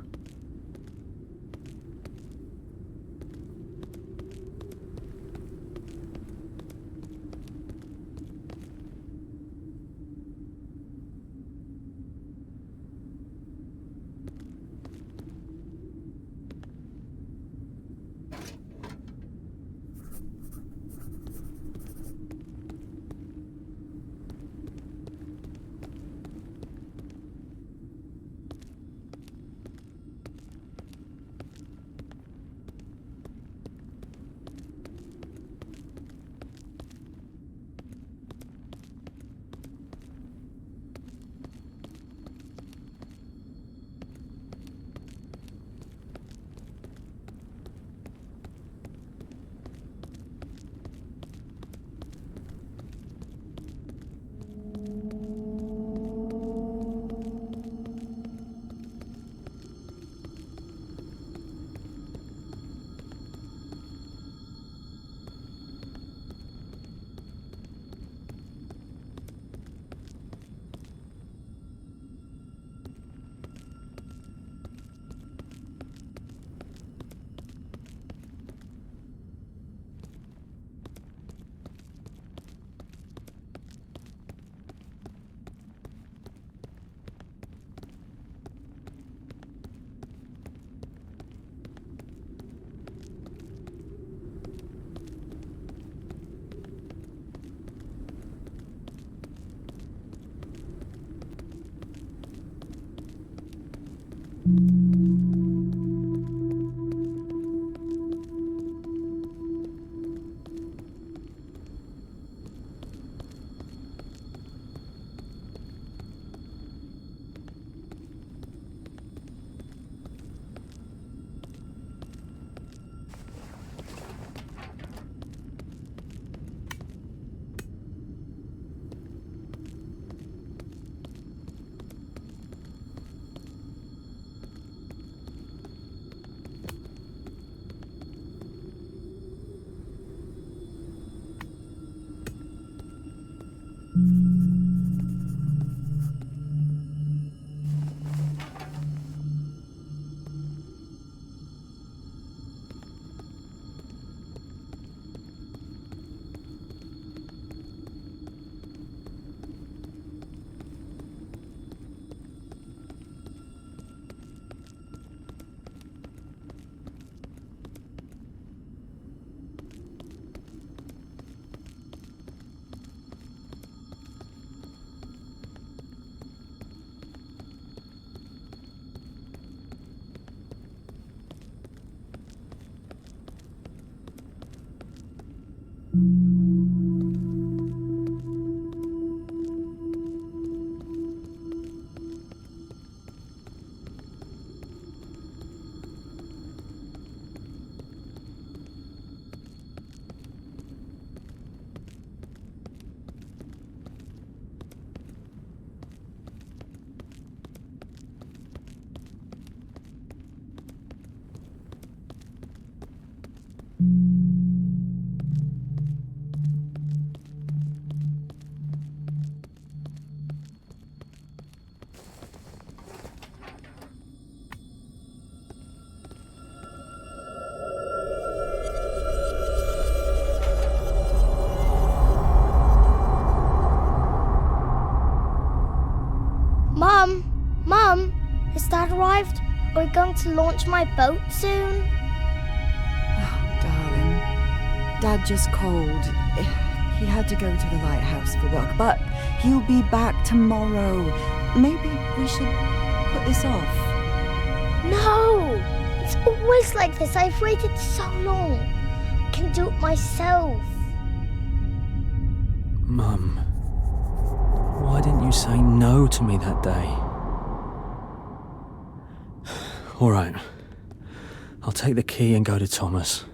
Mum, has Dad arrived? Are we going to launch my boat soon? Oh, darling. Dad just called. He had to go to the lighthouse for work, but he'll be back tomorrow. Maybe we should put this off. No! It's always like this. I've waited so long. I can do it myself. Mum, why didn't you say no to me that day? All right, I'll take the key and go to Thomas.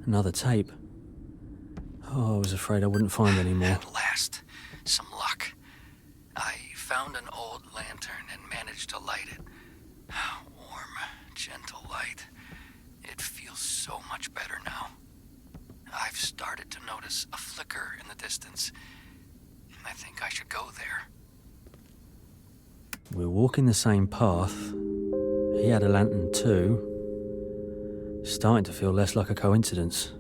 Another tape. Oh, I was afraid I wouldn't find any more. At last, some luck. I found an old lantern and managed to light it. Warm, gentle light. It feels so much better now. I've started to notice a flicker in the distance. I think I should go there. We're walking the same path. He had a lantern too. Starting to feel less like a coincidence.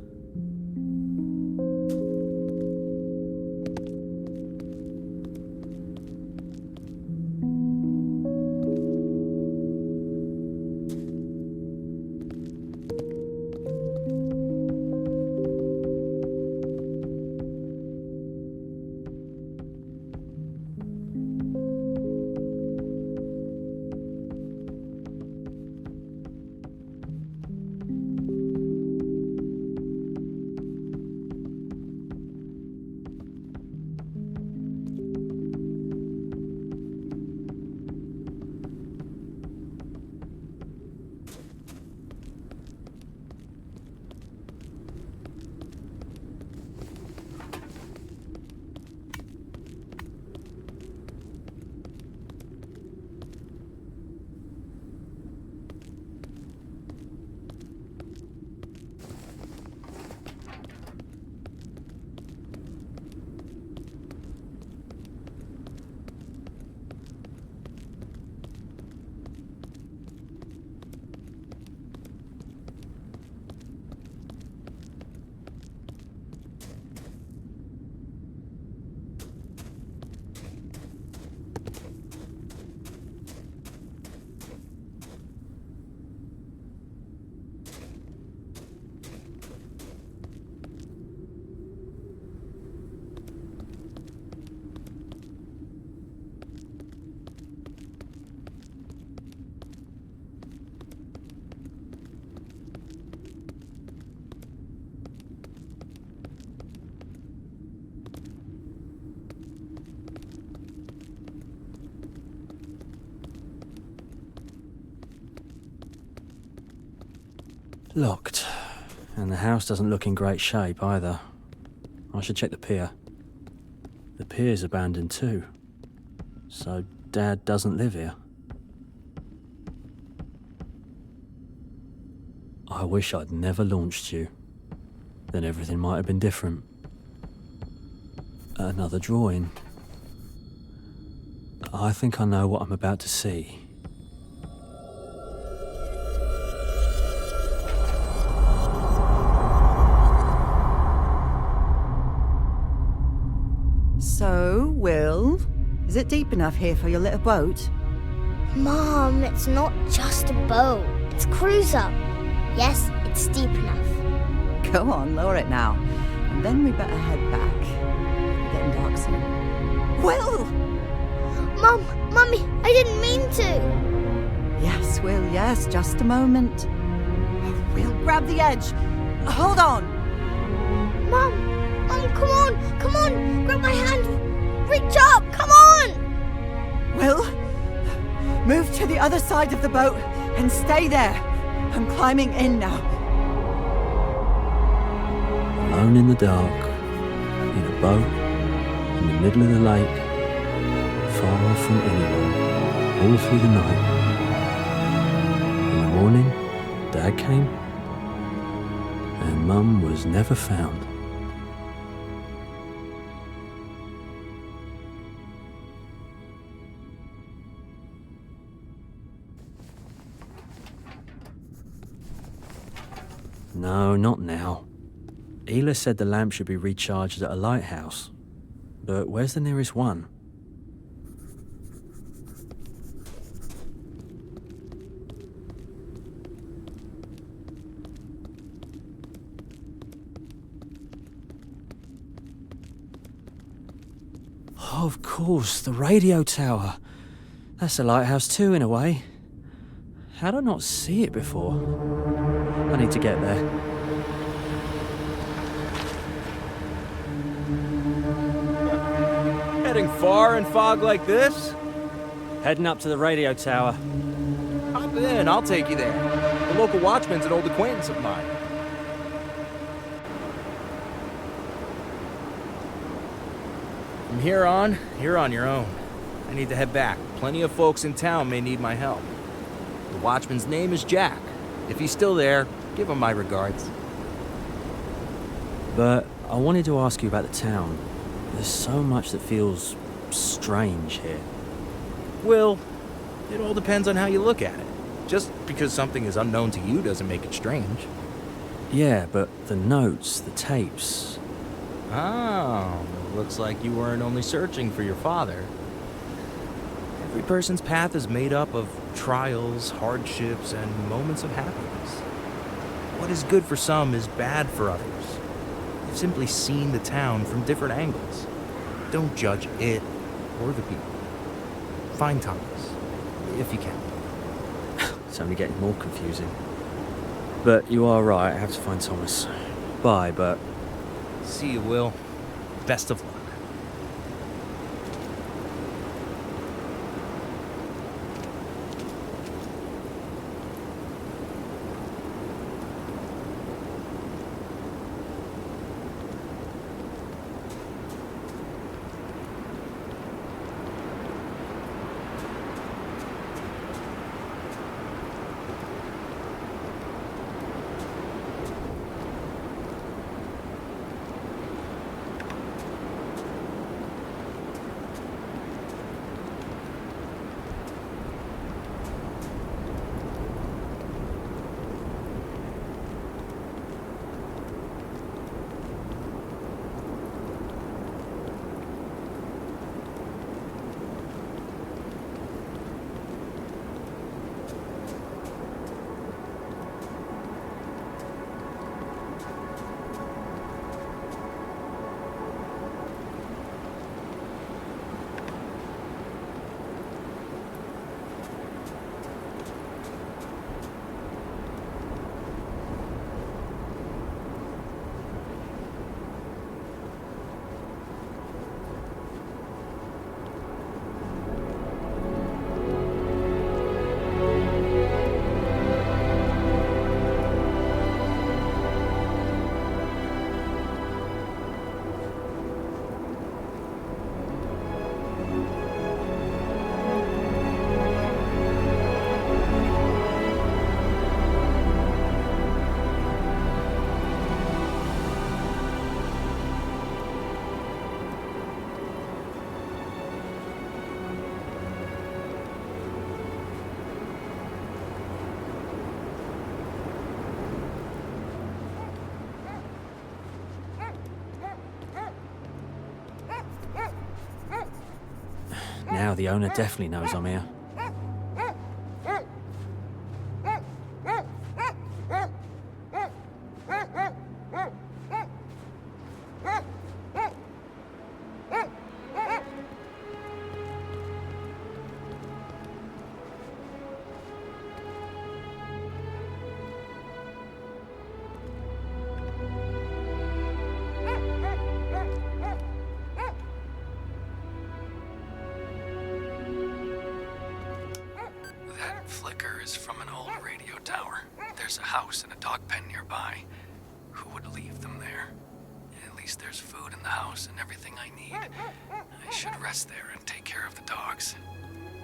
Locked. And the house doesn't look in great shape either. I should check the pier. The pier's abandoned too. So Dad doesn't live here. I wish I'd never launched you. Then everything might have been different. Another drawing. I think I know what I'm about to see. So, Will, is it deep enough here for your little boat? Mom, it's not just a boat. It's a cruiser. Yes, it's deep enough. Go on, lower it now. And then we better head back. It's getting dark soon. Will! Mummy, I didn't mean to. Yes, Will, yes, just a moment. We'll grab the edge. Hold on. Mum, come on, grab my hand. Reach up, come on. Will, move to the other side of the boat and stay there. I'm climbing in now. Alone in the dark, in a boat, in the middle of the lake, far from anyone, all through the night. In the morning, Dad came, and Mum was never found. No, not now. Ela said the lamp should be recharged at a lighthouse. But where's the nearest one? Oh, of course, the radio tower. That's a lighthouse too, in a way. How did I not see it before? I need to get there. Heading far in fog like this? Heading up to the radio tower. Hop in, I'll take you there. The local watchman's an old acquaintance of mine. From here on, you're on your own. I need to head back. Plenty of folks in town may need my help. The watchman's name is Jack. If he's still there, give him my regards. But I wanted to ask you about the town. There's so much that feels strange here. Well, it all depends on how you look at it. Just because something is unknown to you doesn't make it strange. Yeah, but the notes, the tapes... Oh, looks like you weren't only searching for your father. Every person's path is made up of trials, hardships, and moments of happiness. What is good for some is bad for others. You've simply seen the town from different angles. Don't judge it or the people. Find Thomas, if you can. It's only getting more confusing. But you are right, I have to find Thomas. Bye, but... See you, Will. Best of luck. Now the owner definitely knows I'm here. Flicker is from an old radio tower. There's a house and a dog pen nearby. Who would leave them there? At least there's food in the house and everything I need. I should rest there and take care of the dogs.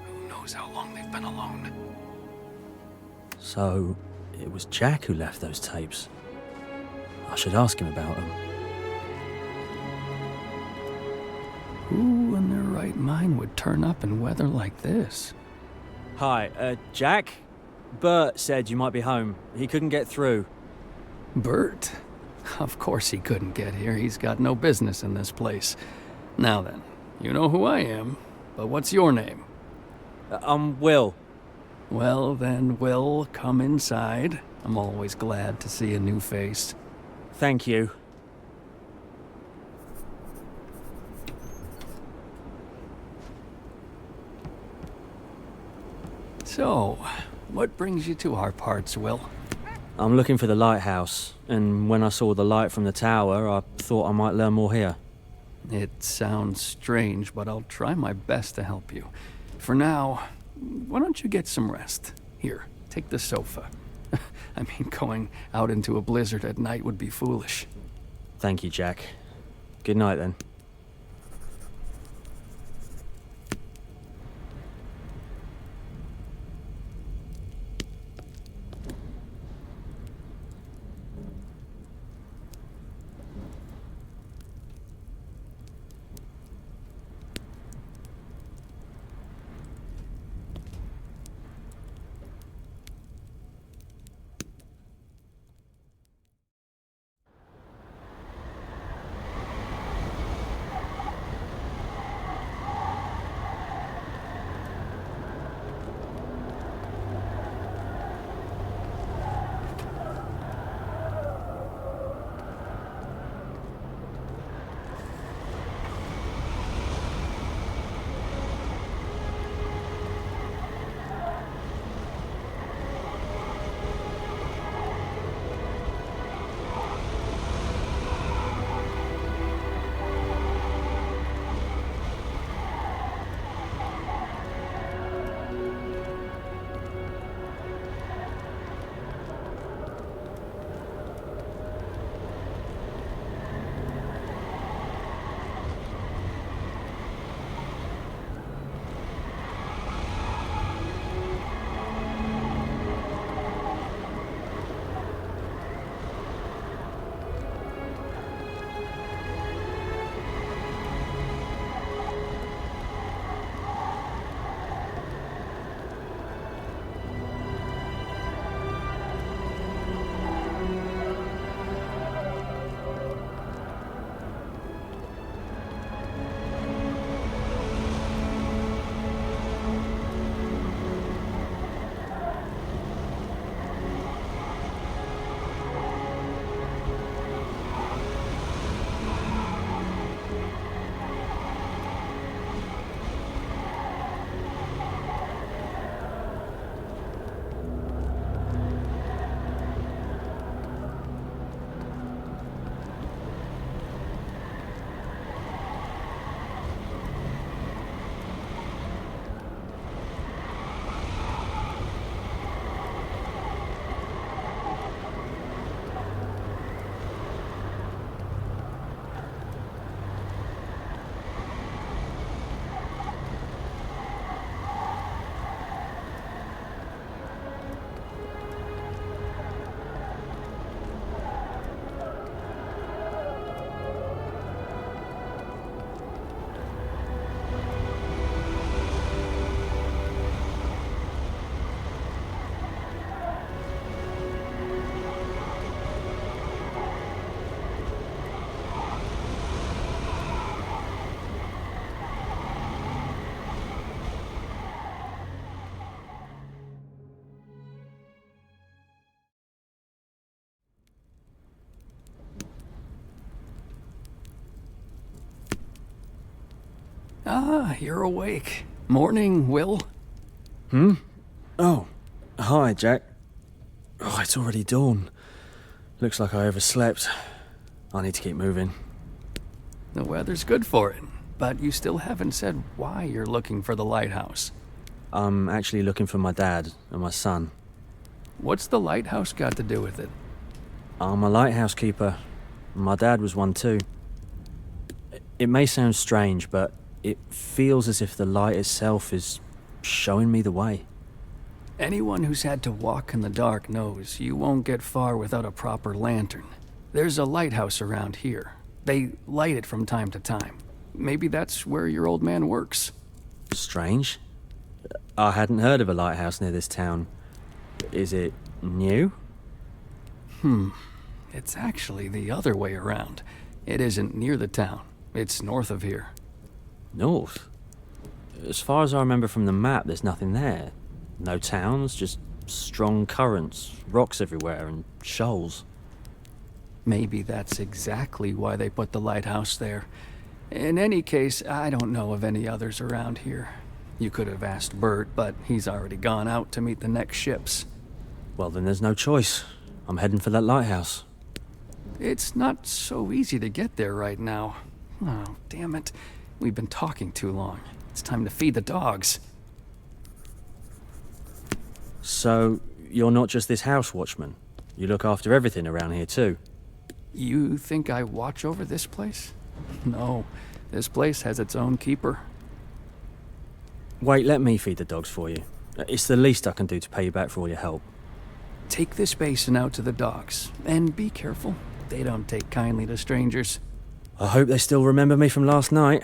Who knows how long they've been alone? So, it was Jack who left those tapes. I should ask him about them. Who in their right mind would turn up in weather like this? Hi, Jack? Bert said you might be home. He couldn't get through. Bert? Of course he couldn't get here. He's got no business in this place. Now then, you know who I am, but what's your name? I'm Will. Well then, Will, come inside. I'm always glad to see a new face. Thank you. So, what brings you to our parts, Will? I'm looking for the lighthouse, and when I saw the light from the tower, I thought I might learn more here. It sounds strange, but I'll try my best to help you. For now, why don't you get some rest? Here, take the sofa. I mean, going out into a blizzard at night would be foolish. Thank you, Jack. Good night, then. Ah, you're awake. Morning, Will. Oh, hi, Jack. Oh, it's already dawn. Looks like I overslept. I need to keep moving. The weather's good for it, but you still haven't said why you're looking for the lighthouse. I'm actually looking for my dad and my son. What's the lighthouse got to do with it? I'm a lighthouse keeper. My dad was one too. It may sound strange, but it feels as if the light itself is showing me the way. Anyone who's had to walk in the dark knows you won't get far without a proper lantern. There's a lighthouse around here. They light it from time to time. Maybe that's where your old man works. Strange. I hadn't heard of a lighthouse near this town. Is it new? It's actually the other way around. It isn't near the town. It's north of here. North? As far as I remember from the map, there's nothing there. No towns, just strong currents, rocks everywhere, and shoals. Maybe that's exactly why they put the lighthouse there. In any case, I don't know of any others around here. You could have asked Bert, but he's already gone out to meet the next ships. Well, then there's no choice. I'm heading for that lighthouse. It's not so easy to get there right now. Oh, damn it. We've been talking too long. It's time to feed the dogs. So, you're not just this house watchman? You look after everything around here too? You think I watch over this place? No, this place has its own keeper. Wait, let me feed the dogs for you. It's the least I can do to pay you back for all your help. Take this basin out to the dogs, and be careful. They don't take kindly to strangers. I hope they still remember me from last night.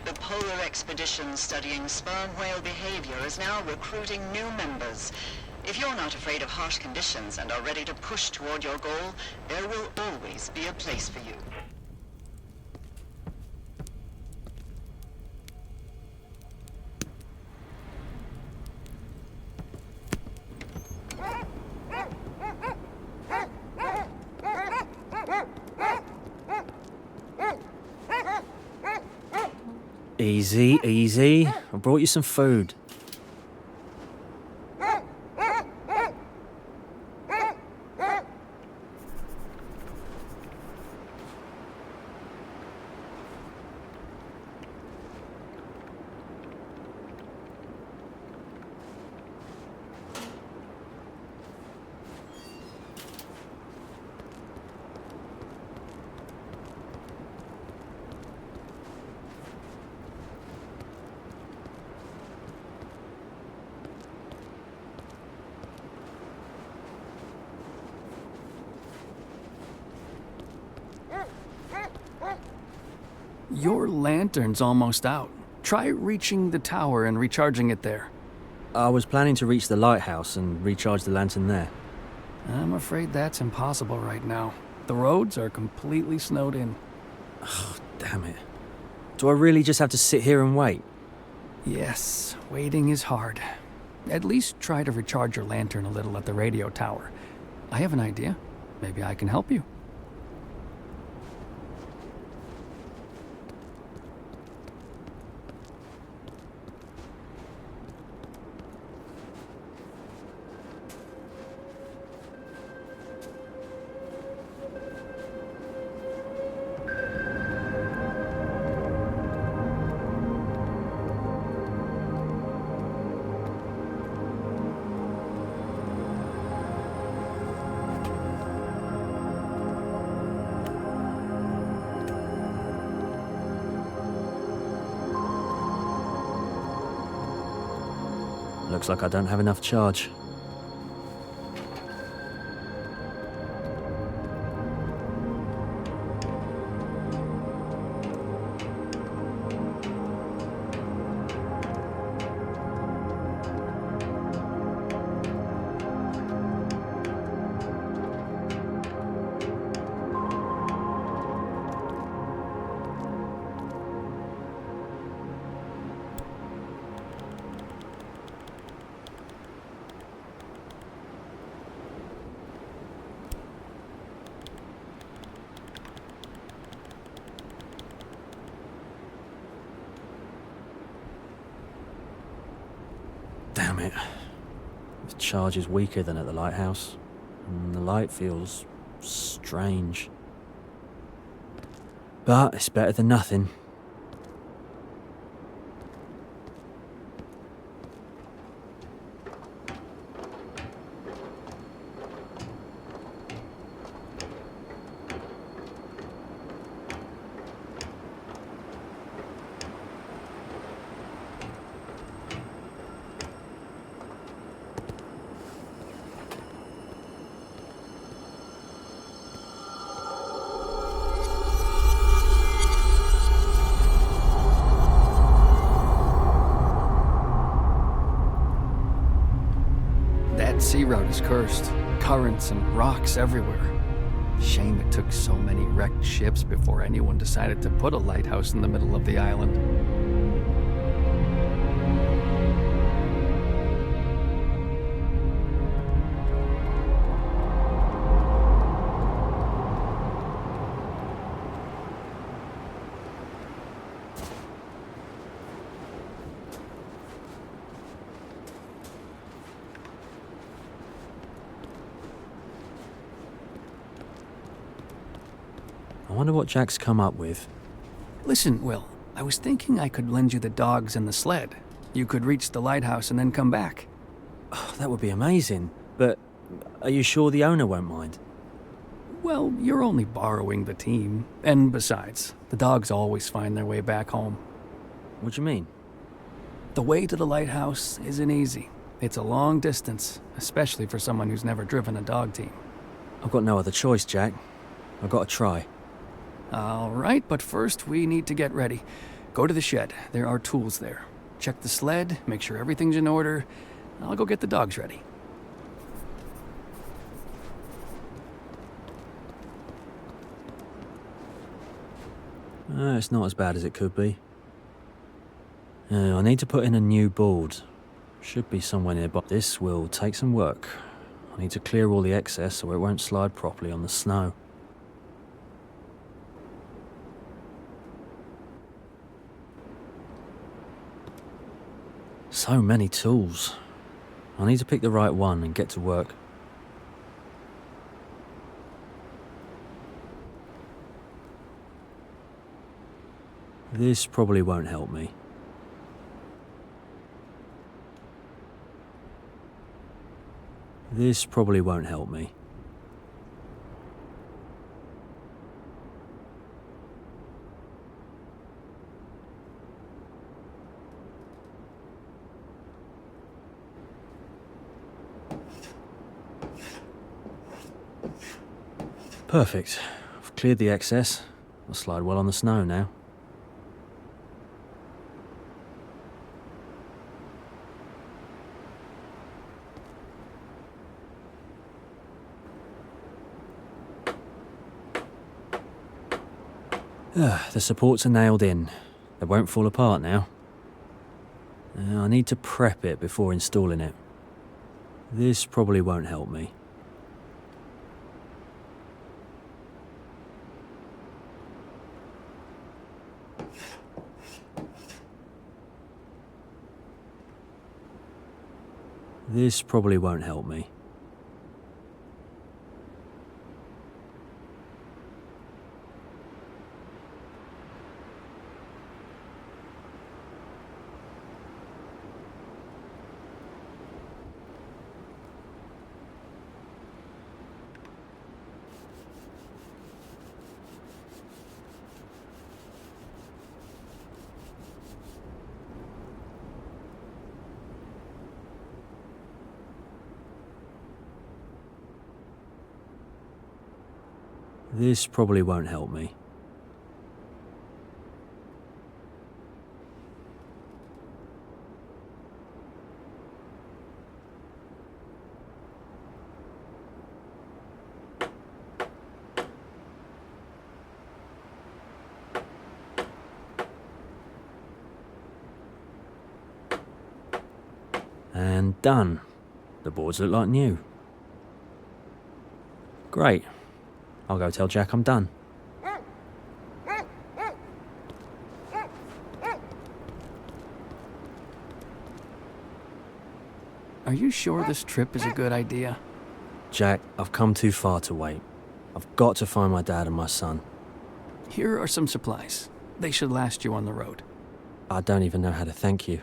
The polar expedition studying sperm whale behavior is now recruiting new members. If you're not afraid of harsh conditions and are ready to push toward your goal, there will always be a place for you. Easy, easy. I brought you some food. Your lantern's almost out. Try reaching the tower and recharging it there. I was planning to reach the lighthouse and recharge the lantern there. I'm afraid that's impossible right now. The roads are completely snowed in. Oh, damn it. Do I really just have to sit here and wait? Yes, waiting is hard. At least try to recharge your lantern a little at the radio tower. I have an idea. Maybe I can help you. Looks like I don't have enough charge. Damn it. The charge is weaker than at the lighthouse, and the light feels strange. But it's better than nothing. Sea route is cursed. Currents and rocks everywhere. Shame it took so many wrecked ships before anyone decided to put a lighthouse in the middle of the island. I wonder what Jack's come up with. Listen, Will, I was thinking I could lend you the dogs and the sled. You could reach the lighthouse and then come back. Oh, that would be amazing, but are you sure the owner won't mind? Well, you're only borrowing the team. And besides, the dogs always find their way back home. What do you mean? The way to the lighthouse isn't easy. It's a long distance, especially for someone who's never driven a dog team. I've got no other choice, Jack. I've got to try. All right, but first we need to get ready. Go to the shed. There are tools there. Check the sled, make sure everything's in order. I'll go get the dogs ready. It's not as bad as it could be. I need to put in a new board. Should be somewhere nearby. This will take some work. I need to clear all the excess so it won't slide properly on the snow. So many tools. I need to pick the right one and get to work. This probably won't help me. This probably won't help me. Perfect. I've cleared the excess. I'll slide well on the snow now. The supports are nailed in. They won't fall apart now. I need to prep it before installing it. This probably won't help me. This probably won't help me. This probably won't help me. And done. The boards look like new. Great. I'll go tell Jack I'm done. Are you sure this trip is a good idea? Jack, I've come too far to wait. I've got to find my dad and my son. Here are some supplies. They should last you on the road. I don't even know how to thank you.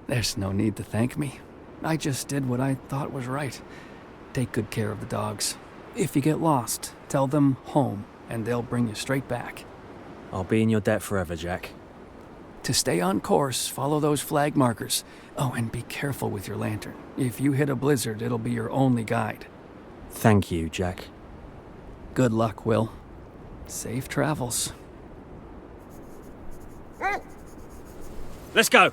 There's no need to thank me. I just did what I thought was right. Take good care of the dogs. If you get lost, tell them home, and they'll bring you straight back. I'll be in your debt forever, Jack. To stay on course, follow those flag markers. Oh, and be careful with your lantern. If you hit a blizzard, it'll be your only guide. Thank you, Jack. Good luck, Will. Safe travels. Let's go!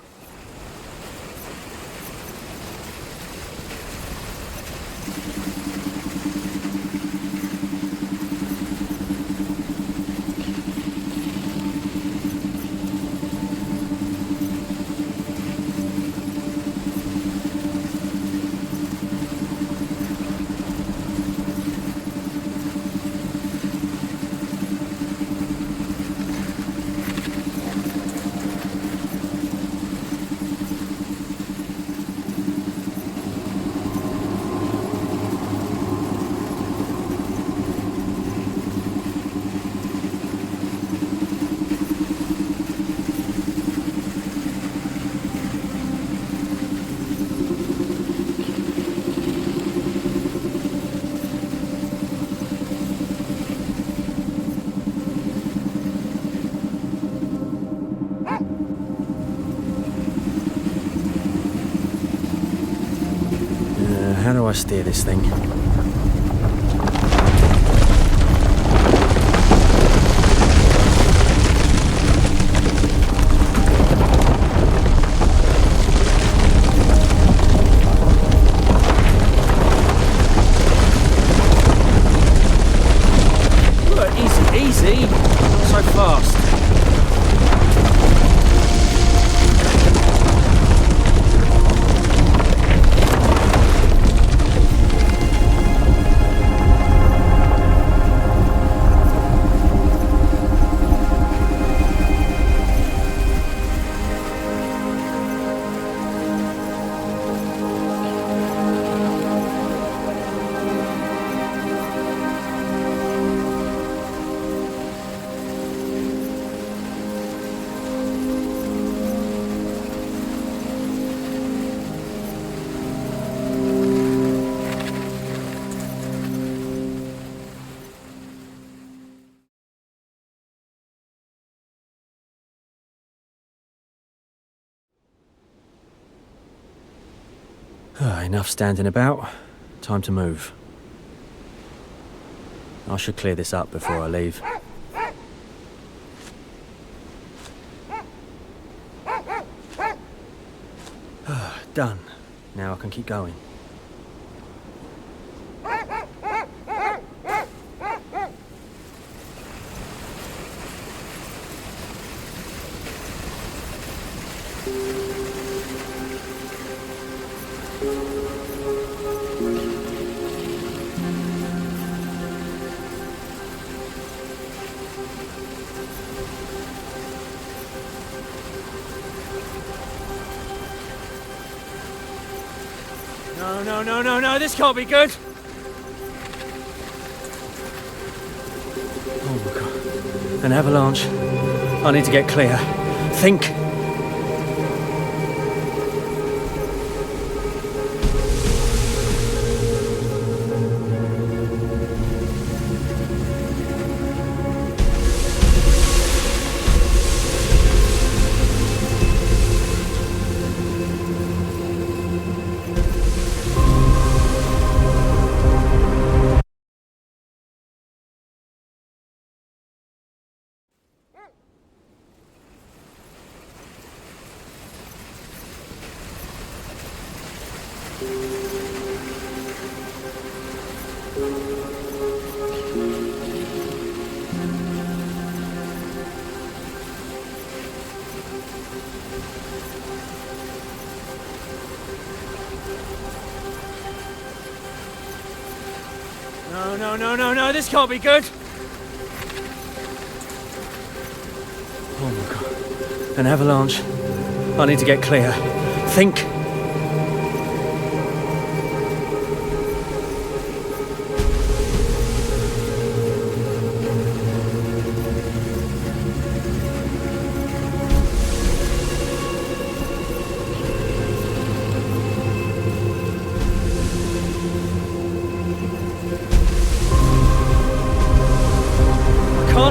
How do I steer this thing? Look, easy, not so fast. Enough standing about. Time to move. I should clear this up before I leave. Done. Now I can keep going. No, this can't be good! Oh my god. An avalanche. I need to get clear. Think! No, this can't be good! Oh my god. An avalanche. I need to get clear. Think!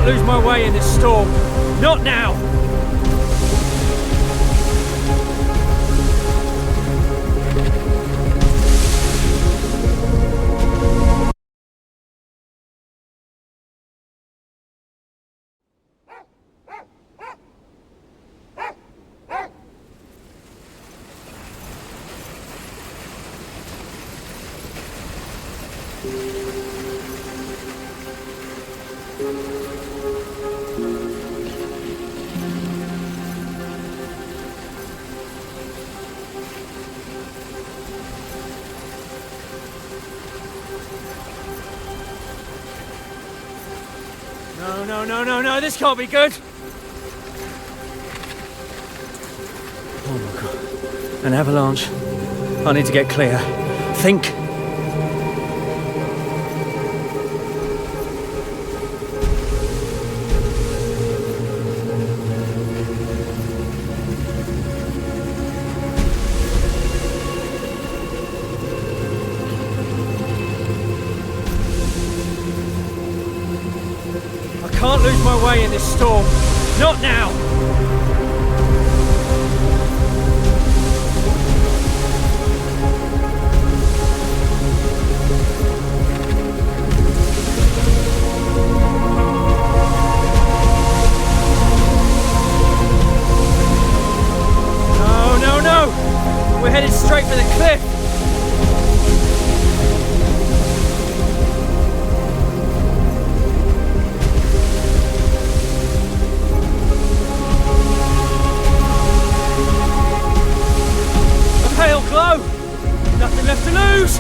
can't lose my way in this storm. Not now! No, this can't be good! Oh my god. An avalanche. I need to get clear. Think. I can't lose my way in this storm. Not now! No! We're headed straight for the cliff! Glow! Nothing left to lose!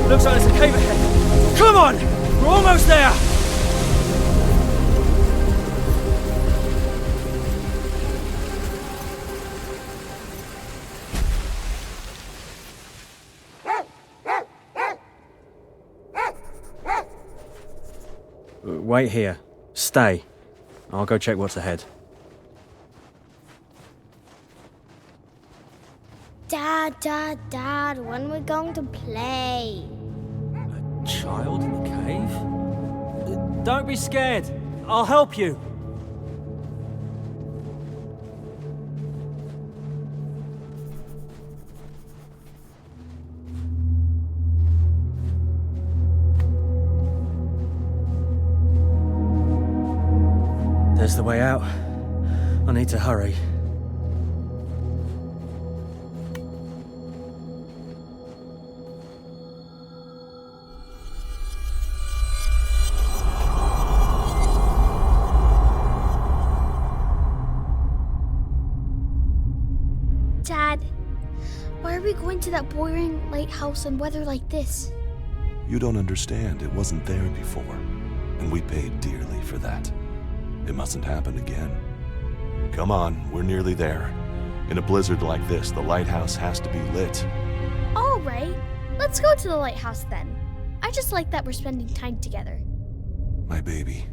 Looks like there's a cave ahead. Come on! We're almost there! Wait here. Stay. I'll go check what's ahead. Dad, when we're going to play? Child in the cave? Don't be scared. I'll help you. There's the way out. I need to hurry. Dad, why are we going to that boring lighthouse in weather like this? You don't understand. It wasn't there before. And we paid dearly for that. It mustn't happen again. Come on, we're nearly there. In a blizzard like this, the lighthouse has to be lit. All right, let's go to the lighthouse then. I just like that we're spending time together. My baby.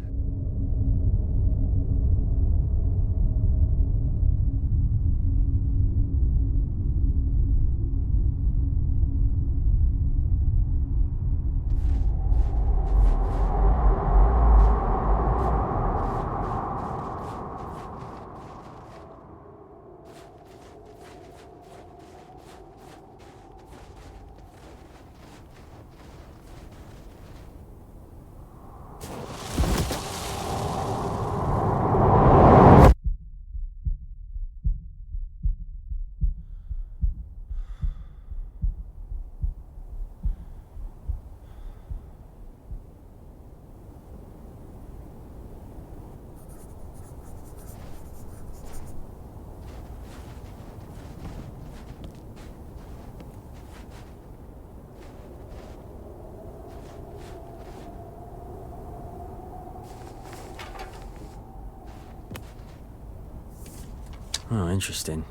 Oh, interesting.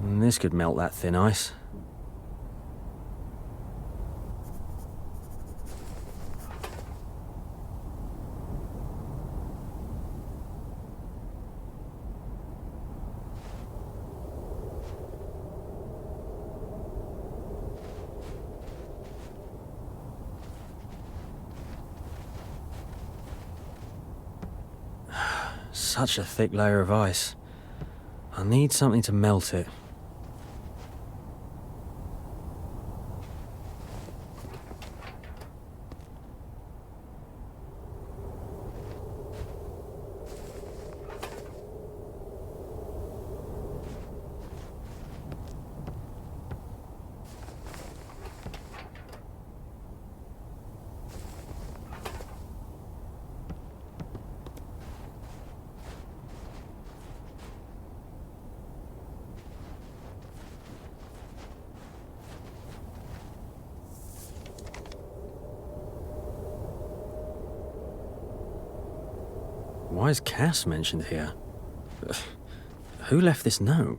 This could melt that thin ice. such a thick layer of ice. I need something to melt it. Why is Cass mentioned here? Who left this note?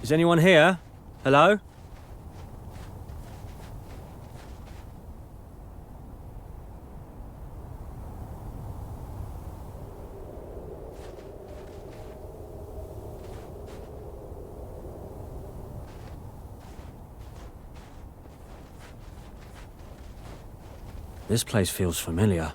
Is anyone here? Hello? This place feels familiar.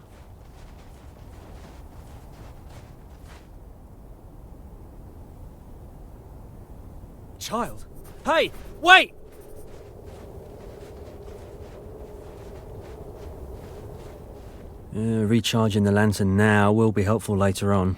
Child! Hey! Wait! Recharging the lantern now will be helpful later on.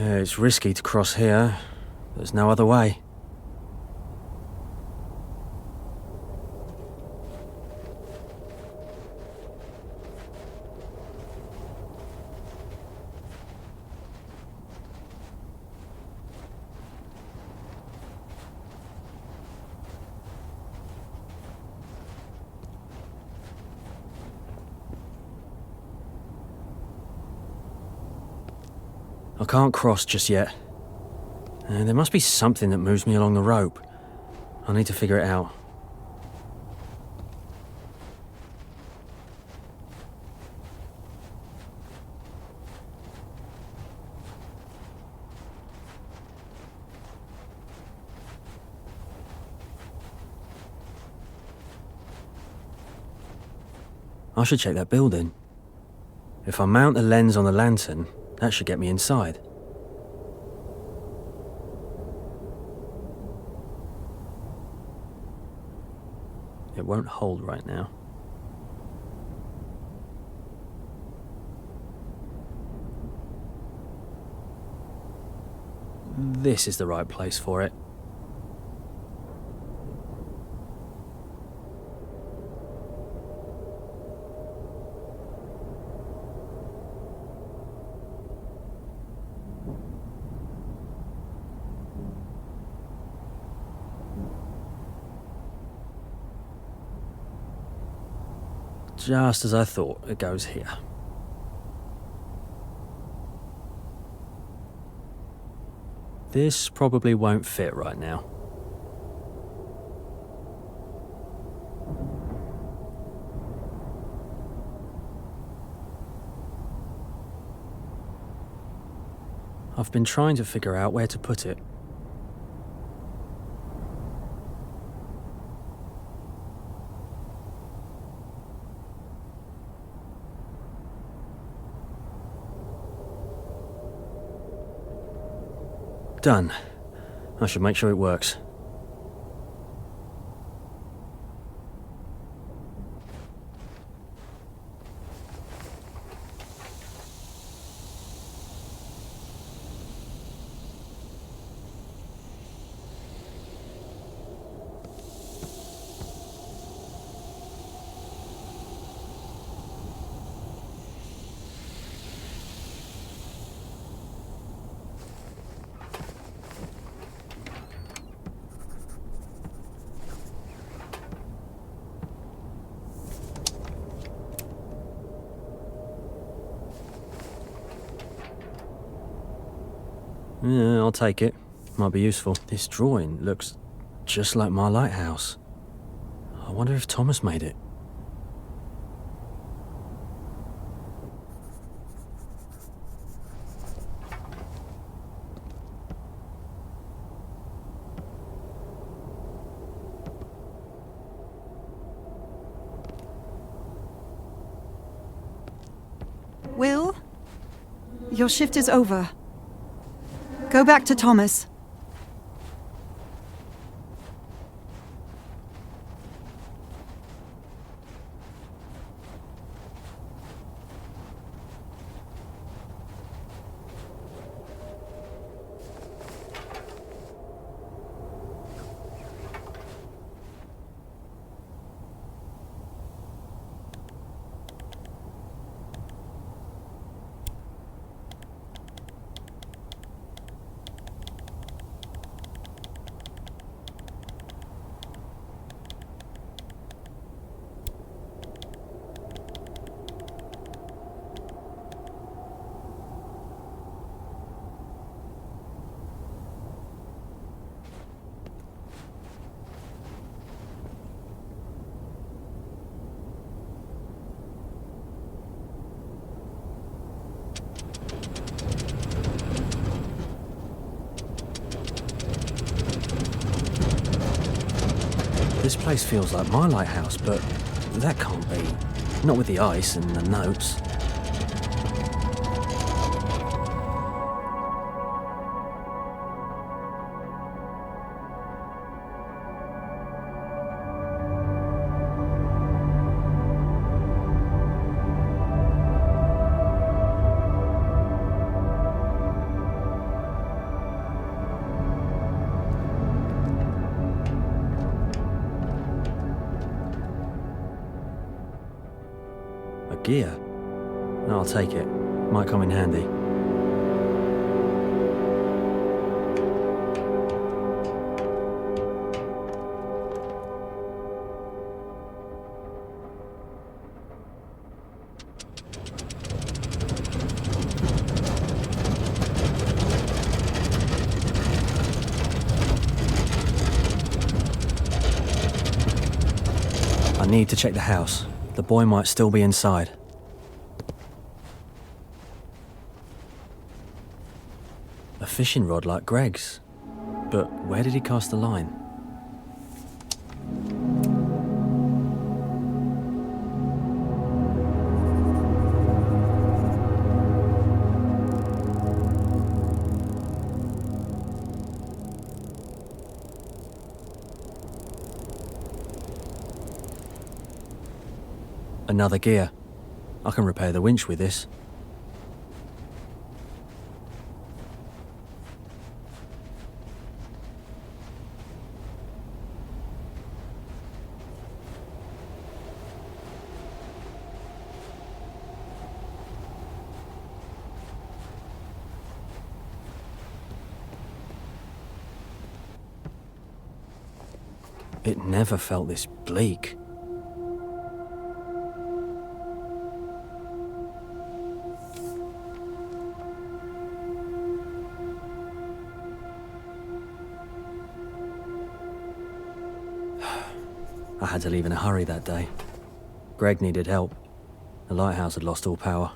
It's risky to cross here. There's no other way. I can't cross just yet. There must be something that moves me along the rope. I need to figure it out. I should check that building. If I mount the lens on the lantern, that should get me inside. It won't hold right now. This is the right place for it. Just as I thought, it goes here. This probably won't fit right now. I've been trying to figure out where to put it. Done. I should make sure it works. Yeah, I'll take it. Might be useful. This drawing looks just like my lighthouse. I wonder if Thomas made it. Will? Your shift is over. Go back to Thomas. This place feels like my lighthouse, but that can't be. Not with the ice and the notes. Gear? No, I'll take it. Might come in handy. I need to check the house. The boy might still be inside. A fishing rod like Greg's. But where did he cast the line? Another gear. I can repair the winch with this. It never felt this bleak. I had to leave in a hurry that day. Greg needed help. The lighthouse had lost all power.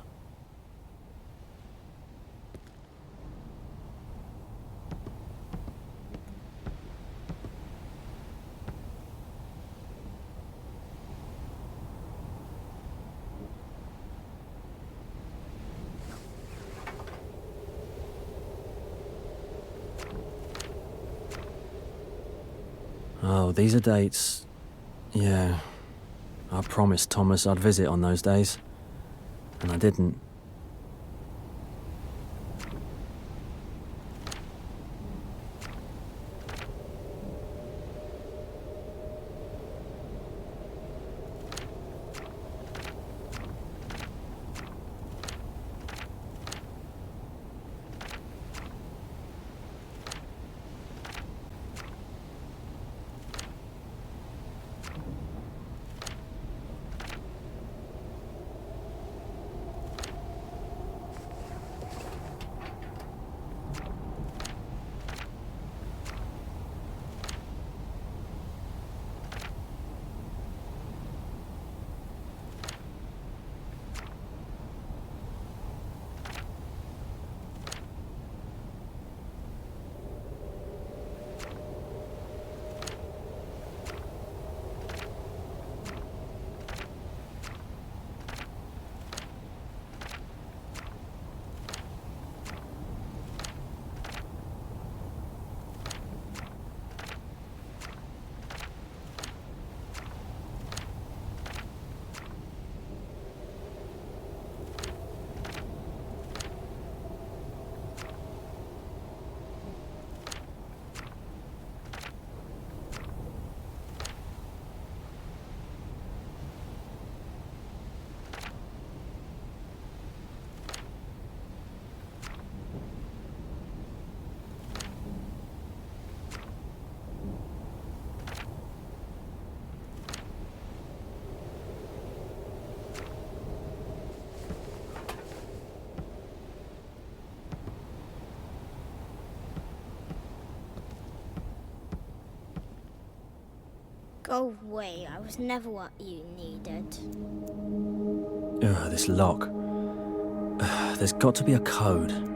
Oh, these are dates. Yeah. I promised Thomas I'd visit on those days. And I didn't. Go away. I was never what you needed. Ugh, this lock. There's got to be a code.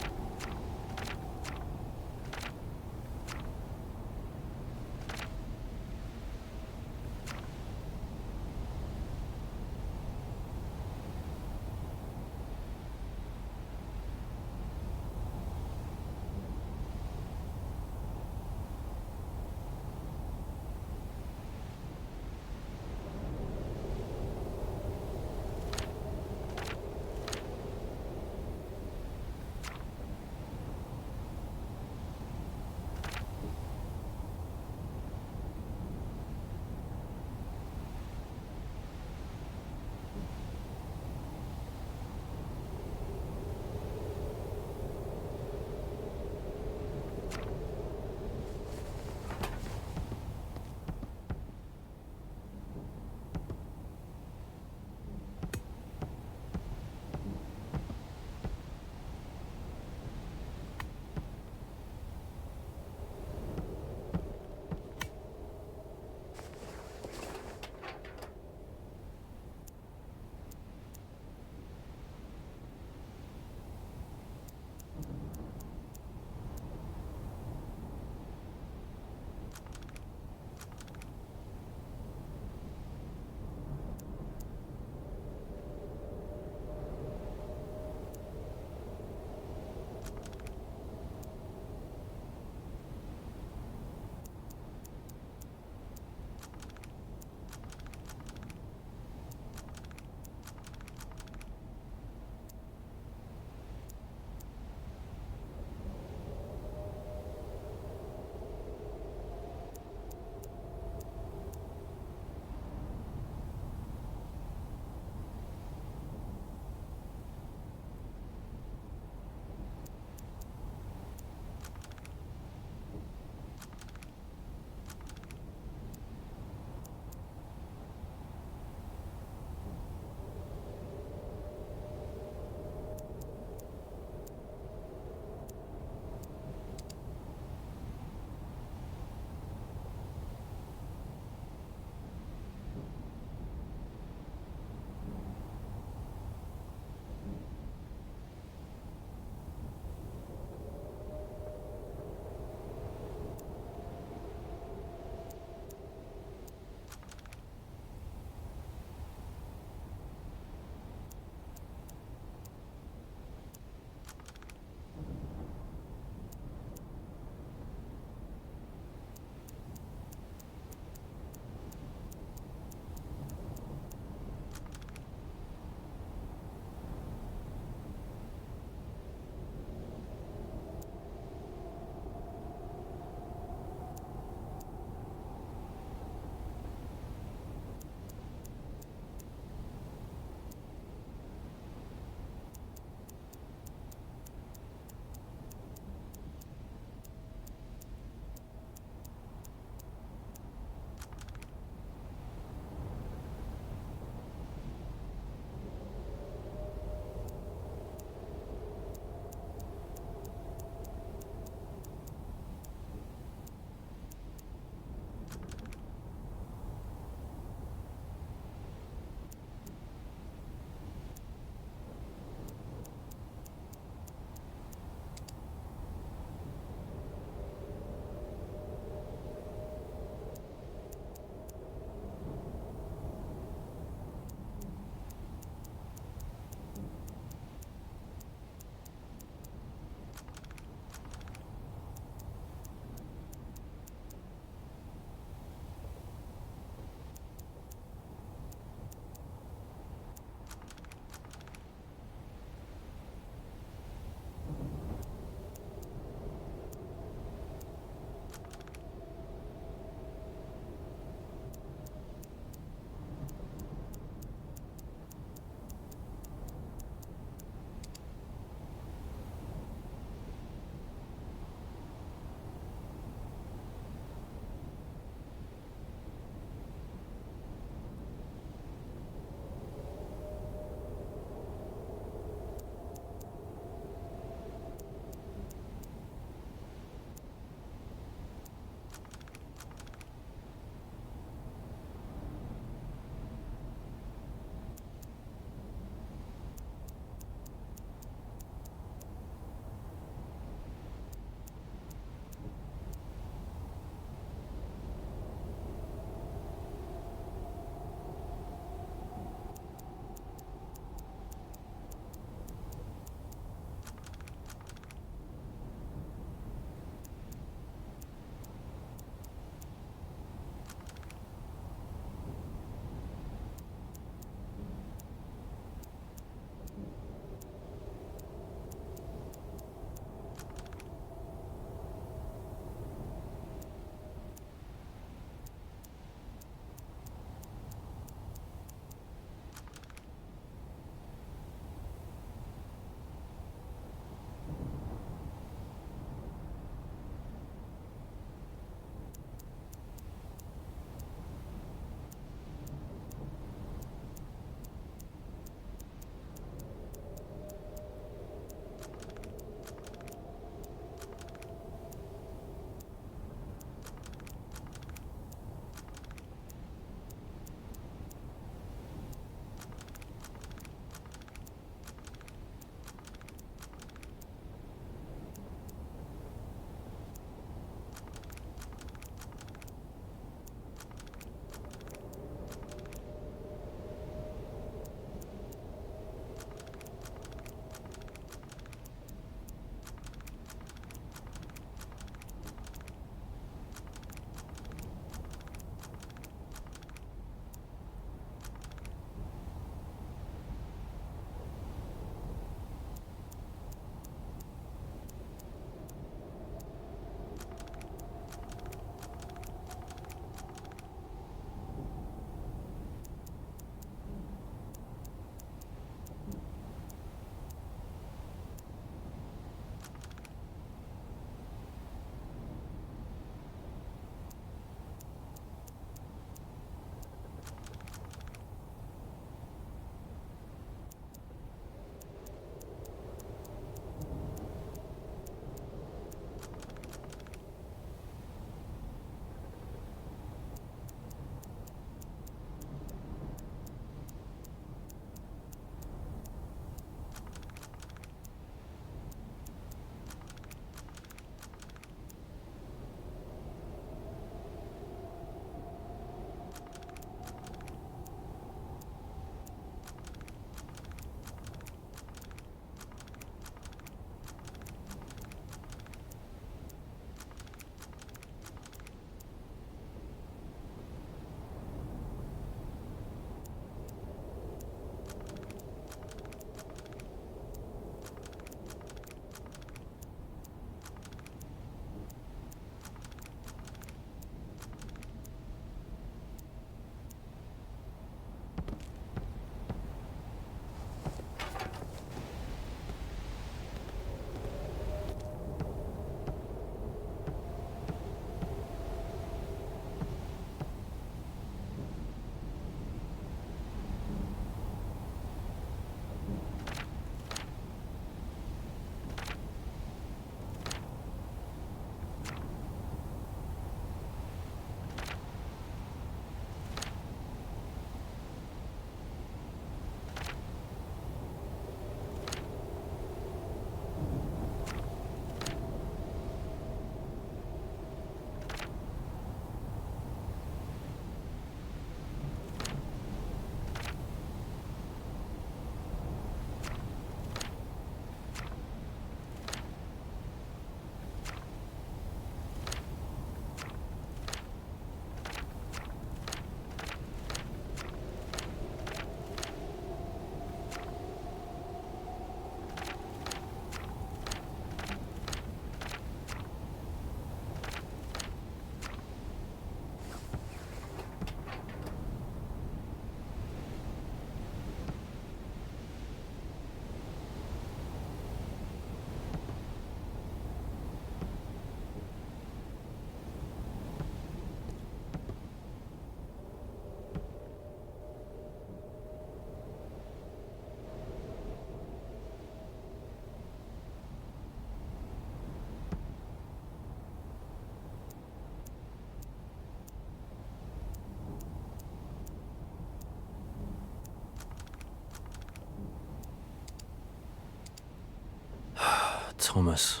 Thomas.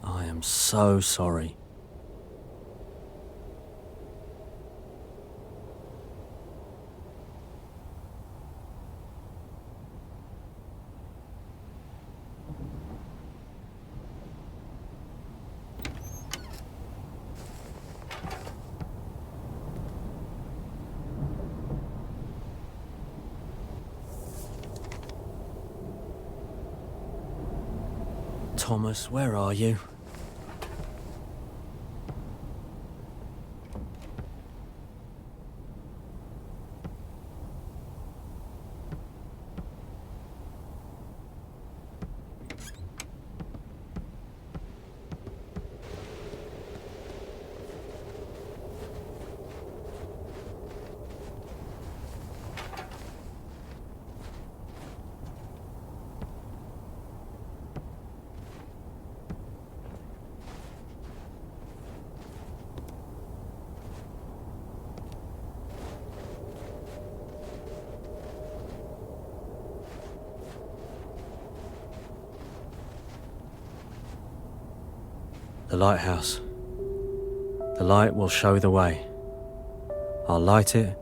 I am so sorry. Thomas, where are you? The lighthouse. The light will show the way. I'll light it,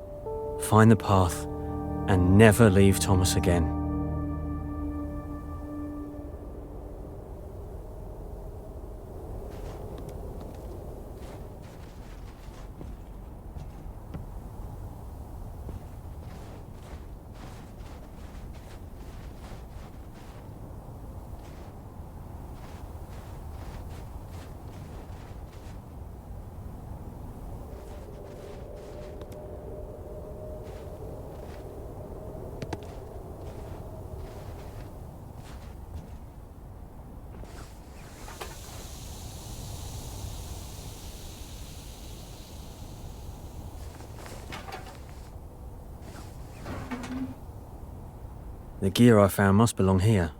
find the path, and never leave Thomas again. The gear I found must belong here.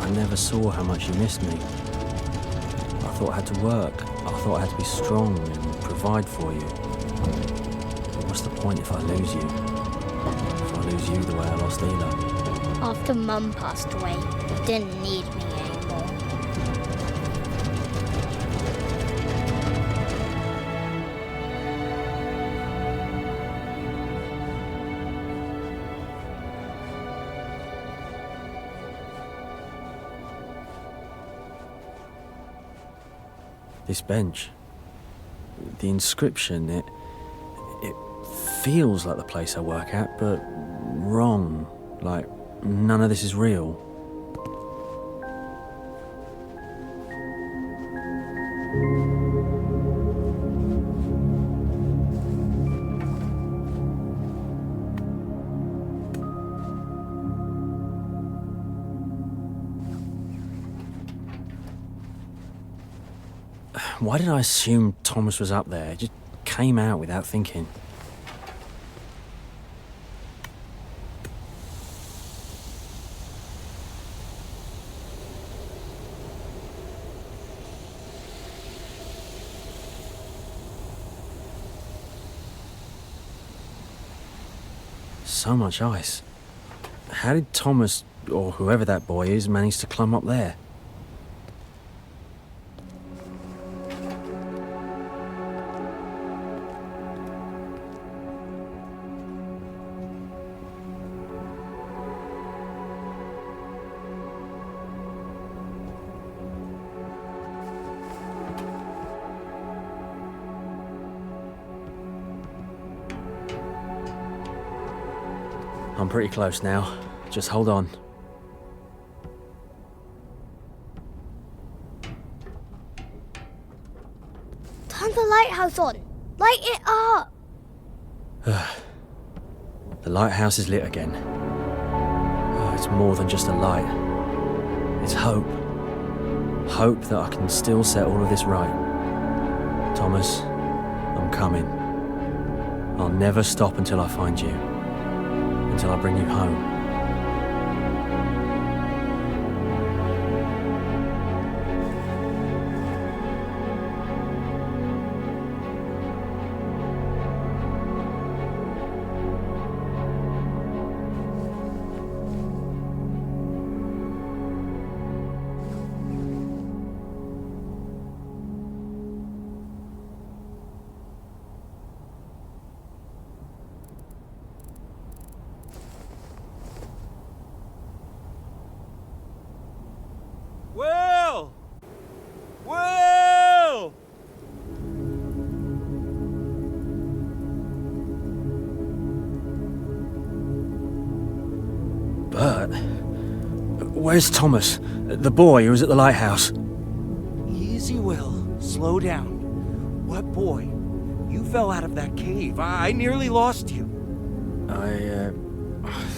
I never saw how much you missed me. I thought I had to work. I thought I had to be strong and provide for you. But what's the point if I lose you? If I lose you the way I lost Ela? After Mum passed away, you didn't need me anymore. This bench, the inscription, it feels like the place I work at, but wrong. Like none of this is real. Why did I assume Thomas was up there? It just came out without thinking. So much ice. How did Thomas, or whoever that boy is, manage to climb up there? I'm pretty close now. Just hold on. Turn the lighthouse on. Light it up. The lighthouse is lit again. Oh, it's more than just a light. It's hope. Hope that I can still set all of this right. Thomas, I'm coming. I'll never stop until I find you. Until I bring you home. Will! Will! Bert? Where's Thomas? The boy who was at the lighthouse? Easy, Will. Slow down. What boy? You fell out of that cave. I nearly lost you. I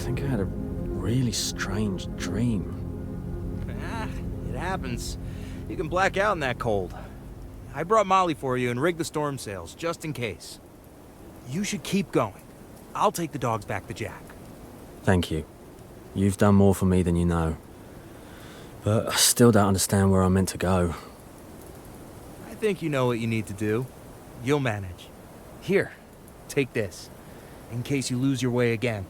think I had a really strange dream. It happens. You can black out in that cold. I brought Molly for you and rigged the storm sails, just in case. You should keep going. I'll take the dogs back to Jack. Thank you. You've done more for me than you know. But I still don't understand where I'm meant to go. I think you know what you need to do. You'll manage. Here, take this, in case you lose your way again.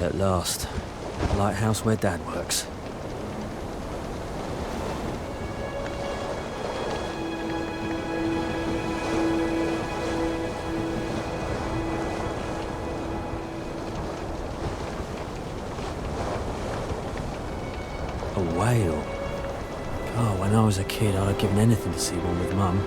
At last. Lighthouse where Dad works. A whale. Oh, when I was a kid, I'd have given anything to see one with Mum.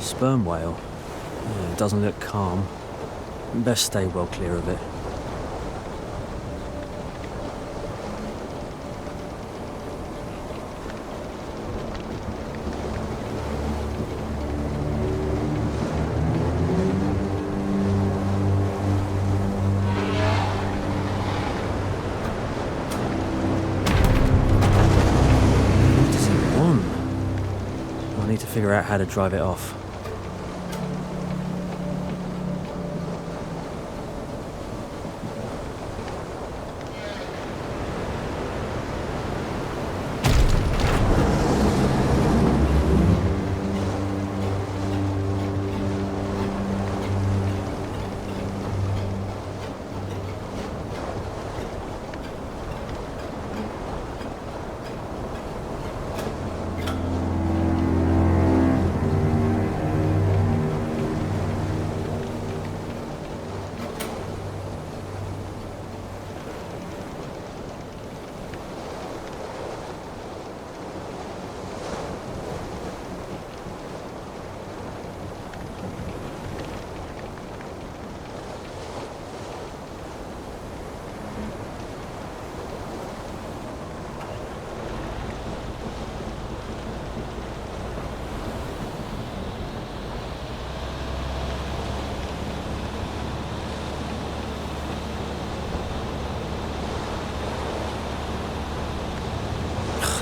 Sperm whale. Yeah, it doesn't look calm. Best stay well clear of it. What does it want? I need to figure out how to drive it off.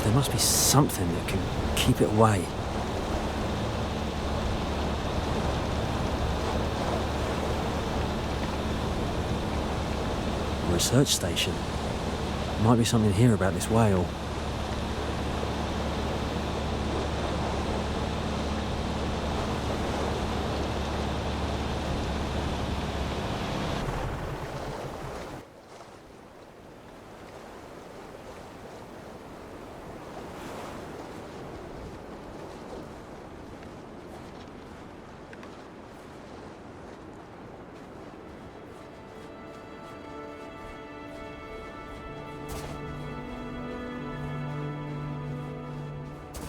There must be something that can keep it away. Research station. Might be something here about this whale.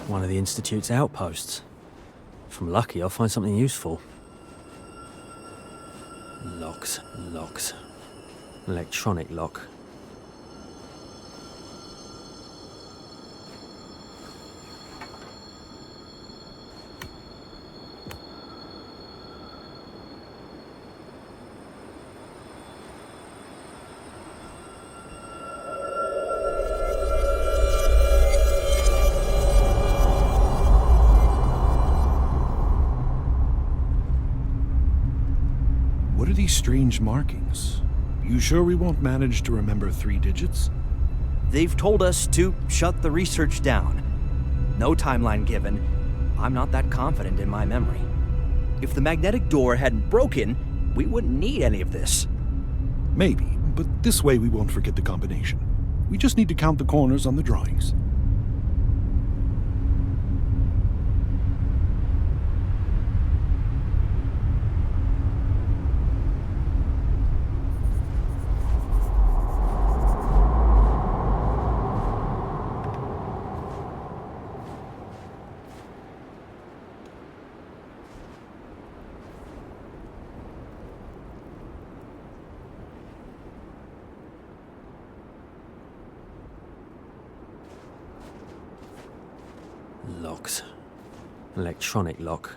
One of the Institute's outposts. If I'm lucky, I'll find something useful. Locks. Electronic lock. What are these strange markings? You sure we won't manage to remember 3 digits? They've told us to shut the research down. No timeline given. I'm not that confident in my memory. If the magnetic door hadn't broken, we wouldn't need any of this. Maybe, but this way we won't forget the combination. We just need to count the corners on the drawings. Locks. Electronic lock.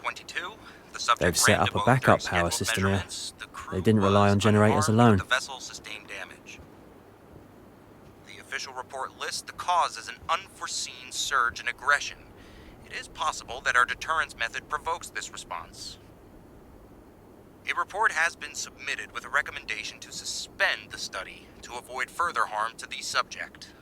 22. The subject They've set ran up to a both backup during power scheduled system here. measurements. The crew They didn't rely was on generators unharmed, alone. but the vessel sustained damage. The official report lists the cause as an unforeseen surge in aggression. It is possible that our deterrence method provokes this response. A report has been submitted with a recommendation to suspend the study to avoid further harm to the subject.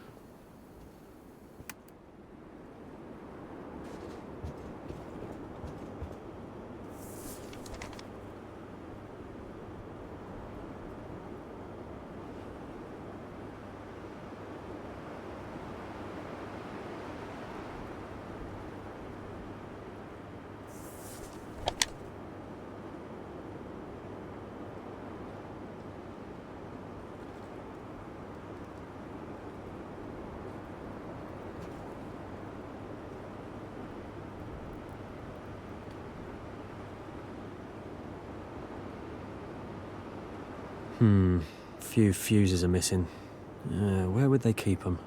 Few fuses are missing. Where would they keep them?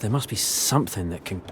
There must be something that can...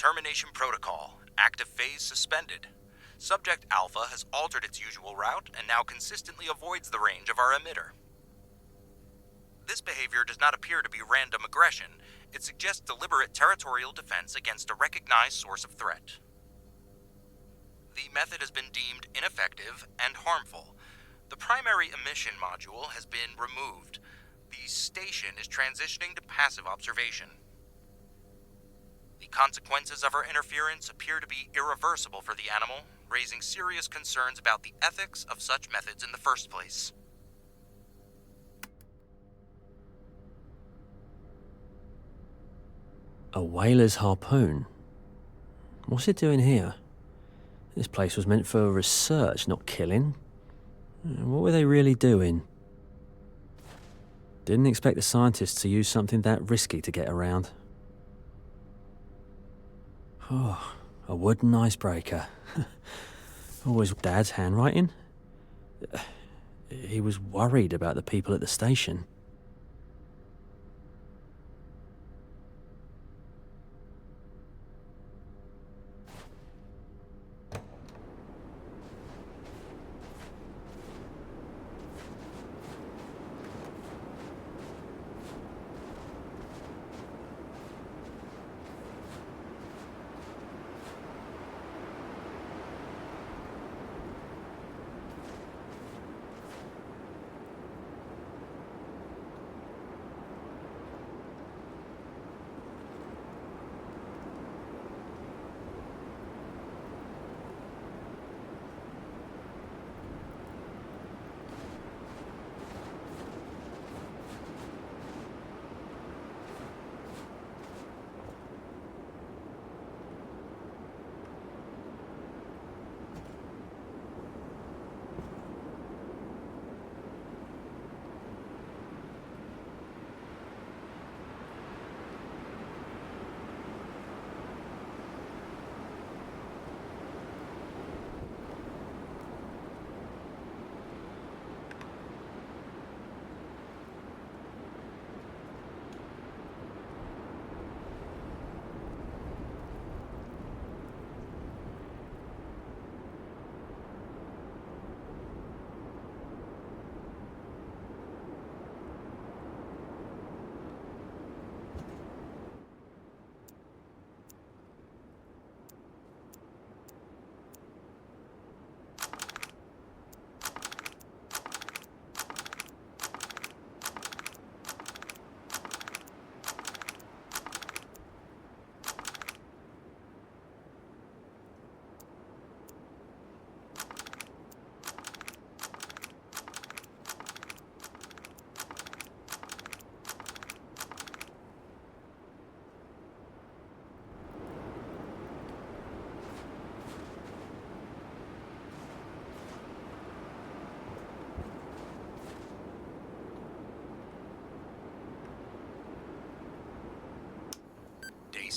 Termination protocol. Active phase suspended. Subject Alpha has altered its usual route and now consistently avoids the range of our emitter. This behavior does not appear to be random aggression. It suggests deliberate territorial defense against a recognized source of threat. The method has been deemed ineffective and harmful. The primary emission module has been removed. The station is transitioning to passive observation. The consequences of our interference appear to be irreversible for the animal, raising serious concerns about the ethics of such methods in the first place. A whaler's harpoon? What's it doing here? This place was meant for research, not killing. What were they really doing? Didn't expect the scientists to use something that risky to get around. Oh, a wooden icebreaker. Always Dad's handwriting. He was worried about the people at the station.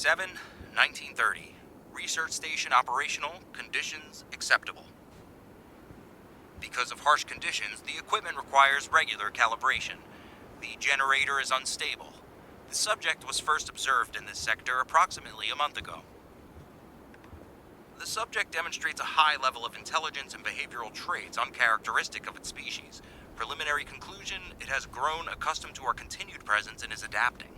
1930. Research station operational, conditions acceptable. Because of harsh conditions, the equipment requires regular calibration. The generator is unstable. The subject was first observed in this sector approximately a month ago. The subject demonstrates a high level of intelligence and behavioral traits uncharacteristic of its species. Preliminary conclusion, it has grown accustomed to our continued presence and is adapting.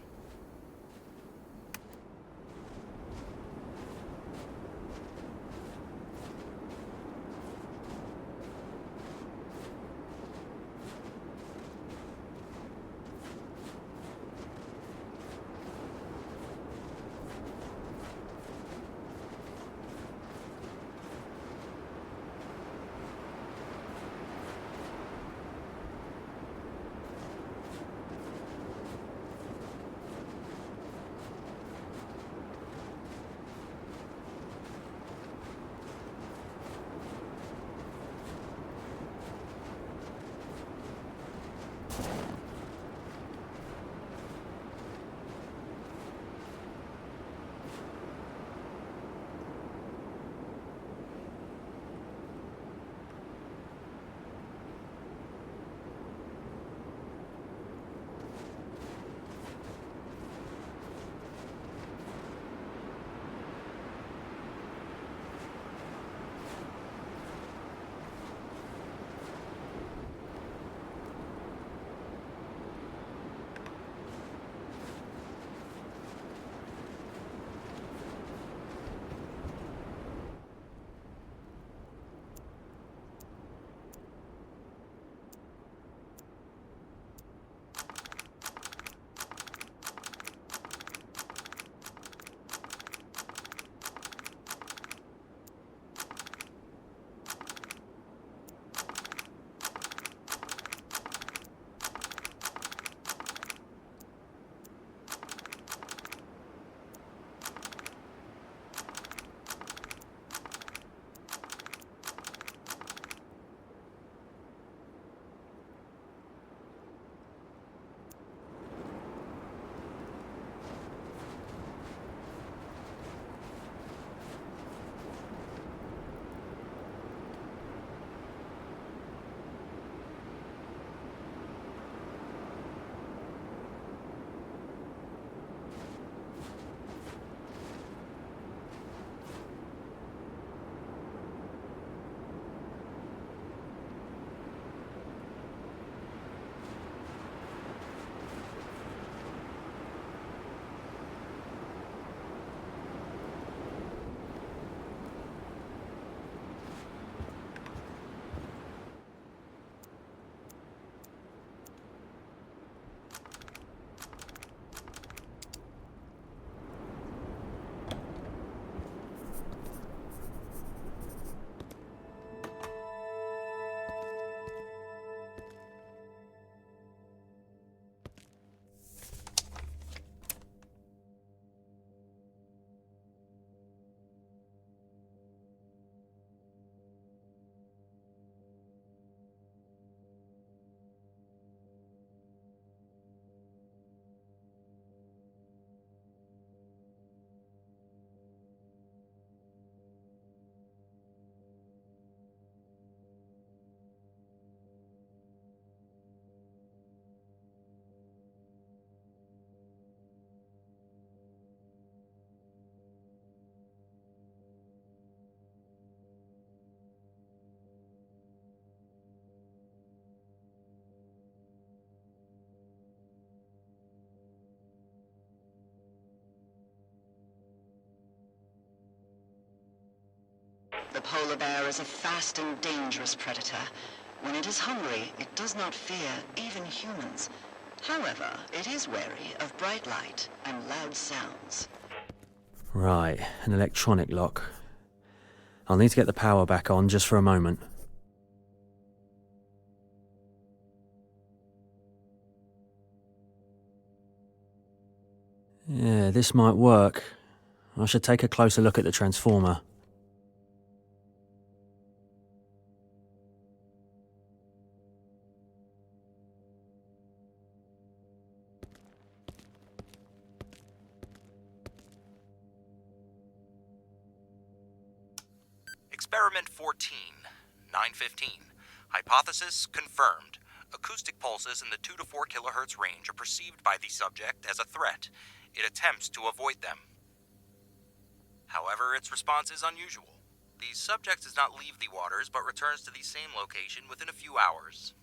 The polar bear is a fast and dangerous predator. When it is hungry, it does not fear even humans. However, it is wary of bright light and loud sounds. Right, an electronic lock. I'll need to get the power back on just for a moment. Yeah, this might work. I should take a closer look at the transformer. Experiment 14, 915. Hypothesis confirmed. Acoustic pulses in the 2 to 4 kilohertz range are perceived by the subject as a threat. It attempts to avoid them. However, its response is unusual. The subject does not leave the waters, but returns to the same location within a few hours.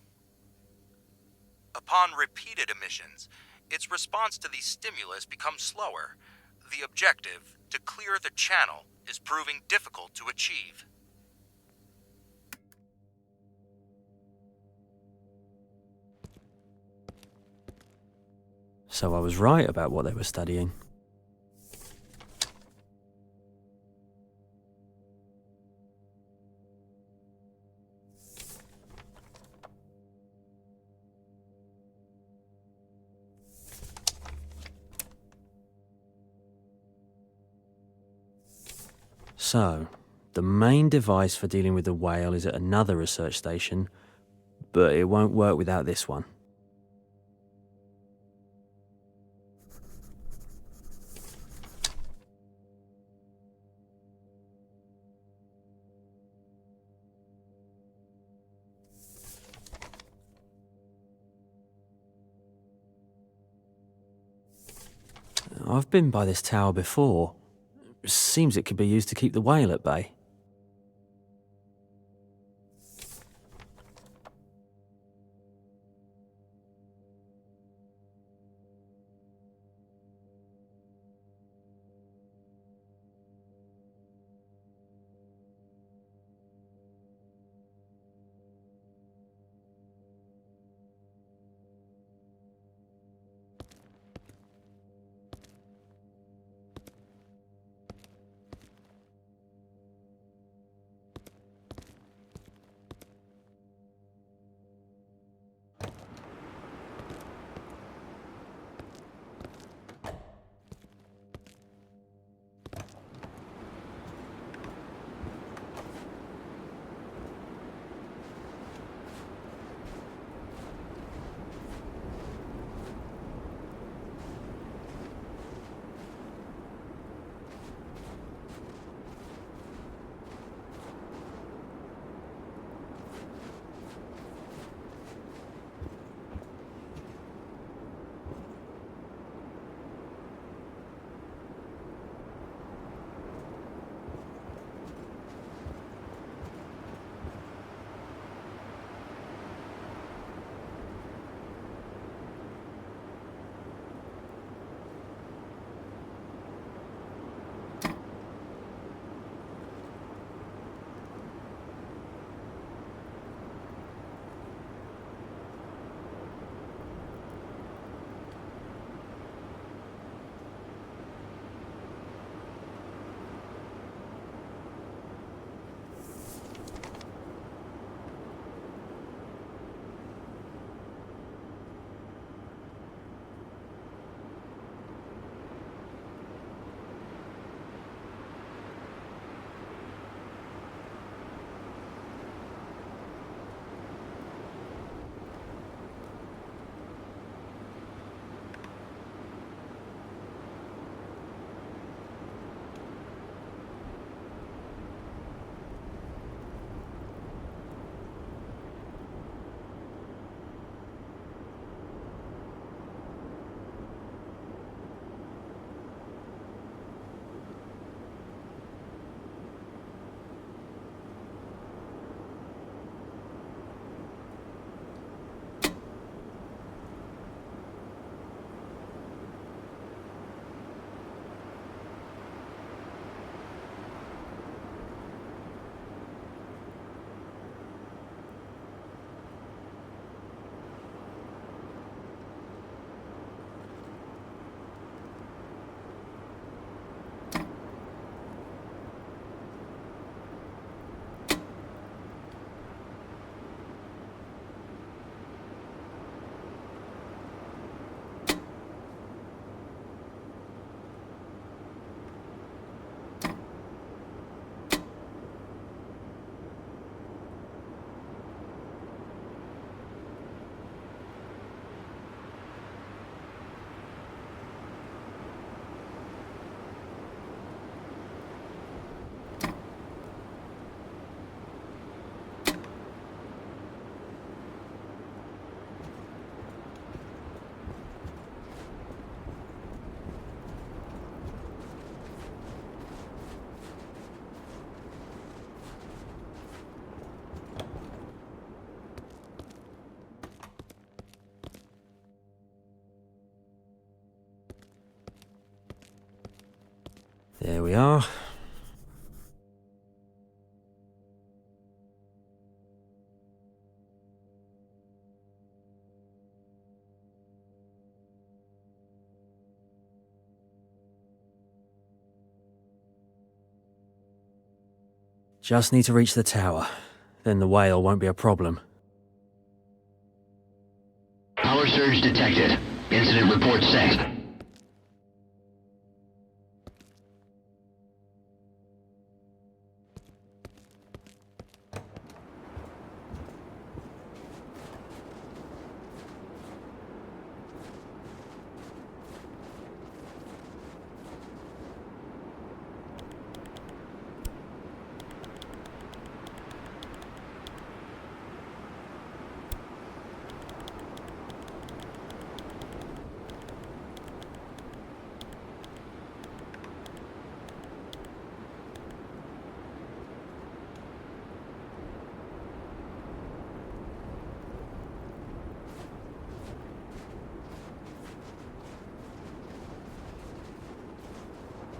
Upon repeated emissions, its response to the stimulus becomes slower. The objective, to clear the channel, is proving difficult to achieve. So I was right about what they were studying. So, the main device for dealing with the whale is at another research station, but it won't work without this one. I've been by this tower before. Seems it could be used to keep the whale at bay. There we are. Just need to reach the tower. Then the whale won't be a problem. Power surge detected. Incident report sent.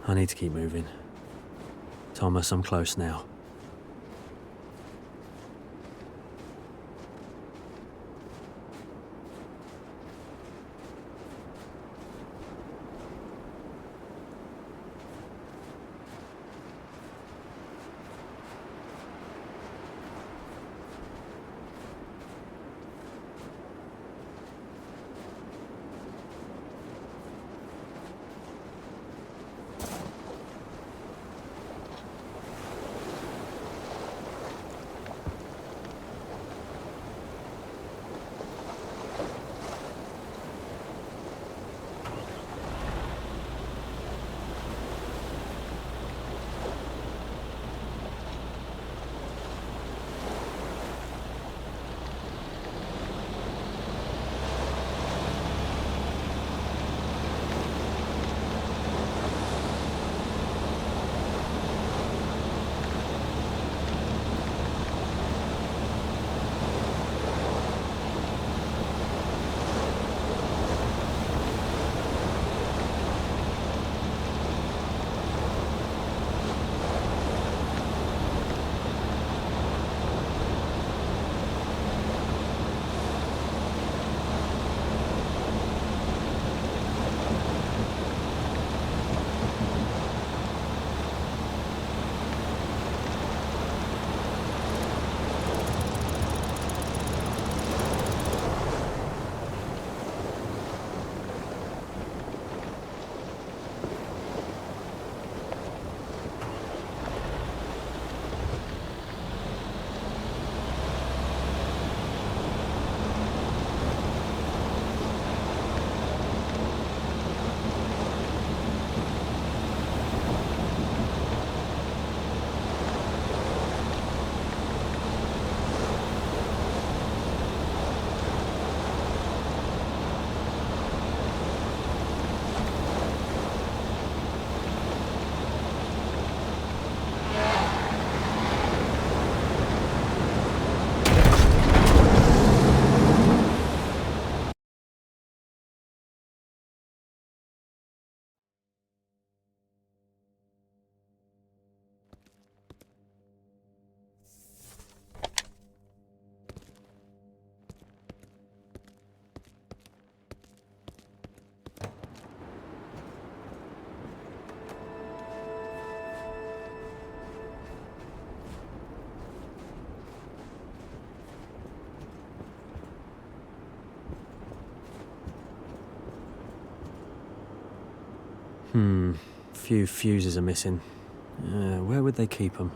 I need to keep moving. Thomas, I'm close now. Few fuses are missing. Where would they keep them?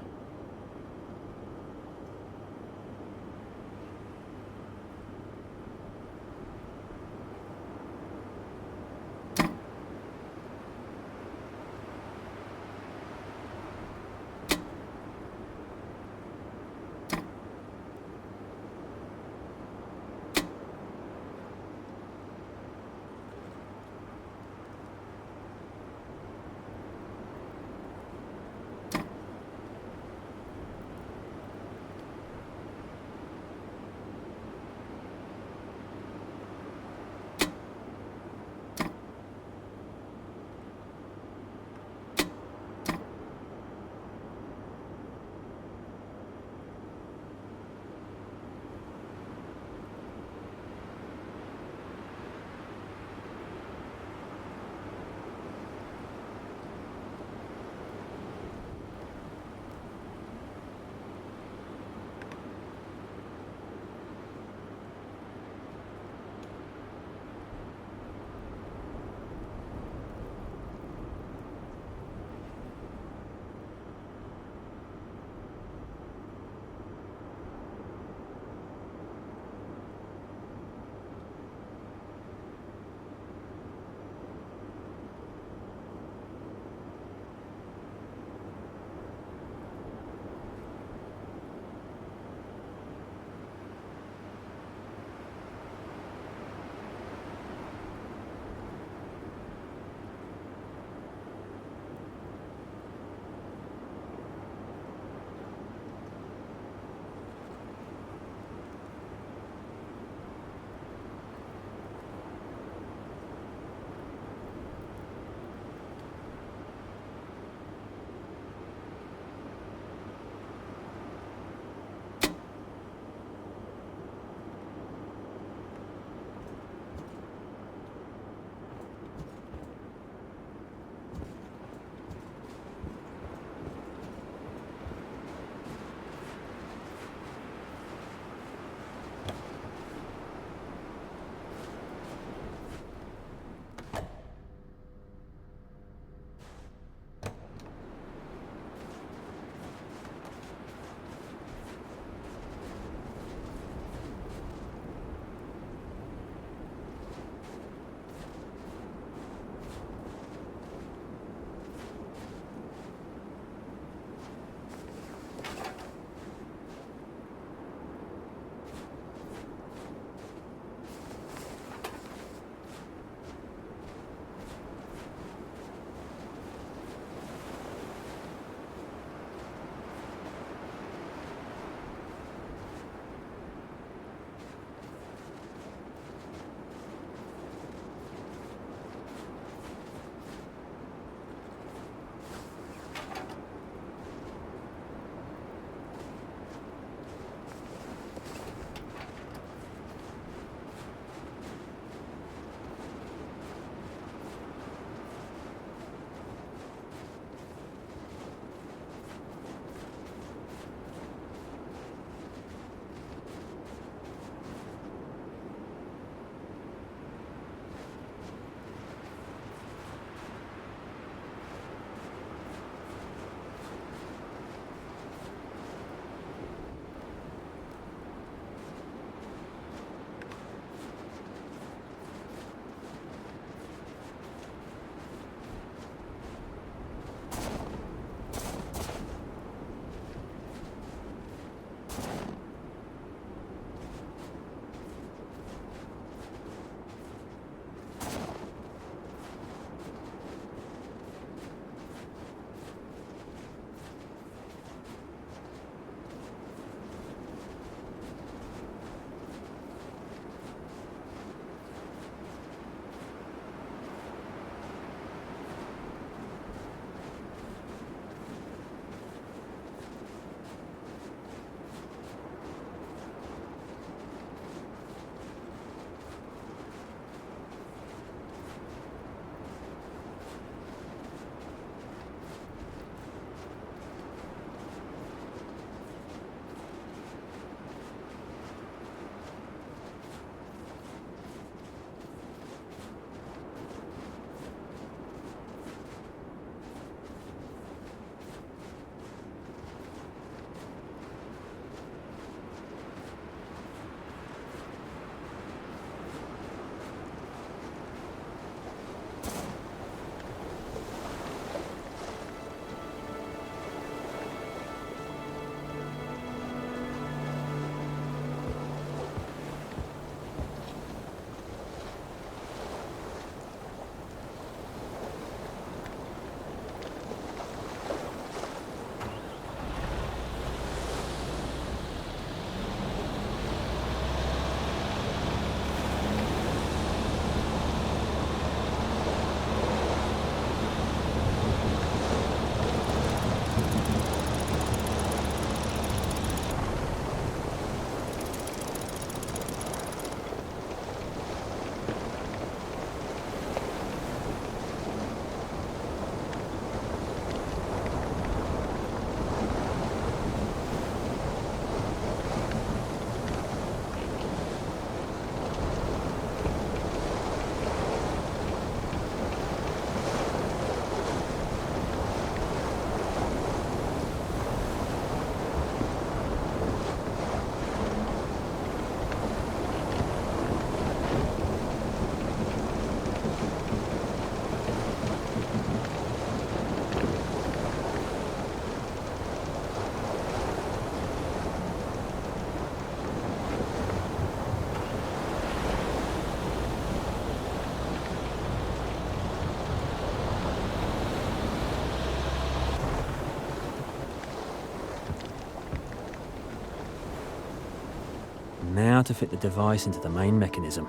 how to fit the device into the main mechanism.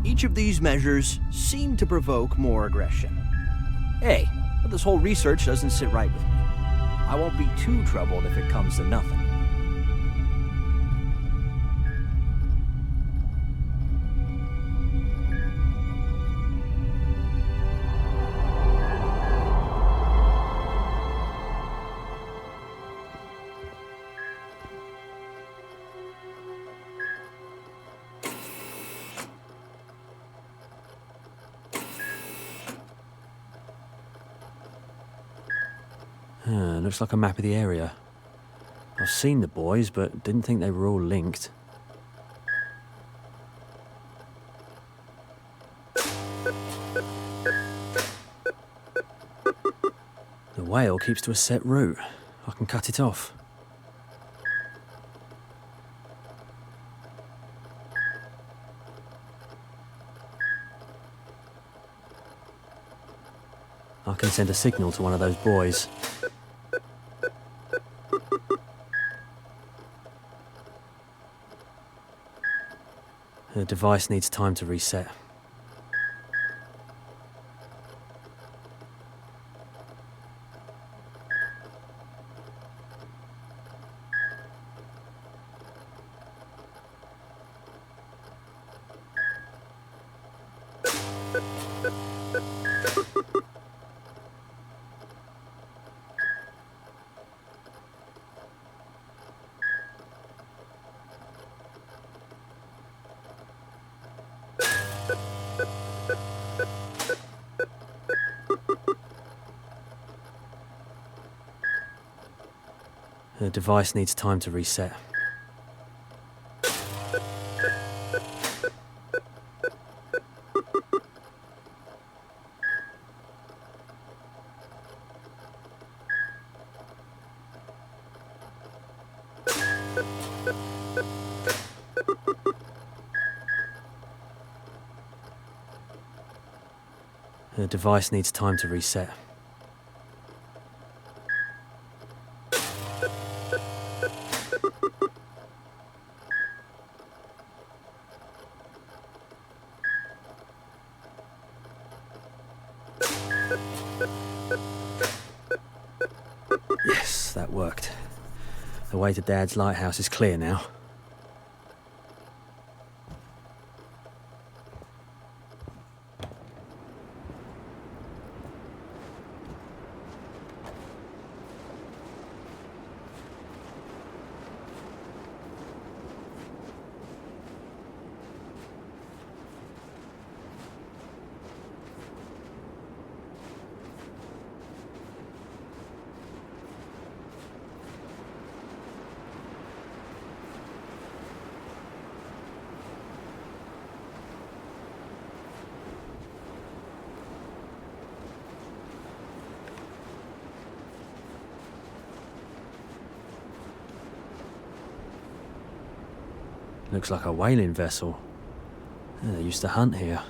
Each of these measures seem to provoke more aggression. Hey, but this whole research doesn't sit right with me. I won't be too troubled if it comes to nothing. Looks like a map of the area. I've seen the boys, but didn't think they were all linked. The whale keeps to a set route. I can cut it off. I can send a signal to one of those boys. The device needs time to reset. The device needs time to reset. The device needs time to reset. Yes, that worked. The way to Dad's lighthouse is clear now. Looks like a whaling vessel. Yeah, they used to hunt here.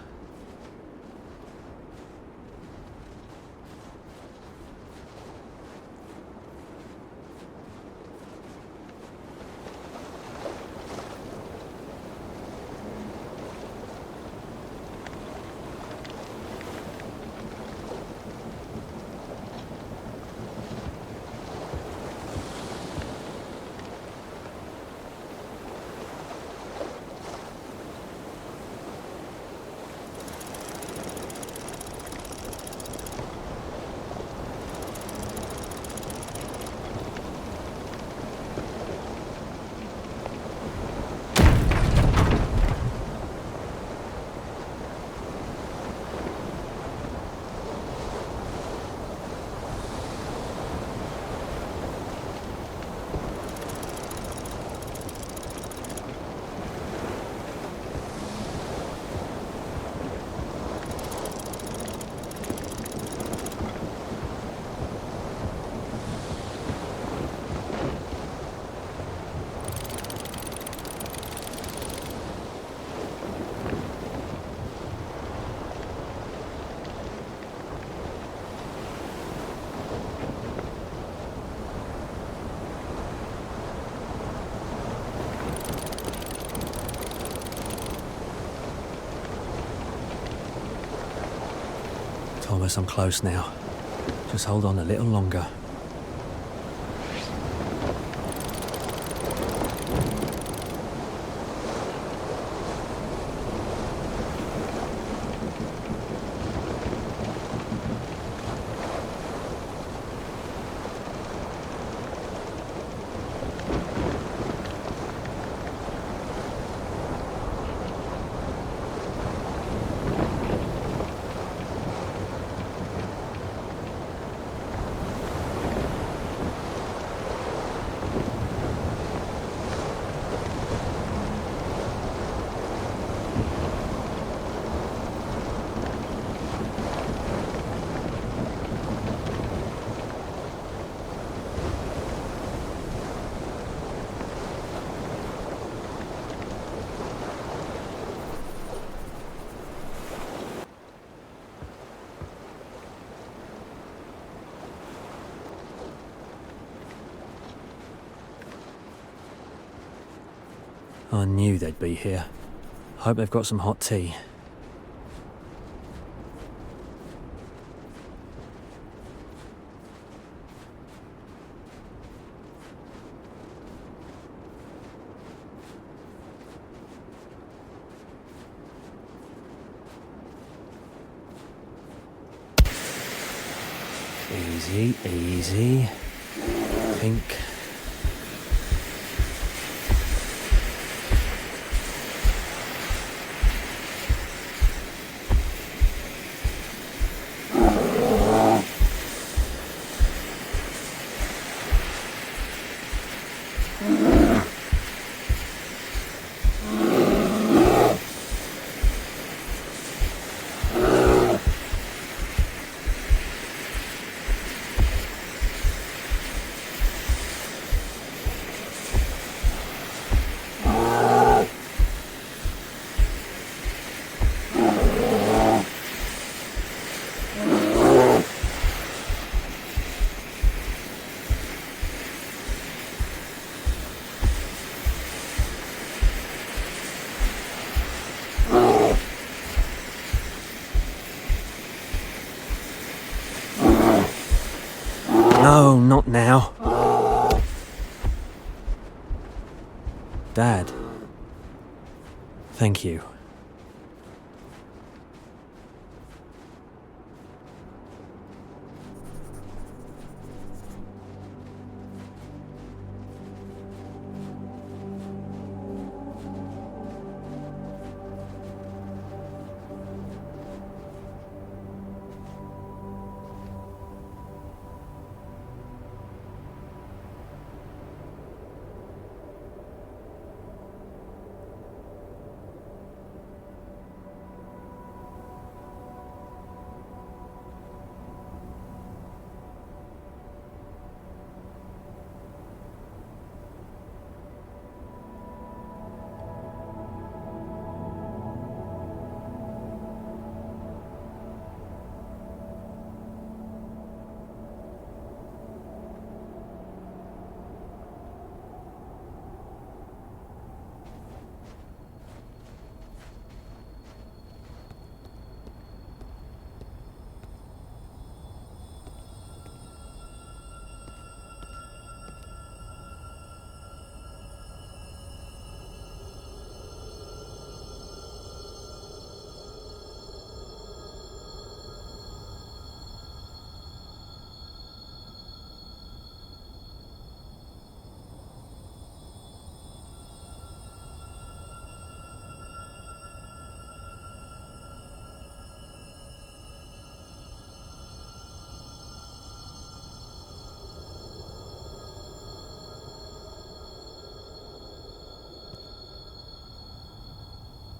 promise I'm close now. Just hold on a little longer. I knew they'd be here. Hope they've got some hot tea. Easy, easy. Think. No, not now. Dad. Thank you.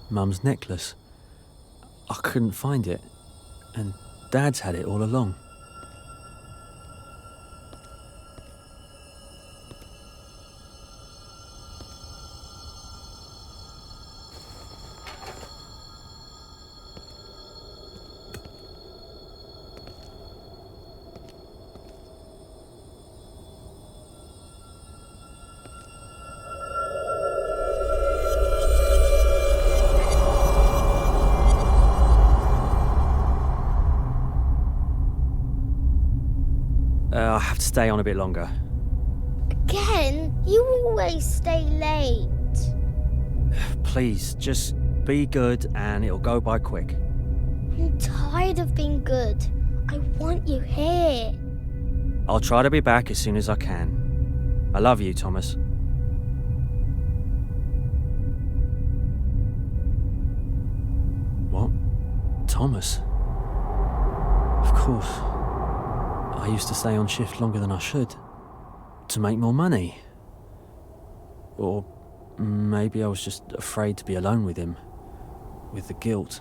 Mum's necklace. I couldn't find it, and Dad's had it all along. I have to stay on a bit longer. Again? You always stay late. Please, just be good and it'll go by quick. I'm tired of being good. I want you here. I'll try to be back as soon as I can. I love you, Thomas. What? Thomas? Of course. I used to stay on shift longer than I should. To make more money. Or maybe I was just afraid to be alone with him. With the guilt.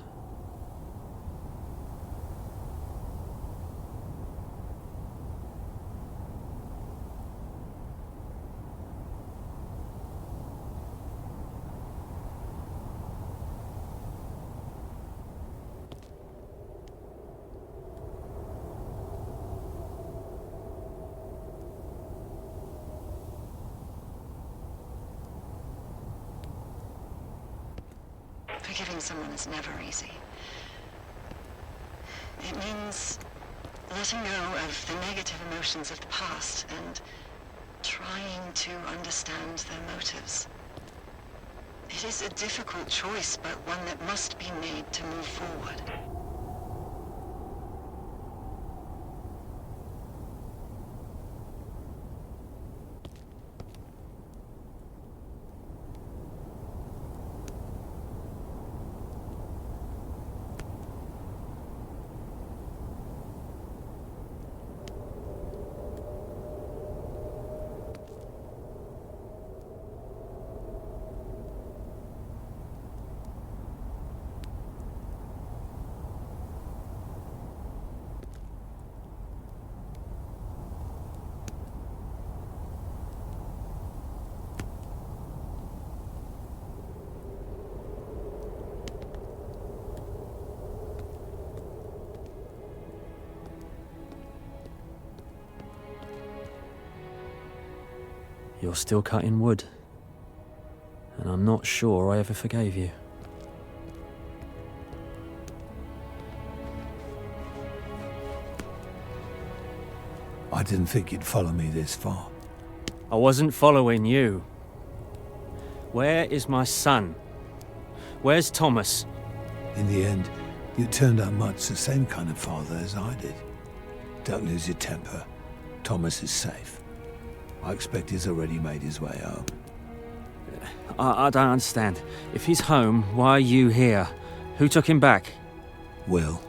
Forgiving someone is never easy. It means letting go of the negative emotions of the past and trying to understand their motives. It is a difficult choice, but one that must be made to move forward. You're still cutting wood. And I'm not sure I ever forgave you. I didn't think you'd follow me this far. I wasn't following you. Where is my son? Where's Thomas? In the end, you turned out much the same kind of father as I did. Don't lose your temper. Thomas is safe. I expect he's already made his way home. I don't understand. If he's home, why are you here? Who took him back? Will,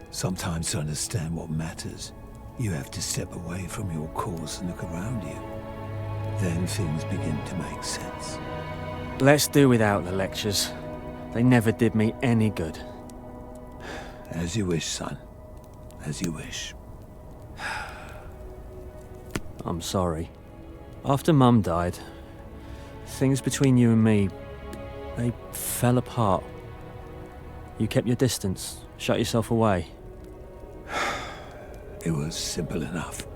sometimes to understand what matters, you have to step away from your course and look around you. Then things begin to make sense. Let's do without the lectures. They never did me any good. As you wish, son. As you wish. I'm sorry. After Mum died, things between you and me, they fell apart. You kept your distance, shut yourself away. It was simple enough.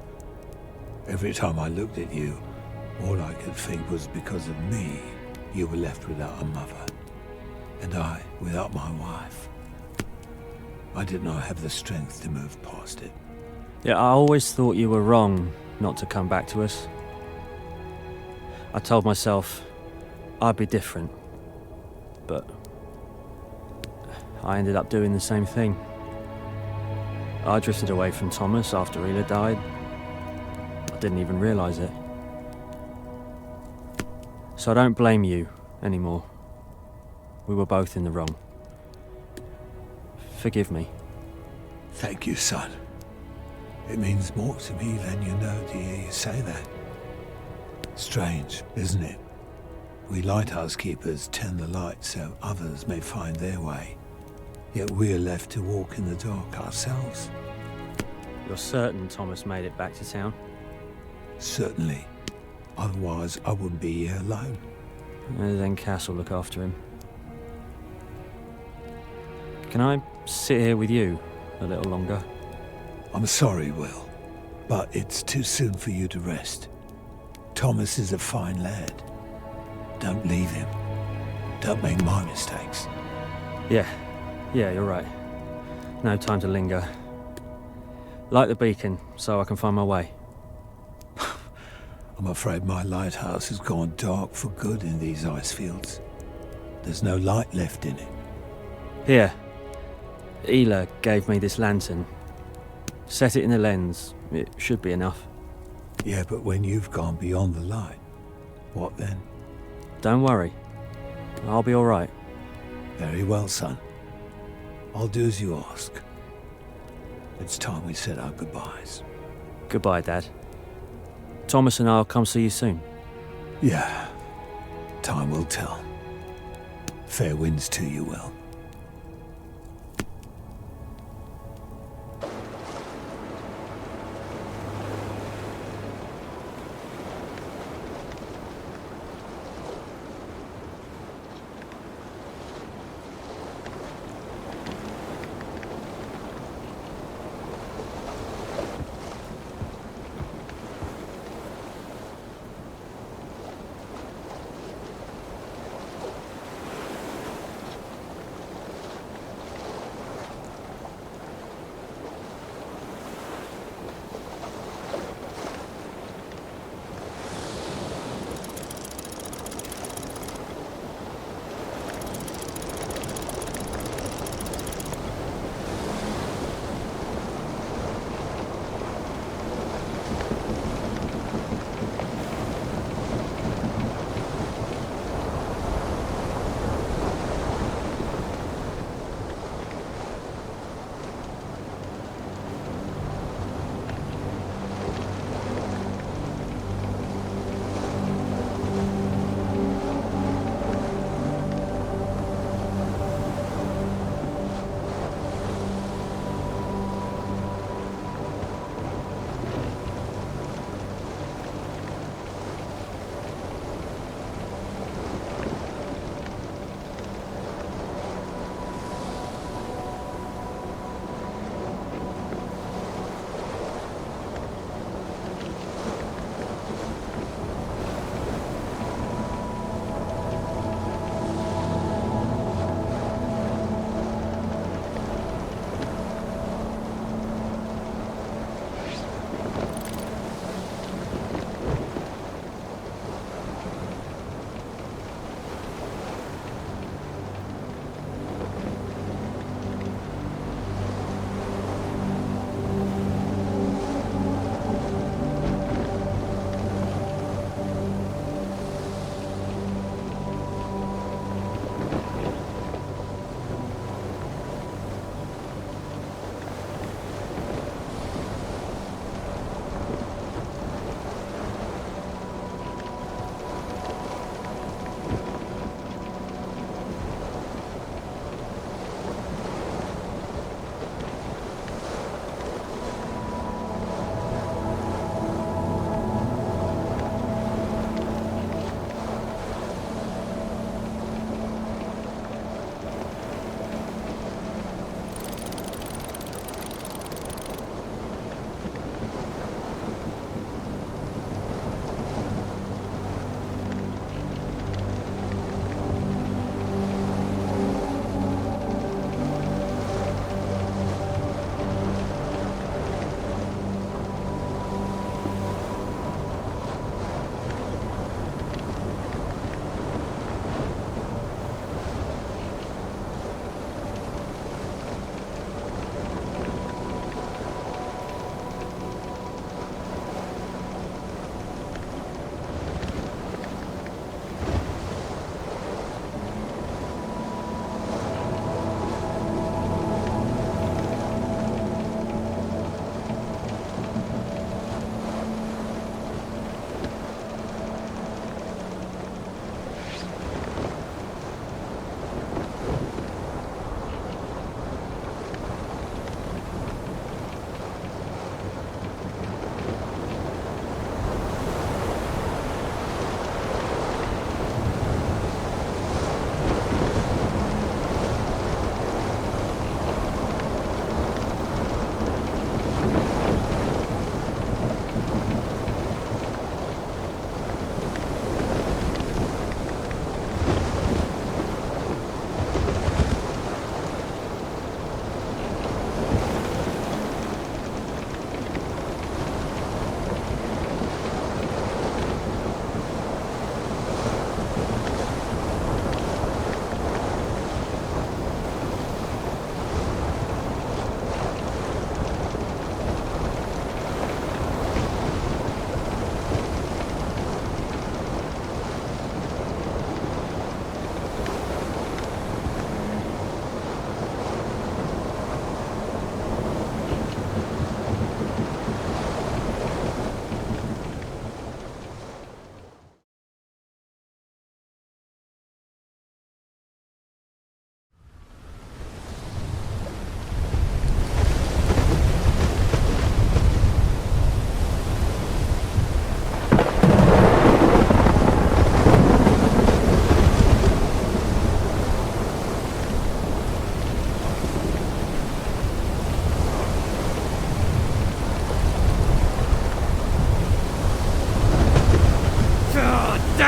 Every time I looked at you, all I could think was because of me, you were left without a mother. And I, without my wife. I did not have the strength to move past it. Yeah, I always thought you were wrong not to come back to us. I told myself I'd be different, but I ended up doing the same thing. I drifted away from Thomas after Hila died. I didn't even realize it. So I don't blame you anymore. We were both in the wrong. Forgive me. Thank you, son. It means more to me than you know to hear you say that. Strange, isn't it? We lighthouse keepers tend the light so others may find their way. Yet we're left to walk in the dark ourselves. You're certain Thomas made it back to town? Certainly. Otherwise, I wouldn't be here alone. Then Cass will look after him. Can I sit here with you a little longer? I'm sorry, Will, but it's too soon for you to rest. Thomas is a fine lad. Don't leave him. Don't make my mistakes. Yeah, you're right. No time to linger. Light the beacon so I can find my way. I'm afraid my lighthouse has gone dark for good in these ice fields. There's no light left in it. Here. Ela gave me this lantern. Set it in the lens. It should be enough. Yeah, but when you've gone beyond the light, what then? Don't worry. I'll be all right. Very well, son. I'll do as you ask. It's time we said our goodbyes. Goodbye, Dad. Thomas and I'll come see you soon. Yeah. Time will tell. Fair winds to you, Will.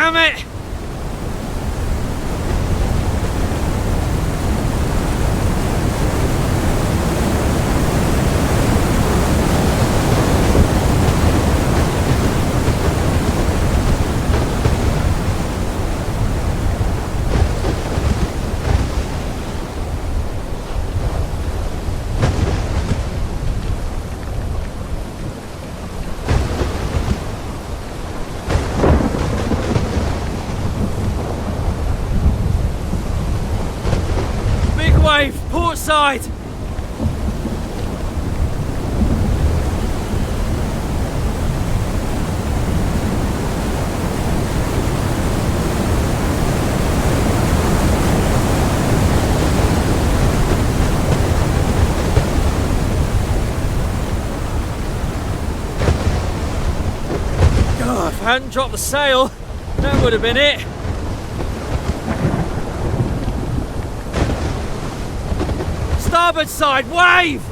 Damn it! Port side! God, if I hadn't dropped the sail, that would have been it. Starboard side, wave!